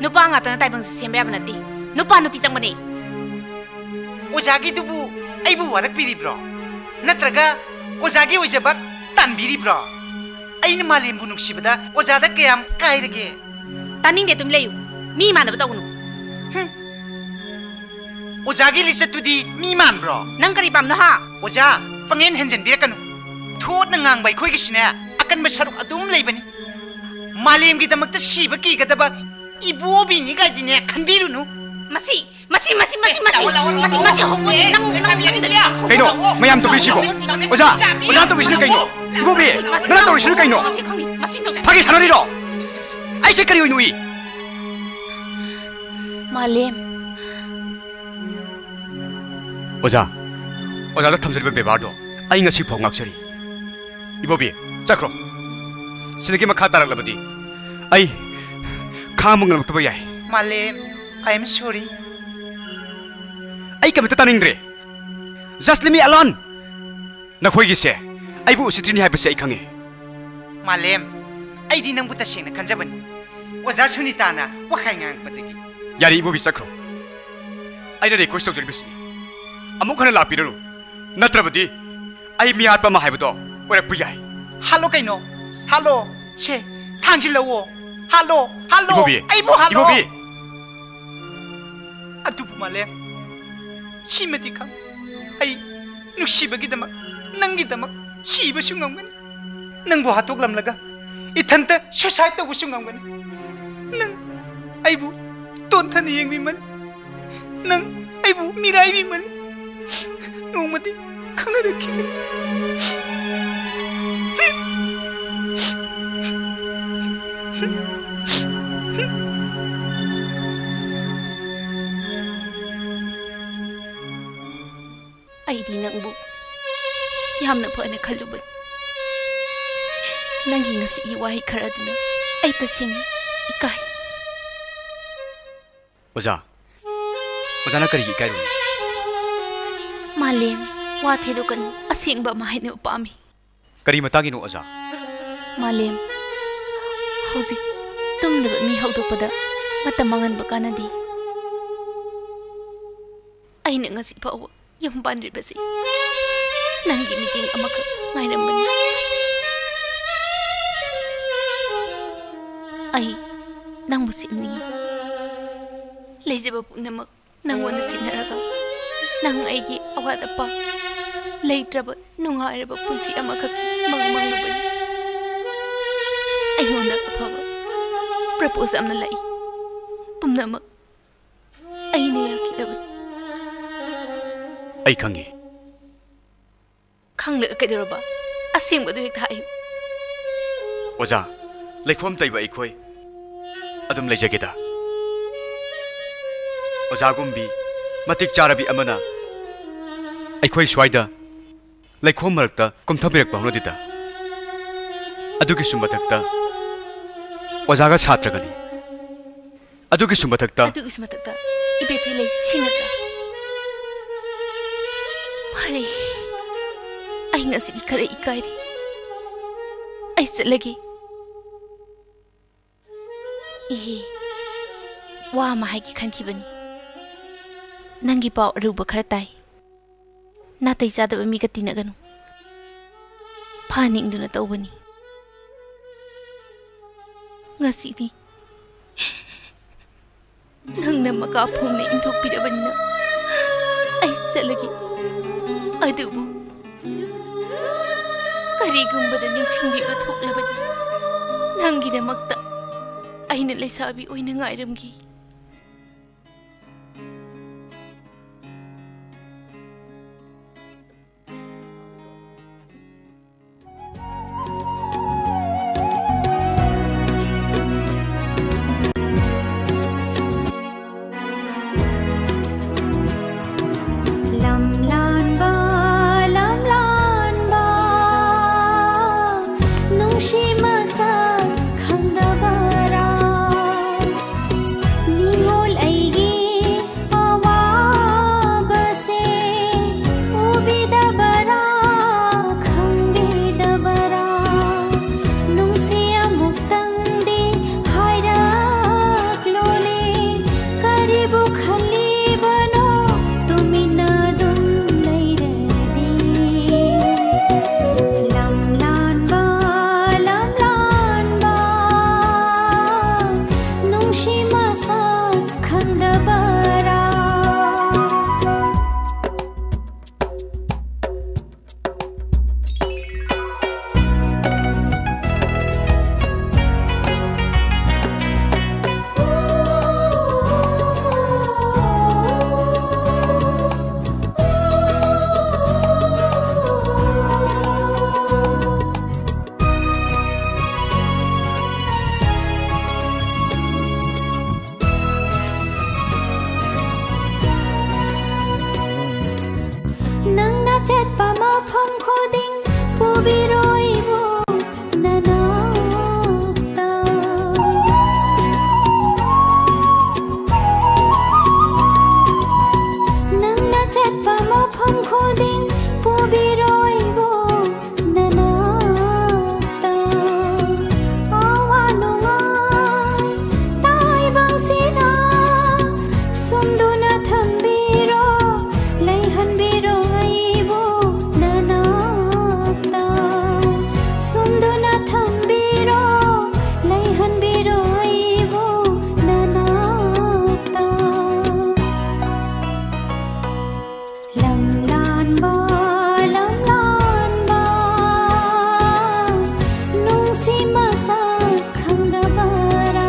[SPEAKER 16] नुपा ngaतना ताइबंग same याबा नती नुपा नुपी चंगबने
[SPEAKER 13] ओजागी दुबु आइबु वारक पिरिब्रो नत्रगा ओजागी ओजबा तानबिरिब्रो आइन मालेमबु नुक्सिबदा ओजादा कयाम काइरगे
[SPEAKER 16] तानिंगे तुम लेयु मी मानबा तगुनु
[SPEAKER 13] ओजागी लिसतुदी मी मानब्रो
[SPEAKER 16] नंग करी पामना हा
[SPEAKER 13] ओजा पंगेन हेंजन बिरकनु थोद न ngang bai khoi gisine akan masaruk adum leibani malem gi damak ta siba ki gadaba ibobi ni ga dine khanbirunu
[SPEAKER 16] masi homo nang
[SPEAKER 5] kaino mayam to bisibo oja to bisine kaino ibobi nana to bisine kaino phagi sanori ro ai se kari nui
[SPEAKER 16] malem
[SPEAKER 5] oja da thamjaliba bebar do ai ngasi phongak sari ibobi chakro sinagi makha tarak labadi ai khamang nak to yai
[SPEAKER 13] malem I am sorry
[SPEAKER 5] ai kamita taningre just leave me alone na khoi gi se ai bu sitrini hai base ai khange
[SPEAKER 13] malem ai di nang buta sing na kanjaban oja sunita na wakhai ngang pategi
[SPEAKER 5] yari ibobi chakro ai na request to service amuk khana la piraru natrabadi ai mi atpa ma haibado ora puyai
[SPEAKER 13] hello kaino hello che thangji lawo hello ai bu hello
[SPEAKER 5] ibobi
[SPEAKER 13] adubu malem shimati kam ai nuksibagi damak nangi damak shiba sungangani nangbu hatok lamlaga ithanta suicide to sungangani nang ai bu tonthani yengbi mal nang ai bu mirai bi mal nongmati khana rakhi
[SPEAKER 16] aidi nangbu yamna phana khalubani nangi ngasi I wahi kharaduna ai tasengi ikai
[SPEAKER 5] oja na kari ikai ru
[SPEAKER 16] malem wa thedo kan asengba mai ne upami
[SPEAKER 5] kari matagi no oja
[SPEAKER 16] malem hauzik tumda mi haudopada matamangan bakanadi aina ngasi pawa yung bandit basi nanggi meeting amaka ngai nambani ai nang musimni leijaba punamak nang wana sinaraga nang aigi awada pa leitraba nungairaba punsi amaka mangmang nabani ai ngona apaba propose amna lai pumnamak ai ne yakidabani
[SPEAKER 5] ai khange
[SPEAKER 16] khangla kaidiraba asengba du hekta ayu
[SPEAKER 5] oja lekhom taiba ikoi adum lejageda oja gumbi matik charabi amana aikoi swaida lekhom marakta kumthabirak bahno dita adugi sumbatakta oja ga satragani adugi sumbatakta
[SPEAKER 16] ibethoi lei sinatra pare ai ngasi di khare ikairi ai selagi wa ma hai ki khan bani nangi paw aruba khara tai na tai ja da mi ka tinaganu phaning duna tawbani ngasi di nang na maka phung ne inthok pirabana ai selagi adubu karigumbada ningsingbiba thoklabadi nangidamakta aina leisabi oina ngairamgi
[SPEAKER 9] ꯃꯐꯝ ꯈꯨꯗꯤꯡ ꯄꯨꯕꯤꯔꯣꯏꯕꯨ ꯅꯅꯥꯛꯇ ꯅꯪꯅ ꯆꯠꯄ ꯃꯐꯝ ꯈꯨꯗꯤꯡ ꯄꯨꯕꯤꯔꯣꯏꯕꯨ ꯅꯅꯥꯛꯇ ꯑꯋꯥ ꯅꯨꯡꯉꯥꯏ ꯇꯥꯏꯕꯪꯁꯤꯗ ꯁꯨꯝꯗꯨꯅ ꯊꯝꯕꯤꯔꯣ ꯂꯩꯍꯟꯕꯤꯔꯣ ꯑꯩꯕꯨ ꯅꯅꯥꯛꯇ ꯁꯨꯝꯗꯨꯅ ꯊꯝꯕꯤꯔꯣ ꯂꯩꯍꯟꯕꯤꯔꯣ ꯑꯩꯕꯨ ꯅꯅꯥꯛꯇ ꯂꯝ ꯂꯥꯟꯕ ꯅꯨꯡꯁꯤ ꯃꯁꯛ ꯈꯪꯗꯕꯔꯥ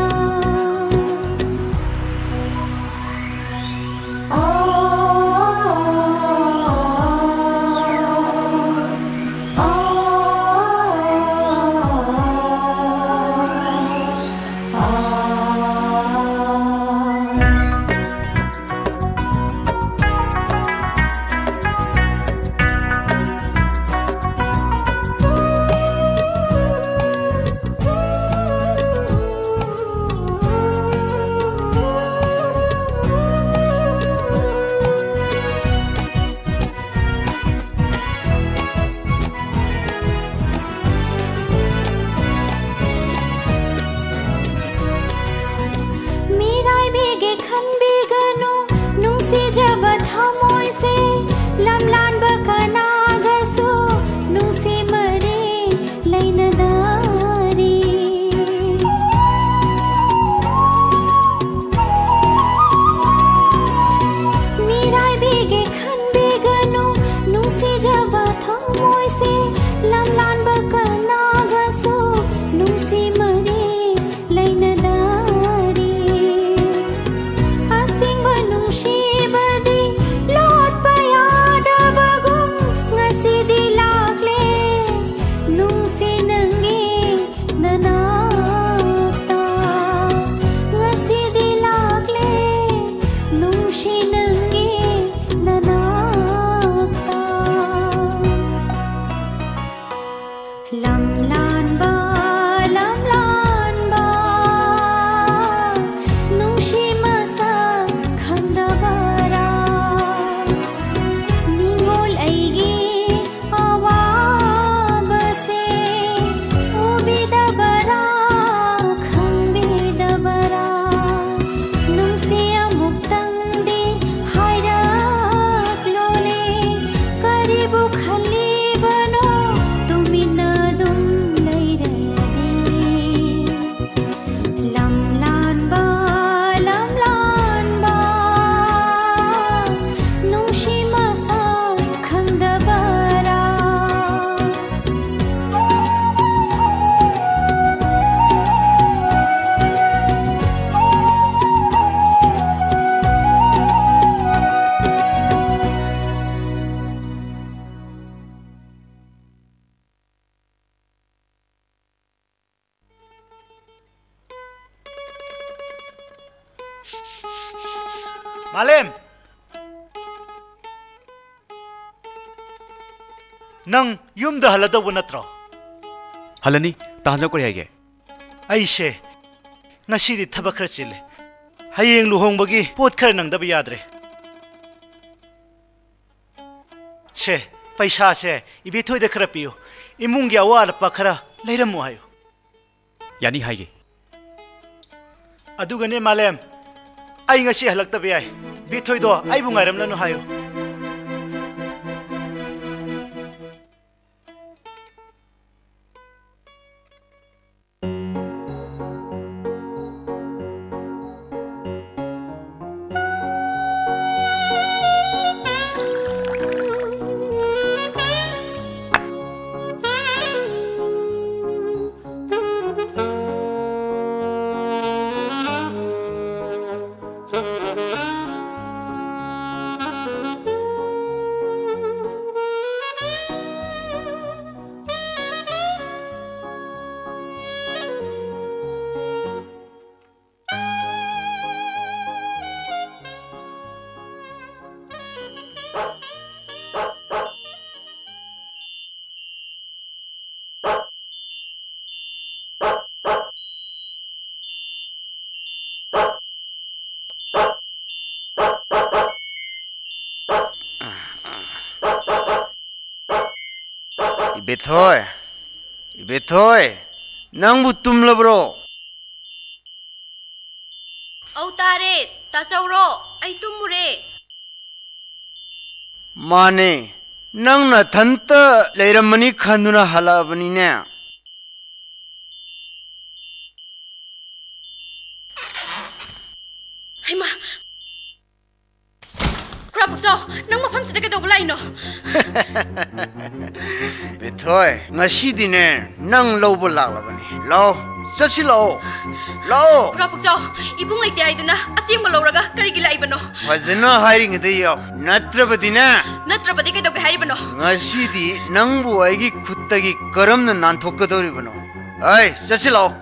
[SPEAKER 9] ꯃꯤꯔꯥꯏꯕꯤꯒꯦ ꯈꯟꯕꯤꯒꯅꯨ ꯅꯨꯡꯁꯤꯖꯕ ꯊꯃꯣꯏꯁꯦ ꯂꯝ ꯂꯥꯟꯕ ꯀꯅꯥꯒꯁꯨ ꯅꯨꯡꯁꯤ ꯃꯔꯤ ꯂꯩꯅꯗꯥꯔꯤ ꯃꯤꯔꯥꯏꯕꯤꯒꯦ ꯈꯟꯕꯤꯒꯅꯨ ꯅꯨꯡꯁꯤꯖꯕ ꯊꯃꯣꯏꯁꯦ ꯂꯝ ꯂꯥꯟꯕ ꯀꯅꯥꯒꯁꯨ ꯅꯨꯡꯁꯤ ꯃꯔꯤ ꯂꯩꯅꯗꯥꯔꯤ ꯑꯁꯦꯡꯕ ꯅꯨꯡꯁꯤꯕꯗꯤ ꯂꯣꯠꯄ ꯌꯥꯗꯕꯒꯨꯝ ꯉꯁꯤꯗꯤ ꯂꯥꯛꯂꯦ ꯅꯨꯡꯁꯤ ꯅꯪꯒꯤ ꯅꯅꯥꯛꯇ ꯉꯁꯤꯗꯤ ꯂꯥꯛꯂꯦ ꯅꯨꯡꯁꯤ ꯅꯪꯒꯤ ꯅꯅꯥꯛꯇ ꯂꯝ ꯂꯥꯟꯕ ꯅꯨꯡꯁꯤ ꯃꯁꯛ ꯈꯪꯗꯕꯔꯥ ꯅꯤꯡꯉꯣꯜ ꯑꯩꯒꯤ ꯑꯋꯥꯕꯁꯦ ꯎꯕꯤꯗꯕꯔꯥ ꯈꯪꯕꯤꯗꯕꯔꯥ ꯅꯨꯡꯁꯤ ꯑꯃꯨꯛꯇꯪꯗꯤ ꯍꯥꯏꯔꯛꯂꯣꯅꯦ ꯀꯔꯤꯕꯨ ꯈꯜꯂꯤꯕꯅꯣ ꯇꯨꯃꯤꯟꯅ ꯑꯗꯨꯝ ꯂꯩꯔꯗꯤ ꯂꯝ ꯂꯥꯟꯕ ꯅꯨꯡꯁꯤ ꯃꯁꯛ ꯈꯪꯗꯕꯔꯥ
[SPEAKER 15] Malem! Nang yumda haladaw natro.
[SPEAKER 5] Halani, tahanlaw ko riyage.
[SPEAKER 15] Ay siya, ngasi di tabak rasil. Hayeng luhong bagi, pot kar nang dabiyadre. Siya, paisa siya, ibitoy da karapiyo. Imung yawa pa kara, layram mo hayo.
[SPEAKER 5] Yani hayge.
[SPEAKER 15] Adu gani Malem, ay ngasi halak tabiyay. Bitoy do, ay bungaram na no hayo.
[SPEAKER 11] 이베토이, 낭부 뜸러브로.
[SPEAKER 2] 아우따레, 따자우로, 아이 뜸무레.
[SPEAKER 11] 마네, 낭나 단타 레이람마니 칸누나 할라바니네.
[SPEAKER 2] 하이마. 크라북서, 낭 마팜시다 그도 블라이노.
[SPEAKER 11] 베토이, ngasidiне nang lo bolaglabani. Lo, sasilo. Lo.
[SPEAKER 2] 크라북서, 이붕 라이테 하이두나 아시엠가 로라가 카리기 라이바노.
[SPEAKER 11] Fazana hiring deyo. Natrabadina.
[SPEAKER 2] 나트라바디 그도 하이바노.
[SPEAKER 11] ngasidi nangbu aigi kuttagi karamna nanthokadoribano. Ai, sasilo.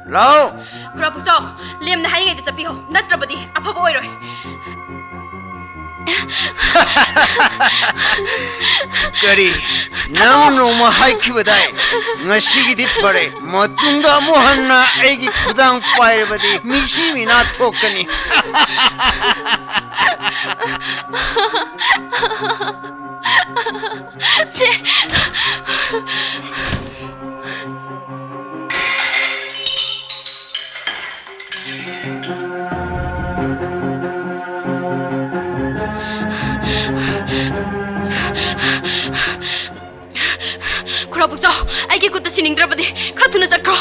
[SPEAKER 11] Lo.
[SPEAKER 2] 크라북서, 렘나 하이게 데사피호. 나트라바디 아파보 오이로이.
[SPEAKER 11] Kari, nang noma haiki badai, ngasi di pare, matunga mohana egi kudang pair badi, misi mina tokani.
[SPEAKER 2] 크라북서, 아이게 굿다 시닝드라바디, 크라투나 자크로.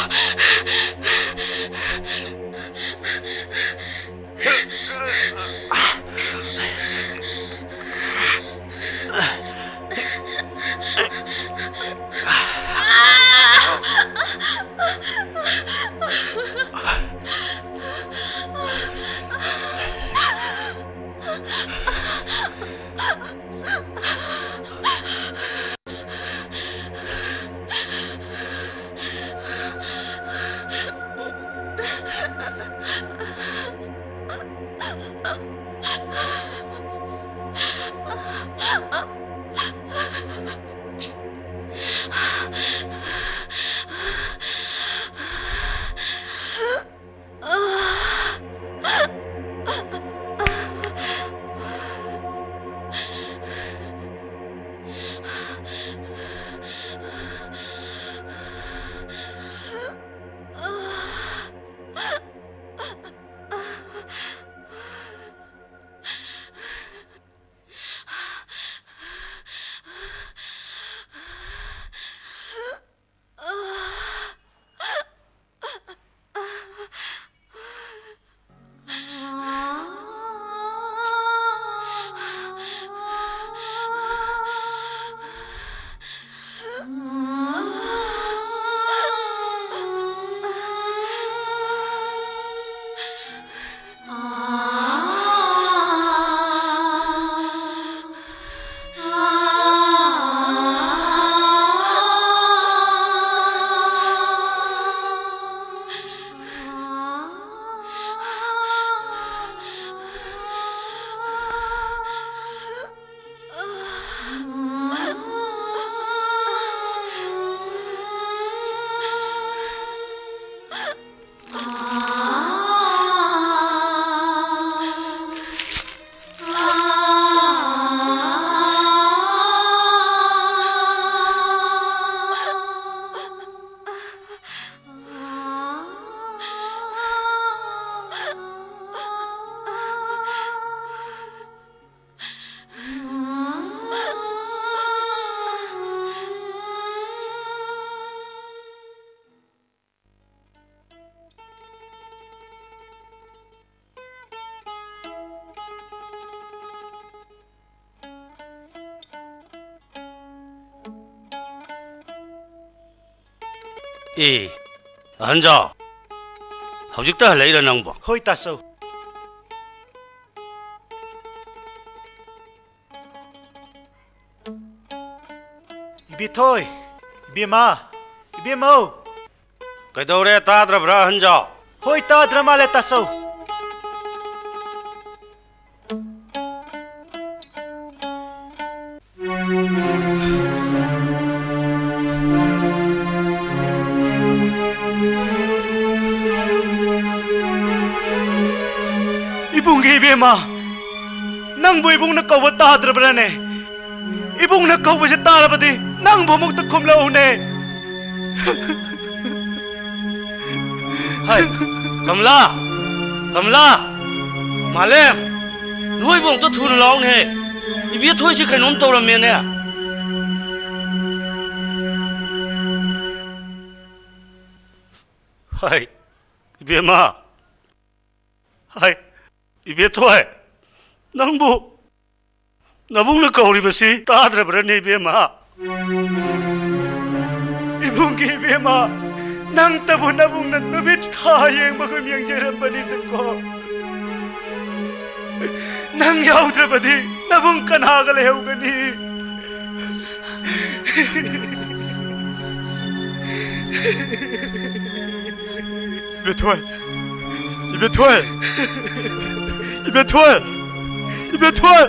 [SPEAKER 7] 이 앉아. hꯧ직다 할래 이런 낭보.
[SPEAKER 15] Hoi taso. Ibitoy, ibima, ibimo.
[SPEAKER 7] 그도래 따드라브라 앉아.
[SPEAKER 15] Hoi ta dramale taso. Ibung ibima. Nang boy bung nakawa ta drabrane. ibungna kauba sa tarabadi nang bumukta kumlaune.
[SPEAKER 7] Hai, Kamla, Kamla, Malem, nuôi bông tôi thu lâu nè, đi biết thôi chứ cái nón tàu làm miền nè.
[SPEAKER 15] Hai, biết mà, hai, biết thôi, nang bu. Nabung na kauri basi tadra brani bema ibung ki bema nang tabu nabung na nabit thayeng bagum yang jaram bani tko nang yaudra badi nabung kanagal heu gani ibetoy ibetoy ibetoy ibetoy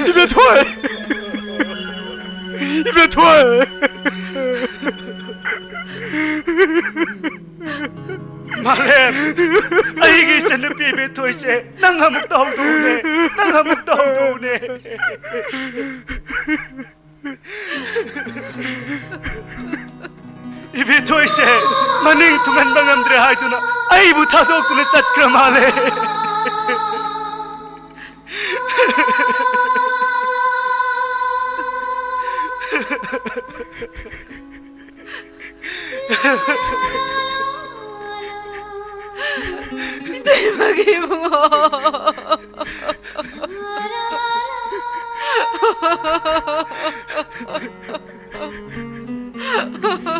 [SPEAKER 15] ibet thôi ibet thôi Malem ai gi chân bi ibet thôi se nang hamuk tau du ne nang hamuk tau du ne ibet thôi se maning tungan bangam dre hai tu na ai bu tha dok tu na sat kramale
[SPEAKER 1] Itay mag-ibungo.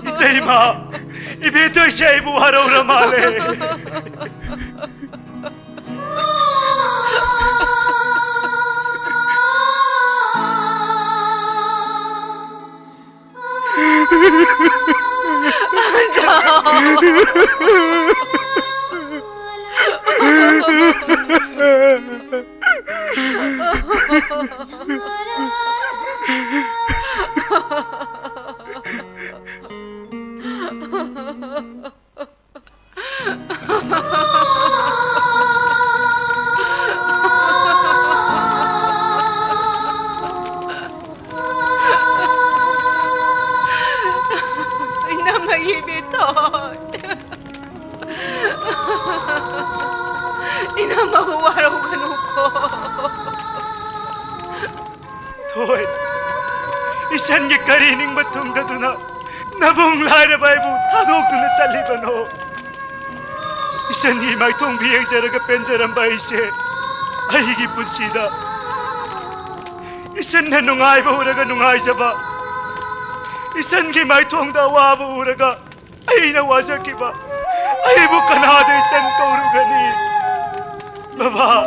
[SPEAKER 15] Itay ma, ibitoy siya ibuharaw ramale. Thôi, isan niya karining batong daduna, nabong lara baibu, tadok tu na salibano. Isan niya may tong biyang jaraga penjaran ba ise, ay higipun sida. Isan na nungay ba uraga nungay siya ba? Isan ki may tong dawa ba uraga, ay nawasa ki ba? Ay bukanada isan kaurugani. Baba,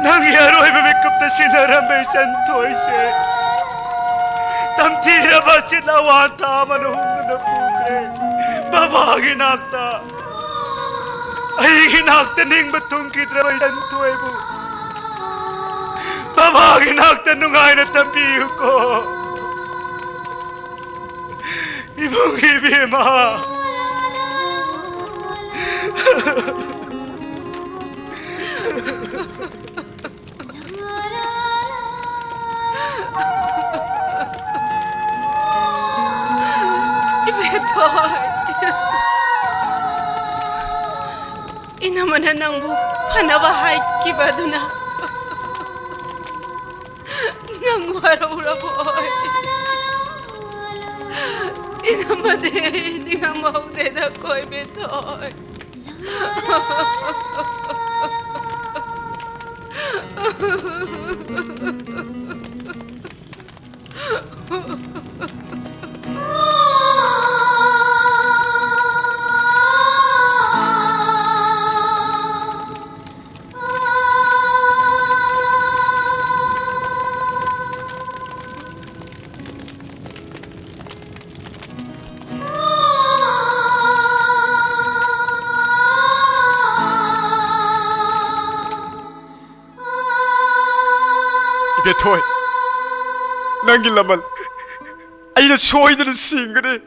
[SPEAKER 15] nangyaro ay mamikap na sinarambay santoy siya. Tamtira ba sila wanta manuhong na napukre? Baba, ginakta. Ay ginakta ning batong kitrabay santoy mo. Baba, ginakta nungay na tampiyo ko. Ibong ibima.
[SPEAKER 1] Ibetoy. Inamanan ng bu panabahay kibaduna. Nang waraw-raboy. Inamade, hindi nga maugred ako, Ibetoy.
[SPEAKER 15] Ibetoy, nangin lamal, ay na soydun singre.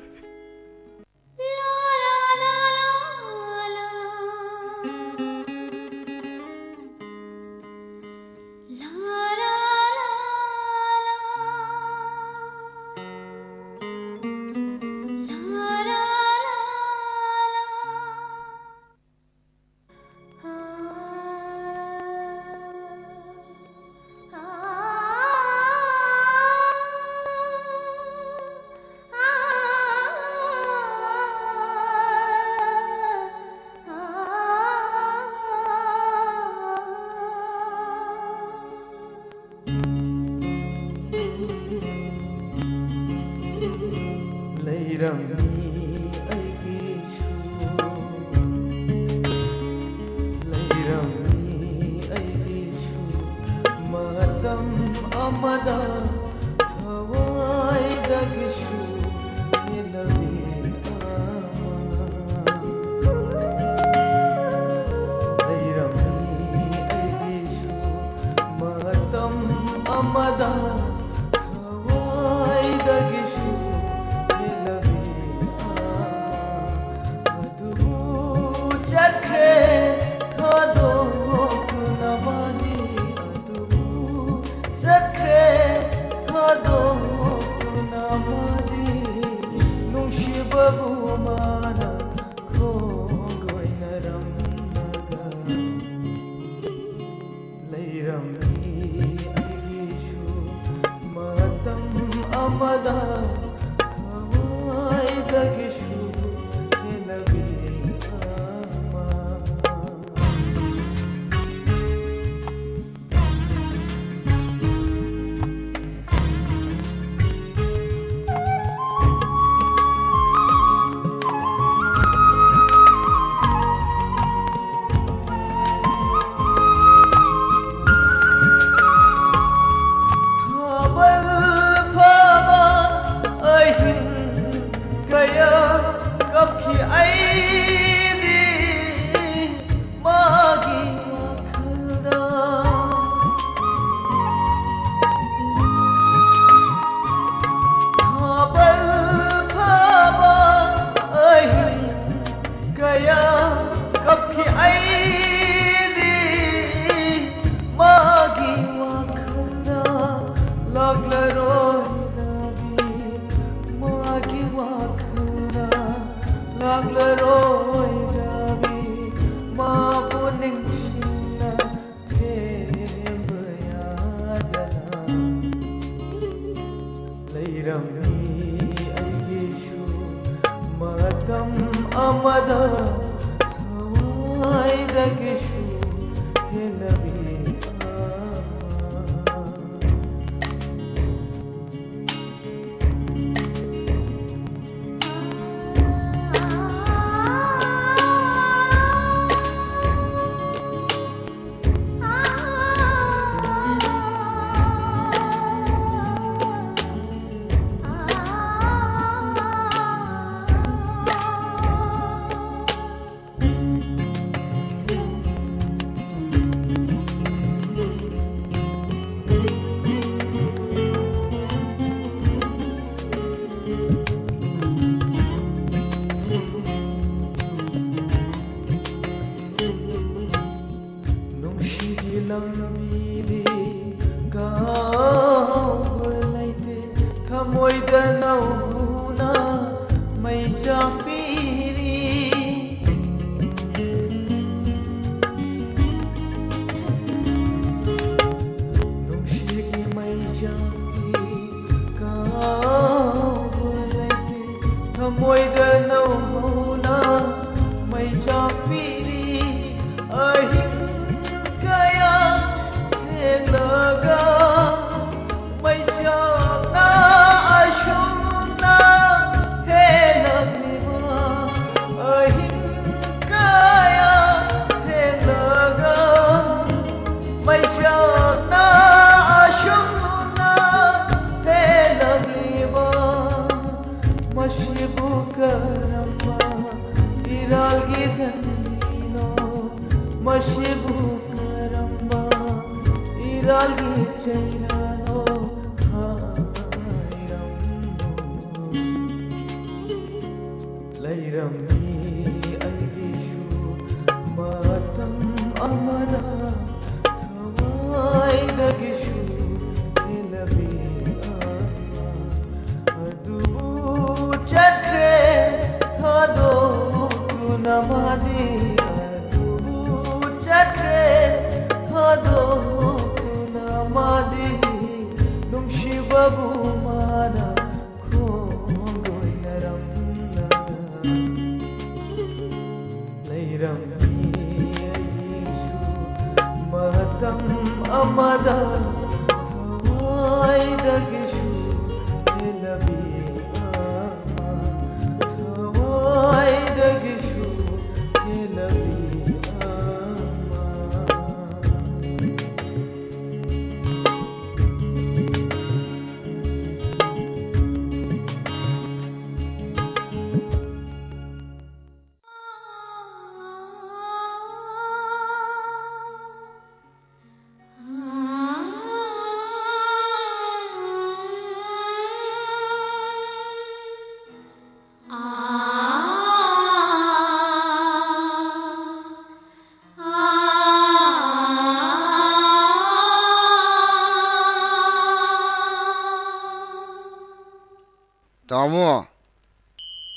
[SPEAKER 17] तामो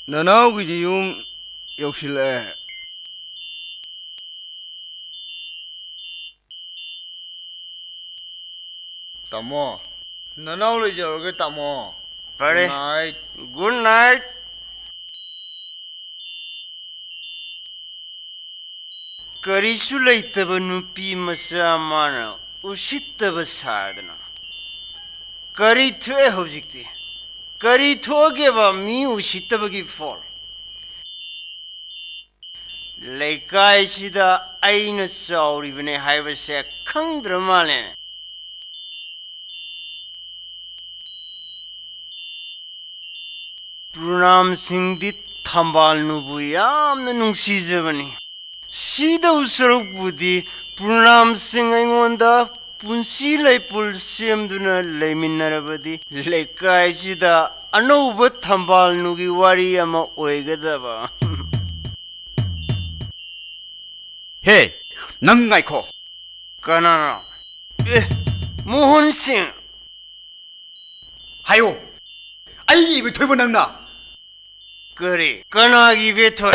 [SPEAKER 17] ननाउगी यूम यौसिले तामो ननाउ ले जाओगे तामो
[SPEAKER 11] परे
[SPEAKER 17] good night
[SPEAKER 11] करीसु लेतब नुपी मचा माना उसितब सारदना करी थोए हौजिकती करी थोगेबा मी उसितबगी fall लेकाइसिदा आइना चाउरिबने हाइबसे खंद्र माले प्रणाम सिंह थंबाल नुबु यामना नुंसीजबनी सीधा उसरुकबुदी प्रणाम सिंह अइंगोंदा पुंसी लैपुल सेमदुना लैमिन्नरबदी लेकाइसिदा अनौब थंबाल नुगी वारी अमा ओइगदबा
[SPEAKER 5] हे नंग ngaiko
[SPEAKER 11] कनाना मोहन सिंह
[SPEAKER 5] हायो आई इबे थोइबो नंगना
[SPEAKER 11] करे कनागी बेथोय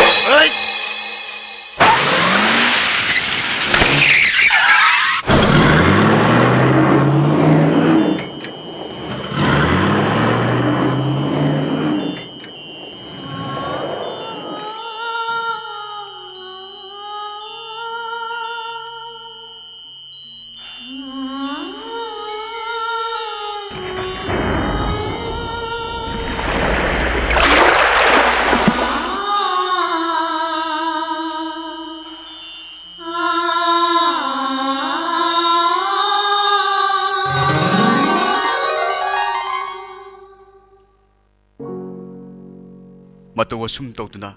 [SPEAKER 5] मतों असुम तौदुना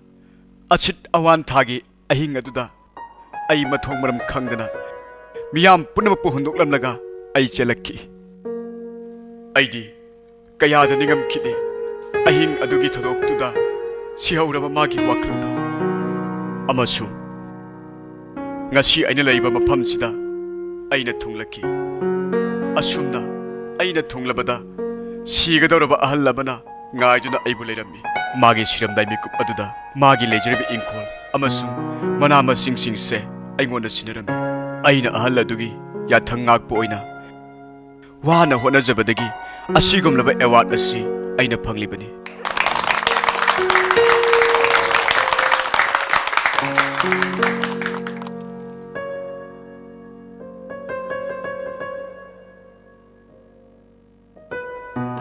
[SPEAKER 5] असित अवान थागी अहिंग अदुदा आई मथोंग मरम खंगदना मियाम पुनमक हुंदोकलमलगा आई चलक्की आईदी कयाद निगम खिदे अहिंग अदुगी थदोक्तुदा सिहौरबा मागी वाखलदा अमसु ngasi aina laiba mafamsida aina thunglaki asumna aina thunglabada sigadoraba ahallabana ngaiduna aibu leirami मागे सिरमदाई मिकुप अदुदा मागे लेजरबी इंखोल अमसु मना मसिंग सिंग से अइंगोन सिनरम अइना अहल अदुगी याथंगाक पोइना वाना होनजबदगी असिगुमलबा अवार्ड असि अइना फंगलिबनी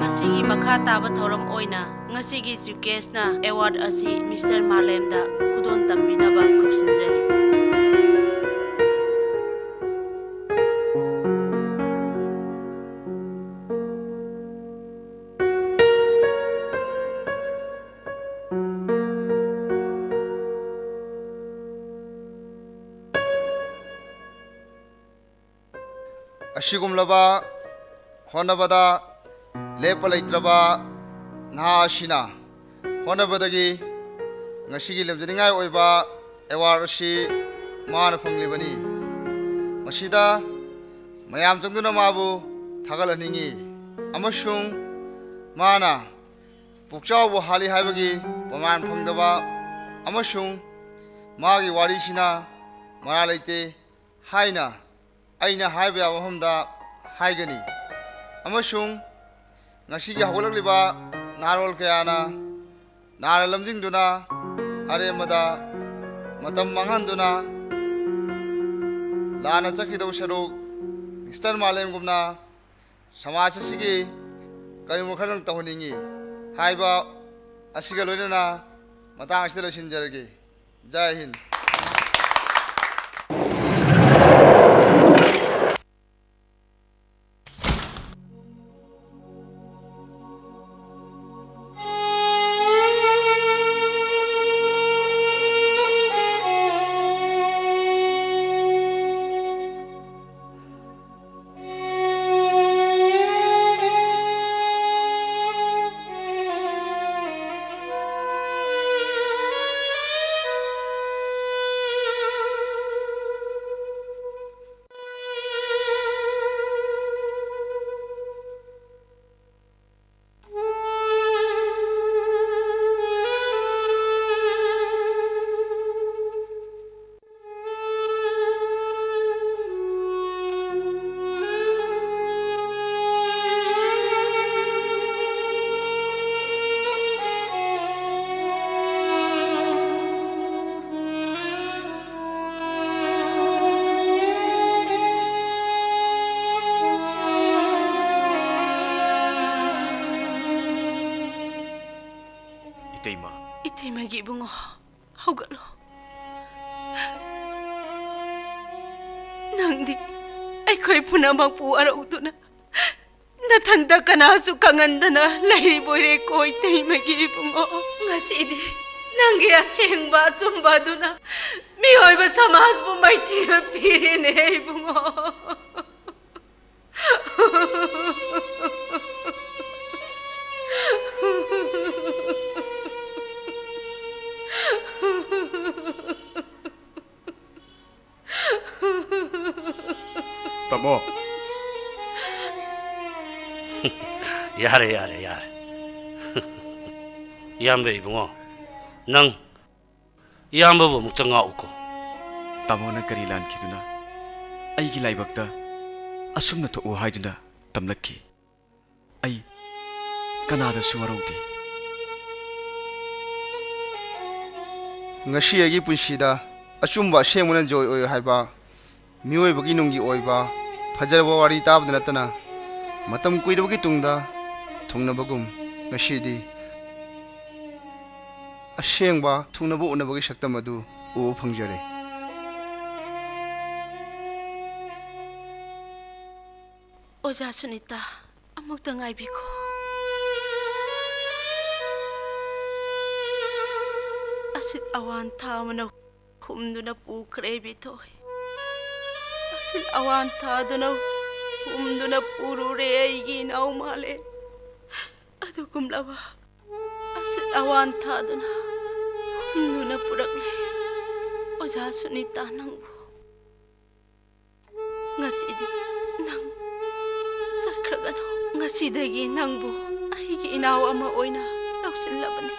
[SPEAKER 1] मसिगी मखा ताबा थौरम ओइना ngasiगी suitcase na award asi Mr. Malem da kudon tambinaba kopsinjari
[SPEAKER 17] अशिगुमलबा होनबदा लेपलैत्रबा नाशिना होनबदगी ngasiगी lemjningai oiba award asi मान फंगलिबनी मसिदा मयाम चंदुना माबु थागलनिंगी अमसुंग माना पुकचावबु हाली हाइबगी प्रमाण फंगदबा अमसुंग मागी वारीसिना मरा लैते हाइना अइना हाइबा वहमदा हाइगनी अमसुंग ngasiगी हगलगलिबा नारोल कयाना नारा लमजिंगदुना अरेमदा मतम मंगहंदुना लाना चखिदौ सरुक मिस्टर मालेम गुमना समाज असिगी करिमो खरंग तहनिंगी हाइबा असिगा लोइना मतांग असिदा लोइसिनजरगे जय Hind
[SPEAKER 5] Itaima.
[SPEAKER 1] Itaima gi bungo. Haugatlo. Nangdi aikoy punamakpu arauduna. Nathanda kanasu kangandana lairi boire ko Itaima gi bungo. Ngasidi nangi asengba chumbaduna mihoiba samajbu maithiga pirine bungo.
[SPEAKER 5] Tamo.
[SPEAKER 7] Yare. Yambe ibungo. Nang yamba bu mukta ngauko.
[SPEAKER 5] Tamo na karilan kiduna. Aigi laibakta asumna to o haiduna tamlakki. Ai kanada suwarauti.
[SPEAKER 6] Ngasi agi punsida achumba shemuna joy oy haiba mioi bagi nungi oiba fajarba wari tabda natana matam kuirabagi tungda thungnabagum ngasidi ashengba thungnabu unabagi shaktam adu u phangjare
[SPEAKER 1] Oja Sunita amukta ngaibiko Asit awan thamana humduna pukre bitoy Asit awan thaduna humduna purure aigi naw male Adu kumlaba Asit awan thaduna humduna purakle Oja Sunita nangbu Ngasidi nang Sarkragano ngasidagi nangbu aigi inaw ama oina lawsilabani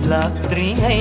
[SPEAKER 8] Lakdring ay